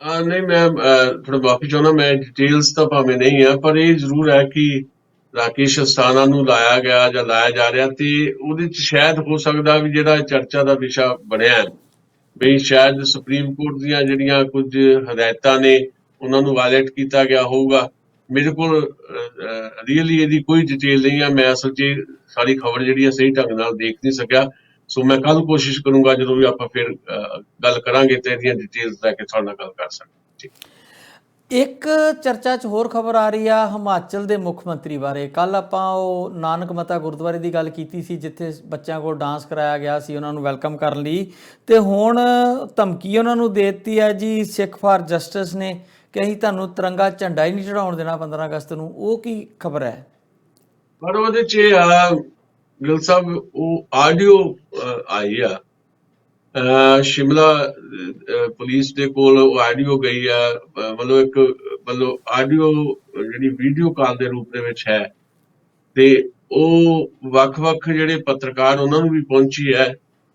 ਨਹੀਂ, ਮੈਂ ਥੋੜਾ ਮਾਫੀ ਚਾਹੁੰਦਾ, ਮੈਂ ਡਿਟੇਲਸ ਤਾਂ ਭਾਵੇਂ ਨਹੀਂ ਆ, ਪਰ ਇਹ ਜ਼ਰੂਰ ਹੈ ਕਿ ਰਾਕੇਸ਼ ਅਸਥਾਨਾ ਨੂੰ ਲਾਇਆ ਗਿਆ ਜਾਂ ਲਾਇਆ ਜਾ ਰਿਹਾ ਤੇ ਉਹਦੇ 'ਚ ਸ਼ਾਇਦ ਹੋ ਸਕਦਾ ਵੀ ਜਿਹੜਾ ਚਰਚਾ ਦਾ ਵਿਸ਼ਾ ਬਣਿਆ ਵੀ ਸ਼ਾਇਦ ਸੁਪਰੀਮ ਕੋਰਟ ਦੀਆਂ ਜਿਹੜੀਆਂ ਕੁਝ ਹਦਾਇਤਾਂ ਨੇ ਉਹਨਾਂ ਨੂੰ ਵਾਇਲੇਟ ਕੀਤਾ ਗਿਆ ਹੋਊਗਾ। ਮੇਰੇ ਕੋਲ ਰੀਅਲੀ ਇਹਦੀ ਕੋਈ ਡਿਟੇਲ ਨਹੀਂ ਆ। ਮੈਂ ਅਸਲ 'ਚ ਸਾਰੀ ਖਬਰ ਜਿਹੜੀ ਆ ਸਹੀ ਢੰਗ ਨਾਲ ਦੇਖ ਨਹੀਂ ਸਕਿਆ। ਸੋ ਮੈਂ ਕੱਲ ਕੋਸ਼ਿਸ਼ ਕਰੂੰਗਾ ਜਦੋਂ ਵੀ ਆਪਾਂ ਫਿਰ ਗੱਲ ਕਰਾਂਗੇ ਤੇ ਇਹਦੀਆਂ ਡਿਟੇਲਸ ਲੈ ਕੇ ਤੁਹਾਡੇ ਨਾਲ ਗੱਲ ਕਰ ਸਕਾਂਗੇ।
ਇੱਕ ਚਰਚਾ 'ਚ ਹੋਰ ਖਬਰ ਆ ਰਹੀ ਆ ਹਿਮਾਚਲ ਦੇ ਮੁੱਖ ਮੰਤਰੀ ਬਾਰੇ। ਕੱਲ ਆਪਾਂ ਉਹ ਨਾਨਕ ਮੱਤਾ ਗੁਰਦੁਆਰੇ ਦੀ ਗੱਲ ਕੀਤੀ ਸੀ ਜਿੱਥੇ ਬੱਚਿਆਂ ਕੋਲ ਡਾਂਸ ਕਰਾਇਆ ਗਿਆ ਸੀ ਉਹਨਾਂ ਨੂੰ ਵੈਲਕਮ ਕਰਨ ਲਈ, ਤੇ ਹੁਣ ਧਮਕੀ ਉਹਨਾਂ ਨੂੰ ਦੇ ਦਿੱਤੀ ਹੈ ਜੀ ਸਿੱਖ ਫਾਰ ਜਸਟਿਸ ਨੇ ਕਿ ਅਸੀਂ ਤੁਹਾਨੂੰ ਤਿਰੰਗਾ ਝੰਡਾ ਹੀ ਨਹੀਂ ਚੜਾਉਣ ਦੇਣਾ 15 ਅਗਸਤ ਨੂੰ। ਉਹ ਕੀ ਖਬਰ ਹੈ?
ਪਰ ਉਹਦੇ 'ਚ ਗਿਲ ਸਾਹਿਬ ਉਹ ਆਡੀਓ ਆਈ ਆ ਸ਼ਿਮਲਾ ਪੁਲਿਸ ਦੇ ਕੋਲ, ਉਹ ਆਡੀਓ ਗਈ ਆ, ਮਤਲਬ ਆਡੀਓ ਜਿਹੜੀ ਵੀਡੀਓ ਕਾਲ ਦੇ ਰੂਪ ਦੇ ਵਿੱਚ ਹੈ ਤੇ ਉਹ ਵੱਖ-ਵੱਖ ਜਿਹੜੇ ਪੱਤਰਕਾਰ ਉਹਨਾਂ ਨੂੰ ਵੀ ਪਹੁੰਚੀ ਹੈ,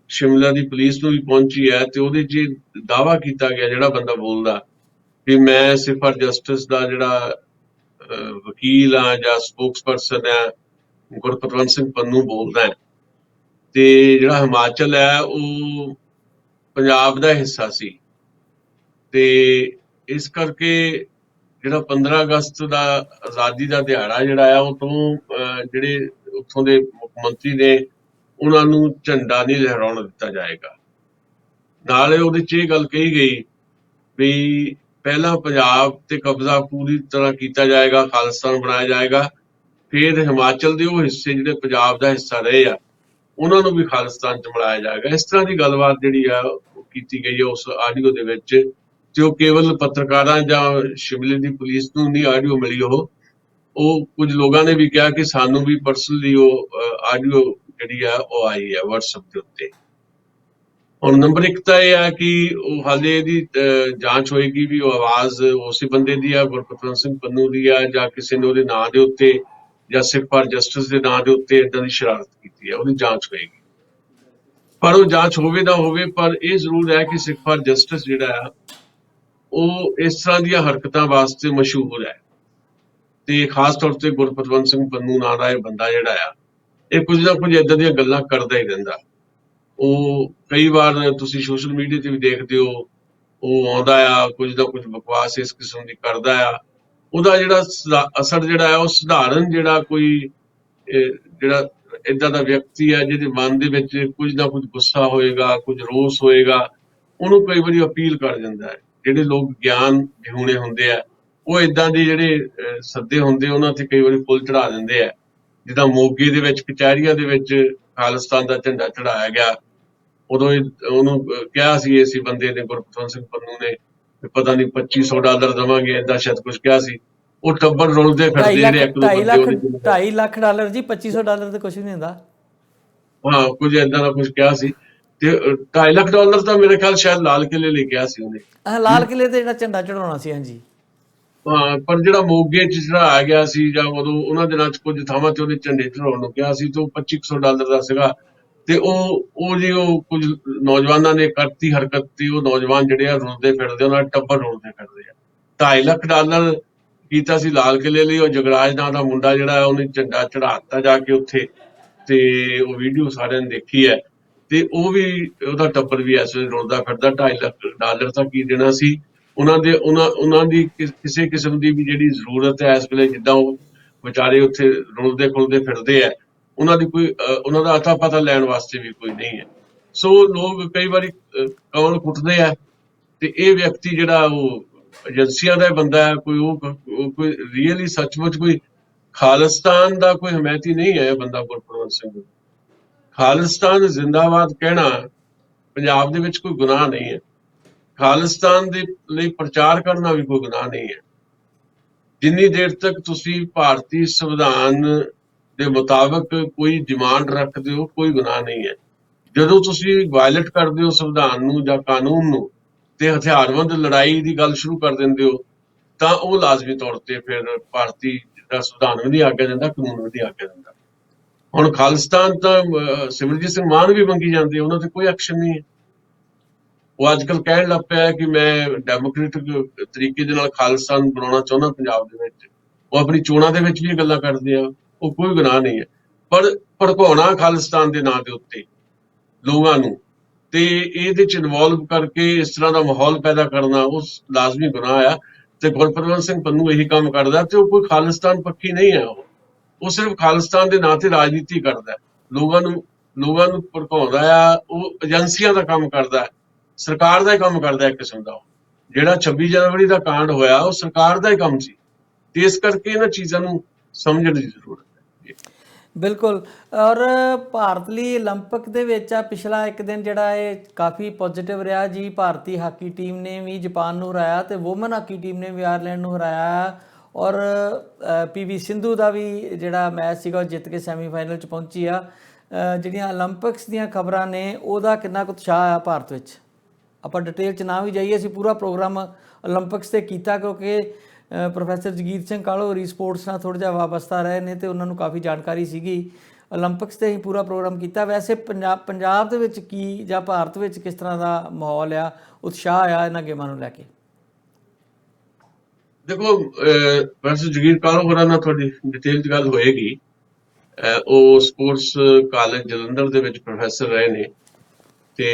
ਸ਼ਿਮਲਾ ਦੀ ਪੁਲਿਸ ਨੂੰ ਵੀ ਪਹੁੰਚੀ ਹੈ ਤੇ ਉਹਦੇ 'ਚ ਦਾਅਵਾ ਕੀਤਾ ਗਿਆ ਜਿਹੜਾ ਬੰਦਾ ਬੋਲਦਾ ਵੀ ਮੈਂ ਸਿਰਫ ਜਸਟਿਸ ਦਾ ਜਿਹੜਾ ਵਕੀਲ ਆ ਜਾਂ ਸਪੋਕਸਪਰਸਨ ਹੈ ਗੁਰਪਤਵੰਤ ਸਿੰਘ ਪੰਨੂ ਬੋਲਦਾ ਹੈ। ਤੇ ਜਿਹੜਾ ਹਿਮਾਚਲ ਹੈ ਉਹ ਪੰਜਾਬ ਦਾ ਹਿੱਸਾ ਸੀ ਤੇ ਇਸ ਕਰਕੇ ਜਿਹੜਾ 15 ਅਗਸਤ ਦਾ ਆਜ਼ਾਦੀ ਦਾ ਦਿਹਾੜਾ ਜਿਹੜਾ ਆ ਉਹ ਤੋਂ ਜਿਹੜੇ ਉੱਥੋਂ ਦੇ ਮੁੱਖ ਮੰਤਰੀ ਨੇ ਉਹਨਾਂ ਨੂੰ ਝੰਡਾ ਨਹੀਂ ਲਹਿਰਾਉਣ ਦਿੱਤਾ ਜਾਏਗਾ। ਨਾਲੇ ਉਹਦੇ 'ਚ ਇਹ ਗੱਲ ਕਹੀ ਗਈ ਵੀ ਪਹਿਲਾਂ ਪੰਜਾਬ ਤੇ ਕਬਜ਼ਾ ਪੂਰੀ ਤਰ੍ਹਾਂ ਕੀਤਾ ਜਾਏਗਾ, ਖਾਲਿਸਤਾਨ ਬਣਾਇਆ ਜਾਏਗਾ, ਫਿਰ ਹਿਮਾਚਲ ਦੇ ਉਹ ਹਿੱਸੇ ਜਿਹੜੇ ਪੰਜਾਬ ਦਾ ਹਿੱਸਾ ਰਹੇ ਆ ਉਹਨਾਂ ਨੂੰ ਵੀ ਖਾਲਿਸਤਾਨ 'ਚ ਮਿਲਾਇਆ ਜਾਏਗਾ। ਇਸ ਤਰ੍ਹਾਂ ਦੀ ਗੱਲਬਾਤ ਜਿਹੜੀ ਆ ਉਹ ਕੀਤੀ ਗਈ ਹੈ ਉਸ ਆਡੀਓ ਦੇ ਵਿੱਚ ਤੇ ਉਹ ਕੇਵਲ ਪੱਤਰਕਾਰਾਂ ਜਾਂ ਸ਼ਿਮਲੇ ਦੀ ਪੁਲਿਸ ਨੂੰ ਨਹੀਂ ਆਡੀਓ ਮਿਲੀ। ਉਹ ਕੁਝ ਲੋਕਾਂ ਨੇ ਵੀ ਕਿਹਾ ਕਿ ਸਾਨੂੰ ਵੀ ਪਰਸਨਲੀ ਉਹ ਆਡੀਓ ਜਿਹੜੀ ਆ ਉਹ ਆਈ ਹੈ WhatsApp ਦੇ ਉੱਤੇ। ਹੁਣ ਨੰਬਰ 1 ਤਾਂ ਇਹ ਹੈ ਕਿ ਉਹ ਹਾਲੇ ਇਹਦੀ ਜਾਂਚ ਹੋਏਗੀ ਵੀ ਉਹ ਆਵਾਜ਼ ਉਸੇ ਬੰਦੇ ਦੀ ਆ, ਗੁਰਪਤਵੰਤ ਸਿੰਘ ਪੰਨੂ ਦੀ ਆ, ਜਾਂ ਕਿਸੇ ਨੇ ਉਹਦੇ ਨਾਂ ਦੇ ਉੱਤੇ ਜਾਂ ਸਿੱਖ ਫਾਰ ਜਸਟਿਸ ਦੇ ਨਾਂ ਦੇ ਉੱਤੇ ਏਦਾਂ ਦੀ ਸ਼ਰਾਰਤ ਕੀਤੀ ਹੈ, ਉਹਦੀ ਜਾਂਚ ਹੋਏਗੀ। ਪਰ ਉਹ ਜਾਂਚ ਹੋਵੇ ਨਾ ਹੋਵੇ, ਪਰ ਇਹ ਜ਼ਰੂਰ ਹੈ ਕਿ ਸਿੱਖ ਫਾਰ ਜਸਟਿਸ ਜਿਹੜਾ ਆ ਉਹ ਇਸ ਤਰ੍ਹਾਂ ਦੀਆਂ ਹਰਕਤਾਂ ਵਾਸਤੇ ਮਸ਼ਹੂਰ ਹੈ ਤੇ ਖਾਸ ਤੌਰ ਤੇ ਗੁਰਪਤਵੰਤ ਸਿੰਘ ਪੰਨੂ ਨਾਂ ਦਾ ਇਹ ਬੰਦਾ ਜਿਹੜਾ ਆ ਇਹ ਕੁਝ ਨਾ ਕੁਝ ਏਦਾਂ ਦੀਆਂ ਗੱਲਾਂ ਕਰਦਾ ਹੀ ਰਹਿੰਦਾ। ਉਹ ਕਈ ਵਾਰ ਤੁਸੀਂ ਸੋਸ਼ਲ ਮੀਡੀਆ ਤੇ ਵੀ ਦੇਖਦੇ ਹੋ ਉਹ ਆਉਂਦਾ ਆ ਕੁਝ ਨਾ ਕੁਝ ਬਕਵਾਸ ਇਸ ਕਿਸਮ ਦੀ ਕਰਦਾ ਆ। ਉਹਦਾ ਜਿਹੜਾ ਅਸਰ ਜਿਹੜਾ ਹੈ ਉਹ ਸਧਾਰਨ ਜਿਹੜਾ ਕੋਈ ਜਿਹੜਾ ਏਦਾਂ ਦਾ ਵਿਅਕਤੀ ਹੈ ਜਿਹਦੇ ਮਨ ਦੇ ਵਿੱਚ ਕੁਝ ਨਾ ਕੁਝ ਗੁੱਸਾ ਹੋਏਗਾ, ਕੁਝ ਰੋਸ ਹੋਏਗਾ, ਉਹਨੂੰ ਕਈ ਵਾਰੀ ਅਪੀਲ ਕਰ ਜਾਂਦਾ ਹੈ। ਜਿਹੜੇ ਲੋਕ ਗਿਆਨ ਵਿਹੂਣੇ ਹੁੰਦੇ ਆ ਉਹ ਏਦਾਂ ਦੇ ਜਿਹੜੇ ਸੱਦੇ ਹੁੰਦੇ ਉਹਨਾਂ ਤੇ ਕਈ ਵਾਰੀ ਫੁੱਲ ਚੜਾ ਦਿੰਦੇ ਆ। ਜਿੱਦਾਂ ਮੋਗੇ ਦੇ ਵਿੱਚ ਕਚਹਿਰੀਆਂ ਦੇ ਵਿੱਚ ਖਾਲਿਸਤਾਨ ਦਾ ਝੰਡਾ ਚੜਾਇਆ ਗਿਆ, ਉਦੋਂ ਉਹਨੂੰ ਕਿਹਾ ਸੀ ਇਸੇ ਬੰਦੇ ਨੇ ਗੁਰਪਤਵੰਤ ਸਿੰਘ ਪੰਨੂ ਨੇ ਪਤਾ ਨਹੀਂ $2500 ਦੇਵਾਂਗੇ ਏਦਾਂ ਸ਼ਾਇਦ ਕੁਝ ਕਿਹਾ ਸੀ। ਉਹ ਟੱਬਰ ਰੁਲਦੇ ਫਿਰਦੇ ਜਿਹੜੇ ਇੱਕ ਦੋ ਬੰਦੇ
$2.5 ਲੱਖ ਜੀ, $2500 ਤੇ ਕੁਝ ਵੀ ਨਹੀਂ ਹੁੰਦਾ।
ਹਾਂ ਕੁਝ ਏਦਾਂ ਦਾ ਕੁਝ ਕਿਹਾ ਸੀ ਤੇ $2.5 ਲੱਖ ਤਾਂ ਮੇਰੇ ਖਿਆਲ ਸ਼ਾਇਦ ਲਾਲ ਕਿਲੇ ਲਈ ਕਿਹਾ ਸੀ ਉਹਨੇ।
ਲਾਲ ਕਿਲੇ ਤੇ ਜਿਹੜਾ ਝੰਡਾ ਚੜਾਉਣਾ ਸੀ। ਹਾਂਜੀ
ਹਾਂ, ਪਰ ਜਿਹੜਾ ਮੋਗੇ 'ਚ ਚੜਾਇਆ ਗਿਆ ਸੀ ਜਾਂ ਉਦੋਂ ਉਹਨਾਂ ਦਿਨਾਂ 'ਚ ਕੁਝ ਥਾਵਾਂ ਤੇ ਉਹਦੇ ਝੰਡੇ ਚੜਾਉਣ ਨੂੰ ਕਿਹਾ ਸੀ ਤੇ ਉਹ $2500 ਦਾ ਸੀਗਾ। ਤੇ ਉਹ ਜੀ ਉਹ ਕੁਝ ਨੌਜਵਾਨਾਂ ਨੇ ਕਰਤੀ ਹਰਕਤ ਤੇ ਉਹ ਨੌਜਵਾਨ ਜਿਹੜੇ ਆ ਰੁਲਦੇ ਫਿਰਦੇ, ਉਹਨਾਂ ਦਾ ਟੱਬਰ ਰੁਲਦੇ ਫਿਰਦੇ ਆ। $2.5 ਲੱਖ ਕੀਤਾ ਸੀ ਲਾਲ ਕਿਲੇ ਲਈ। ਉਹ ਜਗਰਾਜ ਨਾਂ ਦਾ ਮੁੰਡਾ ਜਿਹੜਾ ਉਹਨੇ ਝੰਡਾ ਚੜਾ ਦਿੱਤਾ ਜਾ ਕੇ ਉੱਥੇ ਤੇ ਉਹ ਵੀਡੀਓ ਸਾਰਿਆਂ ਨੇ ਦੇਖੀ ਹੈ ਤੇ ਉਹ ਵੀ ਉਹਦਾ ਟੱਬਰ ਵੀ ਇਸ ਵੇਲੇ ਰੁਲਦਾ ਫਿਰਦਾ। $2.5 ਲੱਖ ਤਾਂ ਕੀ ਦੇਣਾ ਸੀ ਉਹਨਾਂ ਦੀ ਕਿਸੇ ਕਿਸਮ ਦੀ ਵੀ ਜਿਹੜੀ ਜ਼ਰੂਰਤ ਹੈ ਇਸ ਵੇਲੇ, ਜਿੱਦਾਂ ਉਹ ਵਿਚਾਰੇ ਉੱਥੇ ਰੁਲਦੇ ਖੁਲਦੇ ਫਿਰਦੇ ਆ, ਉਹਨਾਂ ਦੀ ਕੋਈ ਉਹਨਾਂ ਦਾ ਅਤਾ ਪਤਾ ਲੈਣ ਵਾਸਤੇ ਵੀ ਕੋਈ ਨਹੀਂ ਹੈ। ਸੋ ਲੋਕ ਕਈ ਵਾਰੀ ਕੌਣ ਕੁੱਟਦੇ ਆ ਤੇ ਇਹ ਵਿਅਕਤੀ ਜਿਹੜਾ ਉਹ ਏਜੰਸੀਆਂ ਦਾ ਬੰਦਾ ਹੈ, ਕੋਈ ਰੀਅਲੀ ਸੱਚਮੁੱਚ ਕੋਈ ਖਾਲਿਸਤਾਨ ਦਾ ਕੋਈ ਹਮਾਇਤੀ ਨਹੀਂ ਹੈ ਇਹ ਬੰਦਾ ਗੁਰਪਤਵੰਤ ਸਿੰਘ। ਖਾਲਿਸਤਾਨ ਜ਼ਿੰਦਾਬਾਦ ਕਹਿਣਾ ਪੰਜਾਬ ਦੇ ਵਿੱਚ ਕੋਈ ਗੁਨਾਹ ਨਹੀਂ ਹੈ। ਖਾਲਿਸਤਾਨ ਦੇ ਲਈ ਪ੍ਰਚਾਰ ਕਰਨਾ ਵੀ ਕੋਈ ਗੁਨਾਹ ਨਹੀਂ ਹੈ। ਜਿੰਨੀ ਦੇਰ ਤੱਕ ਤੁਸੀਂ ਭਾਰਤੀ ਸੰਵਿਧਾਨ ਦੇ ਮੁਤਾਬਕ ਕੋਈ ਡਿਮਾਂਡ ਰੱਖਦੇ ਹੋ ਕੋਈ ਗੁਨਾਹ ਨਹੀਂ ਹੈ। ਜਦੋਂ ਤੁਸੀਂ ਵਾਇਲੇਟ ਕਰਦੇ ਹੋ ਸੰਵਿਧਾਨ ਨੂੰ ਜਾਂ ਕਾਨੂੰਨ ਨੂੰ ਤੇ ਹਥਿਆਰਬੰਦ ਲੜਾਈ ਦੀ ਗੱਲ ਸ਼ੁਰੂ ਕਰ ਦਿੰਦੇ ਹੋ ਤਾਂ ਉਹ ਲਾਜ਼ਮੀ ਤੌਰ ਤੇ ਫਿਰ ਭਾਰਤੀ ਜਿਹੜਾ ਸੰਵਿਧਾਨ ਵੀ ਨਹੀਂ ਆਗਿਆ ਦਿੰਦਾ, ਕਾਨੂੰਨ ਵੀ ਨਹੀਂ ਆਗਿਆ ਦਿੰਦਾ। ਹੁਣ ਖਾਲਿਸਤਾਨ ਤਾਂ ਸਿਮਰਜੀਤ ਸਿੰਘ ਮਾਨ ਵੀ ਮੰਗੀ ਜਾਂਦੇ, ਉਹਨਾਂ ਤੇ ਕੋਈ ਐਕਸ਼ਨ ਨਹੀਂ ਹੈ। ਉਹ ਅੱਜ ਕੱਲ੍ਹ ਕਹਿਣ ਲੱਗ ਪਿਆ ਕਿ ਮੈਂ ਡੈਮੋਕ੍ਰੇਟਿਕ ਤਰੀਕੇ ਦੇ ਨਾਲ ਖਾਲਿਸਤਾਨ ਬਣਾਉਣਾ ਚਾਹੁੰਦਾ ਪੰਜਾਬ ਦੇ ਵਿੱਚ। ਉਹ ਆਪਣੀ ਚੋਣਾਂ ਦੇ ਵਿੱਚ ਵੀ ਇਹ ਗੱਲਾਂ ਕਰਦੇ ਆ, ਉਹ ਕੋਈ ਗੁਨਾਹ ਨਹੀਂ ਹੈ। ਪਰ ਭੜਕਾਉਣਾ ਖਾਲਿਸਤਾਨ ਦੇ ਨਾਂ ਦੇ ਉੱਤੇ ਲੋਕਾਂ ਨੂੰ ਤੇ ਇਹਦੇ ਚ ਇਨਵੋਲਵ ਕਰਕੇ ਇਸ ਤਰ੍ਹਾਂ ਦਾ ਮਾਹੌਲ ਪੈਦਾ ਕਰਨਾ ਉਹ ਲਾਜ਼ਮੀ ਗੁਨਾਹ ਆ। ਤੇ ਗੁਰਪਤਵੰਤ ਸਿੰਘ ਪੰਨੂ ਇਹੀ ਕੰਮ ਕਰਦਾ ਤੇ ਉਹ ਕੋਈ ਖਾਲਿਸਤਾਨ ਪੱਖੀ ਨਹੀਂ ਹੈ। ਉਹ ਸਿਰਫ ਖਾਲਿਸਤਾਨ ਦੇ ਨਾਂ ਤੇ ਰਾਜਨੀਤੀ ਕਰਦਾ, ਲੋਕਾਂ ਨੂੰ ਭੜਕਾਉਂਦਾ ਆ। ਉਹ ਏਜੰਸੀਆਂ ਦਾ ਕੰਮ ਕਰਦਾ, ਸਰਕਾਰ ਦਾ ਹੀ ਕੰਮ ਕਰਦਾ ਇੱਕ ਕਿਸਮ ਦਾ। ਜਿਹੜਾ 26 ਜਨਵਰੀ ਦਾ ਕਾਂਡ ਹੋਇਆ ਉਹ ਸਰਕਾਰ ਦਾ ਹੀ ਕੰਮ ਸੀ ਤੇ ਇਸ ਕਰਕੇ ਇਹਨਾਂ ਚੀਜ਼ਾਂ ਨੂੰ ਸਮਝਣ ਦੀ ਜ਼ਰੂਰਤ ਹੈ।
ਬਿਲਕੁਲ। ਔਰ ਭਾਰਤ ਲਈ 올림픽 ਦੇ ਵਿੱਚ ਆ ਪਿਛਲਾ ਇੱਕ ਦਿਨ ਜਿਹੜਾ ਇਹ ਕਾਫੀ ਪੋਜ਼ਿਟਿਵ ਰਿਹਾ ਜੀ। ਭਾਰਤੀ ਹਾਕੀ ਟੀਮ ਨੇ ਵੀ ਜਾਪਾਨ ਨੂੰ ਹਰਾਇਆ ਤੇ ਵੂਮਨ ਹਾਕੀ ਟੀਮ ਨੇ ਵੀ ਆਇਰਲੈਂਡ ਨੂੰ ਹਰਾਇਆ। ਔਰ PV ਸਿੰਧੂ ਦਾ ਵੀ ਜਿਹੜਾ ਮੈਚ ਸੀਗਾ ਉਹ ਜਿੱਤ ਕੇ ਸੈਮੀਫਾਈਨਲ 'ਚ ਪਹੁੰਚੀ ਆ। ਜਿਹੜੀਆਂ 올림픽ਸ ਦੀਆਂ ਖਬਰਾਂ ਨੇ ਉਹਦਾ ਕਿੰਨਾ ਕੁ ਉਤਸ਼ਾਹ ਆ ਭਾਰਤ ਵਿੱਚ, ਆਪਾਂ ਡਿਟੇਲ 'ਚ ਨਾ ਵੀ ਜਾਈਏ। ਅਸੀਂ ਪੂਰਾ ਪ੍ਰੋਗਰਾਮ 올림픽ਸ 'ਤੇ ਕੀਤਾ ਕਿਉਂਕਿ ਪ੍ਰੋਫੈਸਰ ਜਗੀਰ ਸਿੰਘ ਕਾਹਲੋਂ ਹੋਰੀ ਸਪੋਰਟਸ ਨਾਲ ਥੋੜ੍ਹਾ ਜਿਹਾ ਵਾਬਸਤਾ ਰਹੇ ਨੇ ਤੇ ਉਹਨਾਂ ਨੂੰ ਕਾਫੀ ਜਾਣਕਾਰੀ ਸੀਗੀ। 올림픽ਸ 'ਤੇ ਹੀ ਪੂਰਾ ਪ੍ਰੋਗਰਾਮ ਕੀਤਾ। ਵੈਸੇ ਪੰਜਾਬ ਦੇ ਵਿੱਚ ਕੀ ਜਾਂ ਭਾਰਤ ਵਿੱਚ ਕਿਸ ਤਰ੍ਹਾਂ ਦਾ ਮਾਹੌਲ ਆ, ਉਤਸ਼ਾਹ ਆ ਇਹਨਾਂ ਗੇਮਾਂ ਨੂੰ ਲੈ ਕੇ?
ਦੇਖੋ ਪ੍ਰੋਫੈਸਰ ਜਗੀਰ ਕਾਲੋ ਹੋਰਾਂ ਨਾਲ ਤੁਹਾਡੀ ਡਿਟੇਲ 'ਚ ਗੱਲ ਹੋਏਗੀ। ਉਹ ਸਪੋਰਟਸ ਕਾਲਜ ਜਲੰਧਰ ਦੇ ਵਿੱਚ ਪ੍ਰੋਫੈਸਰ ਰਹੇ ਨੇ ਤੇ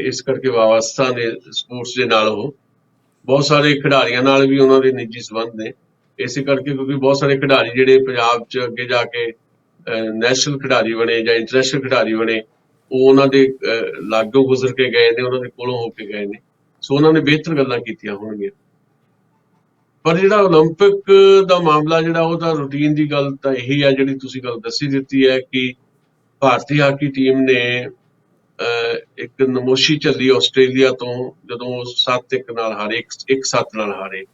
ਇਸ ਕਰਕੇ ਵਾਬਸਤਾ ਨੇ ਸਪੋਰਟਸ ਦੇ ਨਾਲ। ਉਹ ਬਹੁਤ ਸਾਰੇ ਖਿਡਾਰੀਆਂ ਨਾਲ ਵੀ ਉਹਨਾਂ ਦੇ ਨਿੱਜੀ ਸੰਬੰਧ ਨੇ, ਇਸੇ ਕਰਕੇ ਕਿਉਂਕਿ ਬਹੁਤ ਸਾਰੇ ਖਿਡਾਰੀ ਜਿਹੜੇ ਪੰਜਾਬ 'ਚ ਅੱਗੇ ਜਾ ਕੇ ਨੈਸ਼ਨਲ ਖਿਡਾਰੀ ਬਣੇ ਜਾਂ ਇੰਟਰਨੈਸ਼ਨਲ ਖਿਡਾਰੀ ਬਣੇ, ਉਹ ਉਹਨਾਂ ਦੇ ਲਾਗੋਂ ਗੁਜ਼ਰ ਕੇ ਗਏ ਨੇ, ਉਹਨਾਂ ਦੇ ਕੋਲੋਂ ਹੋ ਕੇ ਗਏ ਨੇ, ਸੋ ਉਹਨਾਂ ਨੇ ਬਿਹਤਰ ਗੱਲਾਂ ਕੀਤੀਆਂ ਹੋਣਗੀਆਂ। ਪਰ ਜਿਹੜਾ ਓਲੰਪਿਕ ਦਾ ਮਾਮਲਾ ਜਿਹੜਾ ਉਹਦਾ ਰੂਟੀਨ ਦੀ ਗੱਲ ਤਾਂ ਇਹੀ ਹੈ ਜਿਹੜੀ ਤੁਸੀਂ ਗੱਲ ਦੱਸੀ ਦਿੱਤੀ ਹੈ ਕਿ ਭਾਰਤੀ ਹਾਕੀ ਟੀਮ ਨੇ ਇੱਕ ਨਮੋਸ਼ੀ ਝੱਲੀ ਆਸਟ੍ਰੇਲੀਆ ਤੋਂ, ਜਦੋਂ 7-1 ਨਾਲ ਹਾਰੇ, 1-7 ਨਾਲ ਹਾਰੇ,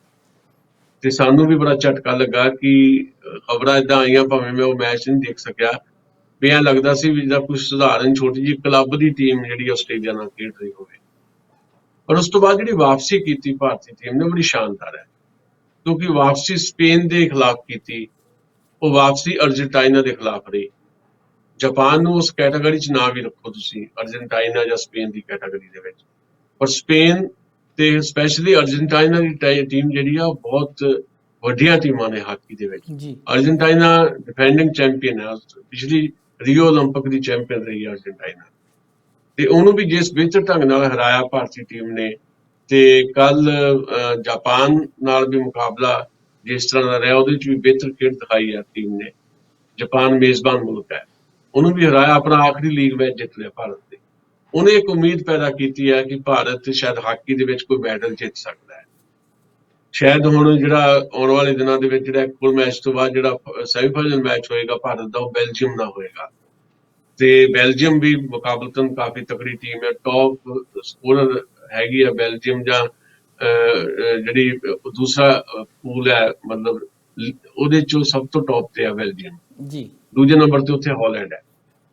ਤੇ ਸਾਨੂੰ ਵੀ ਬੜਾ ਝਟਕਾ ਲੱਗਾ ਕਿ ਖਬਰਾਂ ਏਦਾਂ ਆਈਆਂ, ਭਾਵੇਂ ਮੈਂ ਉਹ ਮੈਚ ਨਹੀਂ ਦੇਖ ਸਕਿਆ, ਵੀ ਐਂ ਲੱਗਦਾ ਸੀ ਵੀ ਜਿੱਦਾਂ ਕੋਈ ਸਧਾਰਨ ਛੋਟੀ ਜਿਹੀ ਕਲੱਬ ਦੀ ਟੀਮ ਜਿਹੜੀ ਆਸਟ੍ਰੇਲੀਆ ਨਾਲ ਖੇਡ ਰਹੀ ਹੋਵੇ। ਪਰ ਉਸ ਤੋਂ ਬਾਅਦ ਜਿਹੜੀ ਵਾਪਸੀ ਕੀਤੀ ਭਾਰਤੀ ਟੀਮ ਨੇ ਬੜੀ ਸ਼ਾਨਦਾਰ ਹੈ, ਕਿਉਂਕਿ ਵਾਪਸੀ ਸਪੇਨ ਦੇ ਖਿਲਾਫ ਕੀਤੀ, ਉਹ ਵਾਪਸੀ ਅਰਜਨਟਾਈਨਾ ਦੇ ਖਿਲਾਫ ਰਹੀ। ਜਾਪਾਨ ਨੂੰ ਉਸ ਕੈਟਾਗਰੀ 'ਚ ਨਾ ਵੀ ਰੱਖੋ ਤੁਸੀਂ, ਅਰਜਨਟਾਈਨਾ ਜਾਂ ਸਪੇਨ ਦੀ ਕੈਟਾਗਰੀ ਦੇ ਵਿੱਚ, ਪਰ ਸਪੇਨ ਤੇ ਸਪੈਸ਼ਲੀ ਅਰਜਨਟਾਈਨਾ ਦੀ ਟੀਮ ਜਿਹੜੀ ਆ ਉਹ ਬਹੁਤ ਵੱਡੀਆਂ ਟੀਮਾਂ ਨੇ ਹਾਕੀ ਦੇ ਵਿੱਚ।
ਜੀ
ਅਰਜਨਟਾਈਨਾ ਡਿਫੈਂਡਿੰਗ ਚੈਂਪੀਅਨ ਹੈ, ਪਿਛਲੀ ਰੀਓ ਓਲੰਪਿਕ ਦੀ ਚੈਂਪੀਅਨ ਰਹੀ ਹੈ ਅਰਜਨਟਾਈਨਾ, ਤੇ ਉਹਨੂੰ ਵੀ ਜਿਸ ਬਿਹਤਰ ਢੰਗ ਨਾਲ ਹਰਾਇਆ ਭਾਰਤੀ ਟੀਮ ਨੇ, ਤੇ ਕੱਲ ਜਾਪਾਨ ਨਾਲ ਵੀ ਮੁਕਾਬਲਾ ਜਿਸ ਤਰ੍ਹਾਂ ਦਾ ਰਿਹਾ ਉਹਦੇ 'ਚ ਵੀ ਬਿਹਤਰ ਖੇਡ ਦਿਖਾਈ ਹੈ ਟੀਮ ਨੇ। ਜਾਪਾਨ ਮੇਜ਼ਬਾਨ ਮੁਲਕ ਹੈ, ਉਹਨੂੰ ਵੀ ਹਰਾਇਆ, ਆਪਣਾ ਆਖਰੀ ਲੀਗ ਮੈਚ ਜਿੱਤ ਲਿਆ ਭਾਰਤ ਨੇ। ਉਹਨੇ ਇੱਕ ਉਮੀਦ ਪੈਦਾ ਕੀਤੀ ਹੈ ਕਿ ਭਾਰਤ ਸ਼ਾਇਦ ਹਾਕੀ ਦੇ ਵਿੱਚ ਕੋਈ ਮੈਡਲ ਜਿੱਤ ਸਕਦਾ ਹੈ। ਸ਼ਾਇਦ ਹੁਣ ਜਿਹੜਾ ਆਉਣ ਵਾਲੇ ਦਿਨਾਂ ਦੇ ਵਿੱਚ ਜਿਹੜਾ ਇੱਕ ਮੈਚ ਤੋਂ ਬਾਅਦ ਜਿਹੜਾ ਸੈਮੀਫਾਈਨਲ ਮੈਚ ਹੋਏਗਾ ਭਾਰਤ ਦਾ, ਉਹ ਬੈਲਜੀਅਮ ਨਾਲ ਹੋਏਗਾ, ਤੇ ਬੈਲਜੀਅਮ ਵੀ ਮੁਕਾਬਲਤਨ ਕਾਫੀ ਤਕੜੀ ਟੀਮ ਹੈ, ਟੌਪ ਸਕੋਰਰ ਹੈਗੀ ਹੈ ਬੈਲਜੀਅਮ, ਜਾਂ ਜਿਹੜੀ ਦੂਸਰਾ ਪੂਲ ਹੈ, ਮਤਲਬ ਉਹਦੇ 'ਚੋਂ ਸਭ ਤੋਂ ਟੌਪ ਤੇ ਹੈ ਬੈਲਜੀਅਮ,
ਜੀ
ਦੂਜੇ ਨੰਬਰ ਤੇ ਉੱਥੇ ਹਾਲੈਂਡ ਹੈ।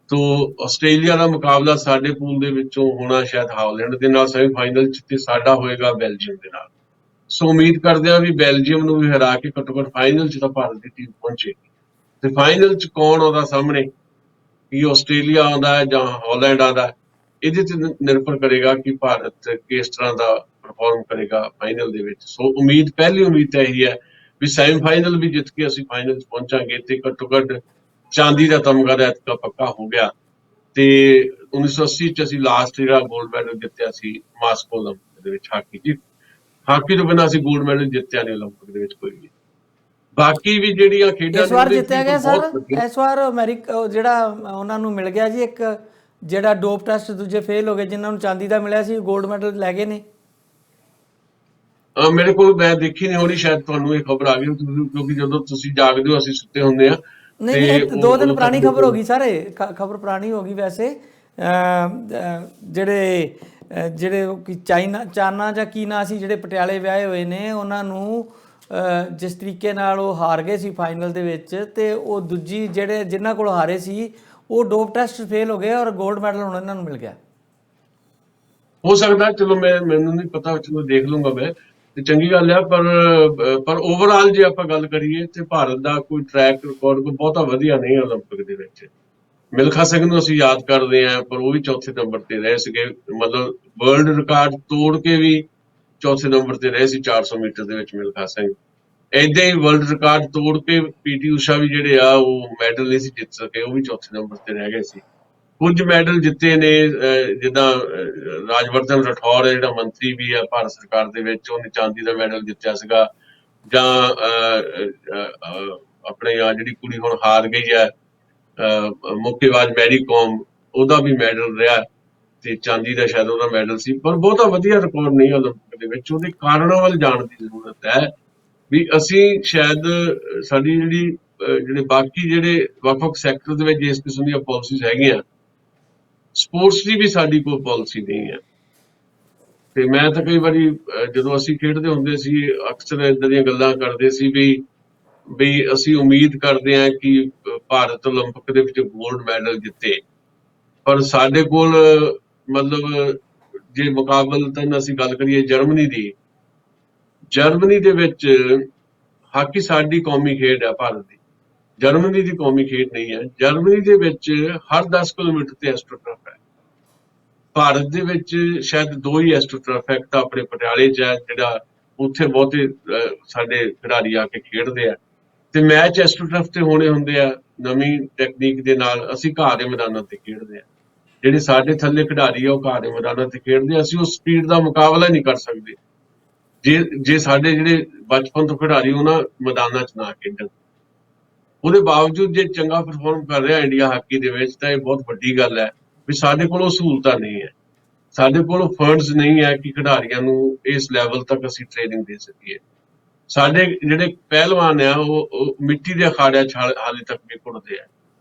ਤੋ ਆਸਟ੍ਰੇਲੀਆ ਦਾ ਮੁਕਾਬਲਾ ਸਾਡੇ ਪੂਲ ਦੇ ਵਿੱਚੋਂ ਹੋਣਾ ਸ਼ਾਇਦ ਹਾਲੈਂਡ ਦੇ ਨਾਲ ਸੈਮੀਫਾਈਨਲ 'ਚ, ਤੇ ਸਾਡਾ ਹੋਏਗਾ ਬੈਲਜੀਅਮ ਦੇ ਨਾਲ। ਸੋ ਉਮੀਦ ਕਰਦੇ ਹਾਂ ਵੀ ਬੈਲਜੀਅਮ ਨੂੰ ਵੀ ਹਰਾ ਕੇ ਘੱਟੋ ਘੱਟ ਫਾਈਨਲ 'ਚ ਤਾਂ ਭਾਰਤ ਦੀ ਟੀਮ ਪਹੁੰਚੇਗੀ। ਤੇ ਫਾਈਨਲ 'ਚ ਕੌਣ ਆਉਂਦਾ ਸਾਹਮਣੇ, ਕਿ ਆਸਟ੍ਰੇਲੀਆ ਆਉਂਦਾ ਹੈ ਜਾਂ ਹਾਲੈਂਡ ਆਉਂਦਾ, ਇਹਦੇ ਤੇ ਨਿਰਭਰ ਕਰੇਗਾ ਕਿ ਭਾਰਤ ਕਿਸ ਤਰ੍ਹਾਂ ਦਾ ਪਰਫਾਰਮ ਕਰੇਗਾ ਫਾਈਨਲ ਦੇ ਵਿੱਚ। ਸੋ ਪਹਿਲੀ ਉਮੀਦ ਤਾਂ ਇਹੀ ਹੈ ਵੀ ਸੈਮੀਫਾਈਨਲ ਵੀ ਜਿੱਤ ਕੇ ਅਸੀਂ ਫਾਈਨਲ 'ਚ ਪਹੁੰਚਾਂਗੇ, ਤੇ ਘੱਟੋ ਘੱਟ ਚਾਂਦੀ ਦਾ ਤਮਗਾ ਦਾ ਐਤਕਾ ਪੱਕਾ ਹੋ ਗਿਆ। ਤੇ 1980 'ਚ ਅਸੀਂ ਲਾਸਟ ਜਿਹੜਾ ਗੋਲਡ ਮੈਡਲ ਜਿੱਤਿਆ ਸੀ ਮਾਸਕੋ ਓਲੰਪਿਕ ਦੇ ਵਿੱਚ ਹਾਕੀ 'ਚ। ਹਾਕੀ ਤੋਂ ਬਿਨਾਂ ਅਸੀਂ ਗੋਲਡ ਮੈਡਲ ਜਿੱਤਿਆ ਨਹੀਂ ਓਲੰਪਿਕ ਦੇ ਵਿੱਚ ਕੋਈ ਵੀ। ਬਾਕੀ ਵੀ ਜਿਹੜੀਆਂ ਖੇਡਾਂ
ਇਸ
ਨੇ
ਵਾਰ
ਉਹਦੇ 'ਚ
ਜਿੱਤਿਆ
ਵੀ
ਗਿਆ
ਬਹੁਤ
ਸਰ,
ਵਧੀਆ।
ਇਸ ਵਾਰ ਅਮਰੀਕਾ ਜਿਹੜਾ ਉਹਨਾਂ ਨੂੰ ਮਿਲ ਗਿਆ ਜੀ, ਇੱਕ ਜਿਹੜਾ ਡੋਪ ਟੈਸਟ ਦੂਜੇ ਫੇਲ ਹੋ ਗਏ, ਜਿਨ੍ਹਾਂ ਨੂੰ ਚਾਂਦੀ ਦਾ ਮਿਲਿਆ ਸੀ, ਗੋਲਡ ਮੈਡਲ ਲੈ ਗਏ ਨੇ।
ਮੇਰੇ ਕੋਲ ਮੈਂ ਦੇਖੀ ਨਹੀਂ ਹੋਣੀ, ਸ਼ਾਇਦ ਤੁਹਾਨੂੰ ਇਹ ਖਬਰ ਆ ਗਈ, ਕਿਉਂਕਿ ਜਦੋਂ ਤੁਸੀਂ ਜਾਗਦੇ ਹੋ ਅਸੀਂ ਸੁੱਤੇ ਹੁੰਦੇ ਆ,
ਨਹੀਂ
ਤੇ
ਨਹੀਂ, ਇਹ 2 ਦਿਨ
ਉਦੋਂ ਤੱਕ
ਪੁਰਾਣੀ ਖਬਰ ਹੋ ਗਈ ਸਰ, ਖਬਰ ਪੁਰਾਣੀ ਹੋ ਗਈ ਵੈਸੇ। ਜਿਹੜੇ ਕਿ ਚਾਨਾ ਜਾਂ ਕੀ ਨਾਂ ਸੀ, ਜਿਹੜੇ ਪਟਿਆਲੇ ਵਿਆਹੇ ਹੋਏ ਨੇ, ਉਹਨਾਂ ਨੂੰ ਜਿਸ ਤਰੀਕੇ ਨਾਲ ਉਹ ਹਾਰ ਗਏ ਸੀ ਫਾਈਨਲ ਦੇ ਵਿੱਚ, ਤੇ ਉਹ ਦੂਜੀ ਜਿਹੜੇ ਜਿਨ੍ਹਾਂ ਕੋਲ ਹਾਰੇ ਸੀ ਉਹ ਡੋਪ ਟੈਸਟ ਫੇਲ ਹੋ ਗਏ, ਔਰ 골ਡ ਮੈਡਲ ਹੁਣ ਇਹਨਾਂ ਨੂੰ ਮਿਲ ਗਿਆ।
ਹੋ ਸਕਦਾ, ਚਲੋ ਮੈਨੂੰ ਨਹੀਂ ਪਤਾ, ਚਲੋ ਦੇਖ ਲੂੰਗਾ ਮੈਂ, ਤੇ ਚੰਗੀ ਗੱਲ ਆ। ਪਰ ਓਵਰਆਲ ਜੇ ਆਪਾਂ ਗੱਲ ਕਰੀਏ ਤੇ ਭਾਰਤ ਦਾ ਕੋਈ ਟਰੈਕ ਰਿਕਾਰਡ ਕੋਈ ਬਹੁਤਾ ਵਧੀਆ ਨਹੀਂ ਹੈ ਓਲੰਪਿਕ ਦੇ ਵਿੱਚ। ਮਿਲਖਾ ਸਿੰਘ ਨੂੰ ਅਸੀਂ ਯਾਦ ਕਰਦੇ ਹਾਂ, ਪਰ ਉਹ ਵੀ ਚੌਥੇ ਨੰਬਰ ਤੇ ਰਹੇ ਸੀਗੇ, ਮਤਲਬ ਵਰਲਡ ਰਿਕਾਰਡ ਤੋੜ ਕੇ ਵੀ ਚੌਥੇ ਨੰਬਰ ਤੇ ਰਹੇ ਸੀ 400 ਮੀਟਰ ਦੇ ਵਿੱਚ ਮਿਲਖਾ ਸਿੰਘ। ਏਦਾਂ ਹੀ ਵਰਲਡ ਰਿਕਾਰਡ ਤੋੜ ਕੇ ਪੀਟੀ ਊਸ਼ਾ ਵੀ ਜਿਹੜੇ ਆ ਉਹ ਮੈਡਲ ਨਹੀਂ ਸੀ ਜਿੱਤ ਸਕੇ, ਉਹ ਵੀ ਚੌਥੇ ਨੰਬਰ ਤੇ ਰਹਿ ਗਏ ਸੀ। ਕੁਝ ਮੈਡਲ ਜਿੱਤੇ ਨੇ, ਜਿੱਦਾਂ ਰਾਜਵਰਧਨ ਰਾਠੌਰ ਹੈ ਜਿਹੜਾ ਮੰਤਰੀ ਵੀ ਆ ਭਾਰਤ ਸਰਕਾਰ ਦੇ ਵਿੱਚ, ਉਹਨੇ ਚਾਂਦੀ ਦਾ ਮੈਡਲ ਜਿੱਤਿਆ ਸੀਗਾ, ਜਾਂ ਆਪਣੇ ਆ ਜਿਹੜੀ ਕੁੜੀ ਹੁਣ ਹਾਰ ਗਈ ਹੈ ਮੁੱਕੇਬਾਜ਼ ਮੈਰੀ ਕੌਮ, ਉਹਦਾ ਵੀ ਮੈਡਲ ਰਿਹਾ, ਤੇ ਚਾਂਦੀ ਦਾ ਸ਼ਾਇਦ ਉਹਦਾ ਮੈਡਲ ਸੀ। ਪਰ ਬਹੁਤਾ ਵਧੀਆ ਰਿਕਾਰਡ ਨਹੀਂ ਓਲੰਪਿਕ ਦੇ ਵਿੱਚ। ਉਹਦੇ ਕਾਰਨਾਂ ਵੱਲ ਜਾਣ ਦੀ ਜ਼ਰੂਰਤ ਹੈ, ਵੀ ਅਸੀਂ ਸ਼ਾਇਦ ਸਾਡੀ ਜਿਹੜੇ ਬਾਕੀ ਜਿਹੜੇ ਵੱਖ-ਵੱਖ ਸੈਕਟਰ ਦੇ ਵਿੱਚ ਇਸ ਕਿਸਮ ਦੀਆਂ ਪਾਲਿਸੀਜ਼ ਹੈਗੀਆਂ, ਸਪੋਰਟਸ ਦੀ ਵੀ ਸਾਡੀ ਕੋਈ ਪਾਲਿਸੀ ਨਹੀਂ ਹੈ। ਤੇ ਮੈਂ ਤਾਂ ਕਈ ਵਾਰੀ ਜਦੋਂ ਅਸੀਂ ਖੇਡਦੇ ਹੁੰਦੇ ਸੀ, ਅਕਸਰ ਏਦਾਂ ਦੀਆਂ ਗੱਲਾਂ ਕਰਦੇ ਸੀ ਵੀ ਅਸੀਂ ਉਮੀਦ ਕਰਦੇ ਹਾਂ ਕਿ ਭਾਰਤ ਓਲੰਪਿਕ ਦੇ ਵਿੱਚ ਗੋਲਡ ਮੈਡਲ ਜਿੱਤੇ, ਪਰ ਸਾਡੇ ਕੋਲ ਮਤਲਬ ਜੇ ਮੁਕਾਬਲਤਨ ਅਸੀਂ ਗੱਲ ਕਰੀਏ ਜਰਮਨੀ ਦੇ ਵਿੱਚ ਹਾਕੀ ਸਾਡੀ ਕੌਮੀ ਖੇਡ ਹੈ ਭਾਰਤ ਦੀ, ਜਰਮਨੀ ਦੀ ਕੌਮੀ ਖੇਡ ਨਹੀਂ ਹੈ। ਜਰਮਨੀ ਦੇ ਵਿੱਚ ਹਰ 10 ਕਿਲੋਮੀਟਰ ਤੇ ਐਸਟ੍ਰੋਟਰਫ ਹੈ। ਭਾਰਤ ਦੇ ਵਿੱਚ ਸ਼ਾਇਦ 2 ਹੀ ਐਸਟ੍ਰੋਟਰਫ ਹੈ, ਇੱਕ ਤਾਂ ਆਪਣੇ ਪਟਿਆਲੇ 'ਚ ਹੈ ਜਿਹੜਾ ਉੱਥੇ ਬਹੁਤੇ ਸਾਡੇ ਖਿਡਾਰੀ ਆ ਕੇ ਖੇਡਦੇ ਆ ਤੇ ਮੈਚ ਐਸਟ੍ਰੋਟਰਫ ਤੇ ਹੋਣੇ ਹੁੰਦੇ ਆ ਨਵੀਂ ਟੈਕਨੀਕ ਦੇ ਨਾਲ। ਅਸੀਂ ਘਾਹ ਦੇ ਮੈਦਾਨਾਂ ਤੇ ਖੇਡਦੇ ਆ, ਜਿਹੜੇ ਸਾਡੇ ਥੱਲੇ ਖਿਡਾਰੀ ਆ ਉਹ ਘਾਹ ਦੇ ਮੈਦਾਨਾਂ ਤੇ ਖੇਡਦੇ ਆ। ਅਸੀਂ ਉਸ ਸਪੀਡ ਦਾ ਮੁਕਾਬਲਾ ਨਹੀਂ ਕਰ ਸਕਦੇ ਜੇ ਸਾਡੇ ਜਿਹੜੇ ਬਚਪਨ ਤੋਂ ਖਿਡਾਰੀ ਉਹਨਾਂ ਮੈਦਾਨਾਂ 'ਚ ਨਾ ਖੇਡਣ। ਉਹਦੇ ਬਾਵਜੂਦ ਜੇ ਚੰਗਾ ਪਰਫਾਰਮ ਕਰ ਰਿਹਾ ਇੰਡੀਆ ਹਾਕੀ ਦੇ ਵਿੱਚ ਤਾਂ ਇਹ ਬਹੁਤ ਵੱਡੀ ਗੱਲ ਹੈ ਵੀ ਸਾਡੇ ਕੋਲ ਉਹ ਸਹੂਲਤਾਂ ਨਹੀਂ ਹੈ, ਸਾਡੇ ਕੋਲ ਫੰਡਸ ਨਹੀਂ ਹੈ ਕਿ ਖਿਡਾਰੀਆਂ ਨੂੰ ਇਸ ਲੈਵਲ ਤੱਕ ਅਸੀਂ ਟ੍ਰੇਨਿੰਗ ਦੇ ਸਕੀਏ। ਸਾਡੇ ਜਿਹੜੇ ਪਹਿਲਵਾਨ ਆ ਉਹ ਮਿੱਟੀ ਦੇ ਅਖਾੜਿਆਂ 'ਚ ਹਾਲੇ ਤੱਕ ਵੀ ਘੁੱਟਦੇ ਆ,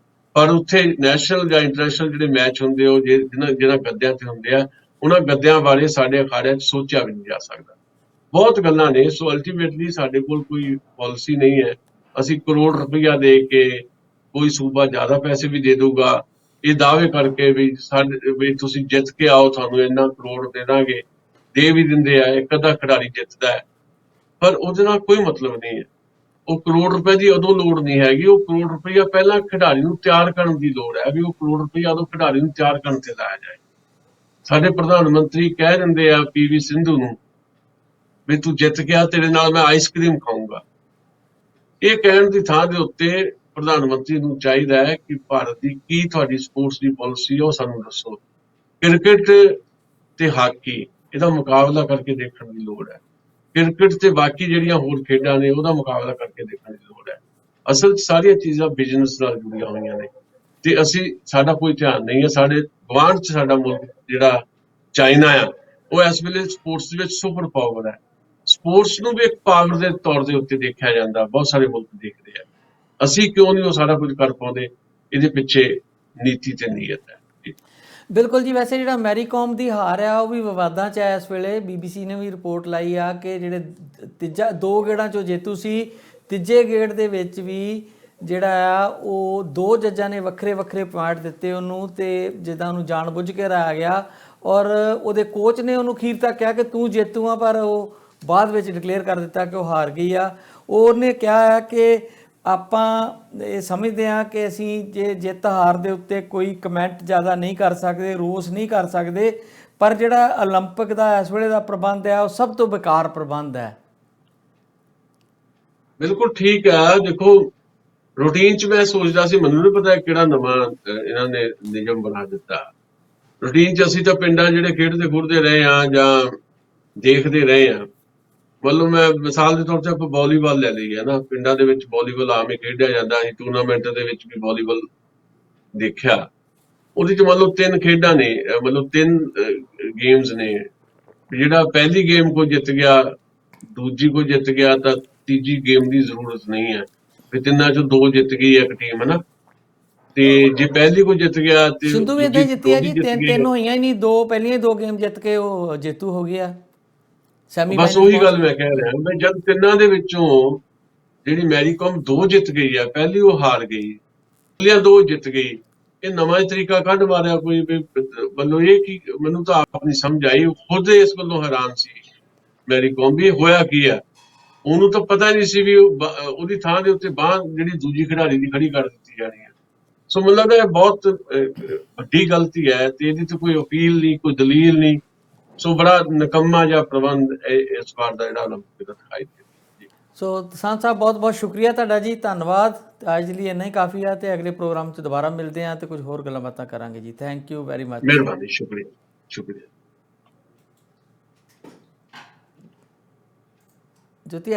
ਪਰ ਉੱਥੇ ਨੈਸ਼ਨਲ ਜਾਂ ਇੰਟਰਨੈਸ਼ਨਲ ਜਿਹੜੇ ਮੈਚ ਹੁੰਦੇ ਉਹ ਜਿਹਨਾਂ ਗੱਦਿਆਂ ਤੇ ਹੁੰਦੇ ਆ ਉਹਨਾਂ ਗੱਦਿਆਂ ਬਾਰੇ ਸਾਡੇ ਅਖਾੜਿਆਂ 'ਚ ਸੋਚਿਆ ਵੀ ਨਹੀਂ ਜਾ ਸਕਦਾ। ਬਹੁਤ ਗੱਲਾਂ ਨੇ। ਸੋ ਅਲਟੀਮੇਟਲੀ ਸਾਡੇ ਕੋਲ ਕੋਈ ਪਾਲਿਸੀ ਨਹੀਂ ਹੈ। ਅਸੀਂ ਕਰੋੜ ਰੁਪਈਆ ਦੇ ਕੇ ਕੋਈ ਸੂਬਾ ਜ਼ਿਆਦਾ ਪੈਸੇ ਵੀ ਦੇ ਦਊਗਾ ਇਹ ਦਾਅਵੇ ਕਰਕੇ ਵੀ ਤੁਸੀਂ ਜਿੱਤ ਕੇ ਆਓ ਤੁਹਾਨੂੰ ਇੰਨਾ ਕਰੋੜ ਦੇ ਦਾਂਗੇ, ਦੇ ਵੀ ਦਿੰਦੇ ਆ, ਇੱਕ ਅੱਧਾ ਖਿਡਾਰੀ ਜਿੱਤਦਾ ਹੈ, ਪਰ ਉਹਦੇ ਨਾਲ ਕੋਈ ਮਤਲਬ ਨਹੀਂ ਹੈ। ਉਹ ਕਰੋੜ ਰੁਪਏ ਦੀ ਉਦੋਂ ਲੋੜ ਨਹੀਂ ਹੈਗੀ, ਉਹ ਕਰੋੜ ਰੁਪਈਆ ਪਹਿਲਾਂ ਖਿਡਾਰੀ ਨੂੰ ਤਿਆਰ ਕਰਨ ਦੀ ਲੋੜ ਹੈ ਵੀ ਉਹ ਕਰੋੜ ਰੁਪਈਆ ਉਦੋਂ ਖਿਡਾਰੀ ਨੂੰ ਤਿਆਰ ਕਰਨ ਤੇ ਲਾਇਆ ਜਾਏ। ਸਾਡੇ ਪ੍ਰਧਾਨ ਮੰਤਰੀ ਕਹਿ ਦਿੰਦੇ ਆ PV ਸਿੰਧੂ ਨੂੰ ਵੀ ਤੂੰ ਜਿੱਤ ਗਿਆ ਤੇਰੇ ਨਾਲ ਮੈਂ ਆਈਸਕ੍ਰੀਮ ਖਾਊਂਗਾ। ਇਹ ਕਹਿਣ ਦੀ ਥਾਂ ਦੇ ਉੱਤੇ ਪ੍ਰਧਾਨ ਮੰਤਰੀ ਨੂੰ ਚਾਹੀਦਾ ਹੈ ਕਿ ਭਾਰਤ ਦੀ ਕੀ ਤੁਹਾਡੀ ਸਪੋਰਟਸ ਦੀ ਪਾਲਿਸੀ ਉਹ ਸਾਨੂੰ ਦੱਸੋ। ਕ੍ਰਿਕਟ ਤੇ ਹਾਕੀ ਇਹਦਾ ਮੁਕਾਬਲਾ ਕਰਕੇ ਦੇਖਣ ਦੀ ਲੋੜ ਹੈ। ਕ੍ਰਿਕਟ ਤੇ ਬਾਕੀ ਜਿਹੜੀਆਂ ਹੋਰ ਖੇਡਾਂ ਨੇ ਉਹਦਾ ਮੁਕਾਬਲਾ ਕਰਕੇ ਦੇਖਣ ਦੀ ਲੋੜ ਹੈ। ਅਸਲ 'ਚ ਸਾਰੀਆਂ ਚੀਜ਼ਾਂ ਬਿਜ਼ਨਸ ਨਾਲ ਜੁੜੀਆਂ ਹੋਈਆਂ ਨੇ ਤੇ ਸਾਡਾ ਕੋਈ ਧਿਆਨ ਨਹੀਂ ਹੈ। ਸਾਡੇ ਗੁਆਂਢ 'ਚ ਸਾਡਾ ਮੁਲਕ ਜਿਹੜਾ ਚਾਈਨਾ ਆ ਉਹ ਇਸ ਵੇਲੇ ਸਪੋਰਟਸ ਦੇ ਵਿੱਚ ਸੁਪਰ ਪਾਵਰ ਹੈ। ਸਪੋਰਟਸ ਨੂੰ ਵੀ ਇੱਕ ਪਾਵਰ ਦੇ ਤੌਰ ਦੇ ਉੱਤੇ ਦੇਖਿਆ ਜਾਂਦਾ, ਬਹੁਤ ਸਾਰੇ ਮੁਲਕ ਦੇਖਦੇ ਆ। ਅਸੀਂ ਕਿਉਂ ਨਹੀਂ ਉਹ ਸਾਰਾ ਕੁਝ ਕਰ ਪਾਉਂਦੇ? ਇਹਦੇ ਪਿੱਛੇ ਨੀਤੀ ਤੇ ਨੀਅਤ ਹੈ।
ਬਿਲਕੁਲ ਜੀ। ਵੈਸੇ ਜਿਹੜਾ ਮੈਰੀ ਕਾਮ ਦੀ ਹਾਰ ਆ ਉਹ ਵੀ ਵਿਵਾਦਾਂ 'ਚ ਹੈ ਇਸ ਵੇਲੇ। BBC ਨੇ ਵੀ ਰਿਪੋਰਟ ਲਾਈ ਆ ਕਿ ਜਿਹੜੇ 2 ਗੇੜਾਂ 'ਚੋਂ ਜੇਤੂ ਸੀ, ਤੀਜੇ ਗੇੜ ਦੇ ਵਿੱਚ ਵੀ ਜਿਹੜਾ ਆ ਉਹ 2 ਜੱਜਾਂ ਨੇ ਵੱਖਰੇ ਵੱਖਰੇ ਪੁਆਇੰਟ ਦਿੱਤੇ ਉਹਨੂੰ ਤੇ ਜਿੱਦਾਂ ਉਹਨੂੰ ਜਾਣ ਬੁੱਝ ਕੇ ਹਰਾਇਆ ਗਿਆ ਔਰ ਉਹਦੇ ਕੋਚ ਨੇ ਉਹਨੂੰ ਅਖੀਰ ਤੱਕ ਕਿਹਾ ਕਿ ਤੂੰ ਜੇਤੂ ਆ, ਪਰ ਉਹ ਬਾਅਦ ਵਿੱਚ ਡਿਕਲੇਅਰ ਕਰ ਦਿੱਤਾ ਕਿ ਉਹ ਹਾਰ ਗਈ ਆ। ਉਹਨੇ ਕਿਹਾ ਹੈ ਕਿ ਆਪਾਂ ਇਹ ਸਮਝਦੇ ਹਾਂ ਕਿ ਅਸੀਂ ਜੇ ਜਿੱਤ ਹਾਰ ਦੇ ਉੱਤੇ ਕੋਈ ਕਮੈਂਟ ਜ਼ਿਆਦਾ ਨਹੀਂ ਕਰ ਸਕਦੇ, ਰੋਸ ਨਹੀਂ ਕਰ ਸਕਦੇ, ਪਰ ਜਿਹੜਾ ਓਲੰਪਿਕ ਦਾ ਇਸ ਵੇਲੇ ਦਾ ਪ੍ਰਬੰਧ ਹੈ ਉਹ ਸਭ ਤੋਂ ਬੇਕਾਰ ਪ੍ਰਬੰਧ ਹੈ।
ਬਿਲਕੁਲ ਠੀਕ ਹੈ। ਦੇਖੋ ਰੂਟੀਨ 'ਚ ਮੈਂ ਸੋਚਦਾ ਸੀ, ਮੈਨੂੰ ਨਹੀਂ ਪਤਾ ਕਿਹੜਾ ਨਵਾਂ ਇਹਨਾਂ ਨੇ ਨਿਯਮ ਬਣਾ ਦਿੱਤਾ। ਰੂਟੀਨ 'ਚ ਅਸੀਂ ਤਾਂ ਪਿੰਡਾਂ ਜਿਹੜੇ ਖੇਡਦੇ ਖੁੱਡਦੇ ਰਹੇ ਹਾਂ ਜਾਂ ਦੇਖਦੇ ਰਹੇ ਹਾਂ। ਮਤਲਬ ਮੈਂ ਮਿਸਾਲ ਦੇ ਤੌਰ ਤੇ ਆਪਾਂ ਵਾਲੀਬਾਲ ਲੈ ਲਈਏ ਨਾ, ਪਿੰਡਾਂ ਦੇ ਵਿੱਚ ਵਾਲੀਬਾਲ ਆਮ ਹੀ ਖੇਡਿਆ ਜਾਂਦਾ। ਅਸੀਂ ਟੂਰਨਾਮੈਂਟ ਦੇ ਵਿੱਚ ਵੀ ਵਾਲੀਬਾਲ ਦੇਖਿਆ। ਉਹਦੇ 'ਚ ਮਤਲਬ 3 ਖੇਡਾਂ ਨੇ, ਮਤਲਬ 3 ਗੇਮਸ ਨੇ। ਜਿਹੜਾ ਪਹਿਲੀ ਗੇਮ ਕੋਈ ਜਿੱਤ ਗਿਆ, ਦੂਜੀ ਕੋਈ ਜਿੱਤ ਗਿਆ ਤਾਂ ਤੀਜੀ ਗੇਮ ਦੀ ਜ਼ਰੂਰਤ ਨਹੀਂ ਹੈ ਵੀ ਤਿੰਨਾਂ 'ਚੋਂ 2 ਜਿੱਤ ਗਈ ਇੱਕ ਟੀਮ, ਹਨਾ। ਤੇ ਜੇ ਪਹਿਲੀ ਕੋਈ ਜਿੱਤ ਗਿਆ ਤੇ
ਸਿੰਧੂ ਵੀ ਏਦਾਂ ਜਿੱਤੀ ਆ ਜੀ।
ਜਿੱਤ ਗਈ।
3 ਹੋਈਆਂ ਹੀ ਨਹੀਂ, 2 ਪਹਿਲੀਆਂ 2 ਗੇਮ ਜਿੱਤ ਕੇ ਉਹ ਜੇਤੂ ਹੋ ਗਿਆ।
ਬਸ ਉਹੀ ਗੱਲ ਮੈਂ ਕਹਿ ਰਿਹਾ ਮੈਂ ਜਦ ਤਿੰਨਾਂ ਦੇ ਵਿੱਚੋਂ ਜਿਹੜੀ ਮੈਰੀ ਕਾਮ 2 ਜਿੱਤ ਗਈ ਆ, ਪਹਿਲੀ ਉਹ ਹਾਰ ਗਈ, ਪਹਿਲੀਆਂ 2 ਜਿੱਤ ਗਈ। ਇਹ ਨਵਾਂ ਤਰੀਕਾ ਕੱਢ ਮਾਰਿਆ ਕੋਈ ਵੱਲੋਂ। ਇਹ ਕੀ ਮੈਨੂੰ ਤਾਂ ਆਪ ਨਹੀਂ ਸਮਝ ਆਈ। ਖੁਦ ਇਸ ਵੱਲੋਂ ਹੈਰਾਨ ਸੀ ਮੈਰੀ ਕਾਮ ਵੀ ਹੋਇਆ ਕੀ ਆ। ਉਹਨੂੰ ਤਾਂ ਪਤਾ ਨਹੀਂ ਸੀ ਵੀ ਉਹਦੀ ਥਾਂ ਦੇ ਉੱਤੇ ਬਾਂਹ ਜਿਹੜੀ ਦੂਜੀ ਖਿਡਾਰੀ ਦੀ ਖੜੀ ਕਰ ਦਿੱਤੀ ਜਾਣੀ ਹੈ। ਸੋ ਮੈਨੂੰ ਲੱਗਦਾ ਇਹ ਬਹੁਤ ਵੱਡੀ ਗਲਤੀ ਹੈ ਤੇ ਇਹਦੀ ਤਾਂ ਕੋਈ ਅਪੀਲ ਨਹੀਂ, ਕੋਈ ਦਲੀਲ ਨਹੀਂ। ਸੋ ਬੜਾ ਨਿਕੰਮਾ ਜਿਹਾ ਪ੍ਰਬੰਧ ਇਸ ਵਾਰ ਦਾ ਜਿਹੜਾ ਓਲੰਪਿਕ ਦਾ ਦਿਖਾਈ ਦੇ।
ਸੋ ਦਸਾਂਝ ਸਾਹਿਬ ਬਹੁਤ ਬਹੁਤ ਸ਼ੁਕਰੀਆ ਤੁਹਾਡਾ ਜੀ, ਧੰਨਵਾਦ। ਅੱਜ ਲਈ ਇੰਨਾ ਹੀ ਕਾਫੀ ਆ ਤੇ ਅਗਲੇ ਪ੍ਰੋਗਰਾਮ 'ਚ ਦੁਬਾਰਾ ਮਿਲਦੇ ਹਾਂ ਤੇ ਕੁਝ ਹੋਰ ਗੱਲਾਂ ਬਾਤਾਂ ਕਰਾਂਗੇ ਜੀ। Thank you very much.
ਮਿਹਰਬਾਨੀ, ਸ਼ੁਕਰੀਆ, ਸ਼ੁਕਰੀਆ।
ਜੋਤੀ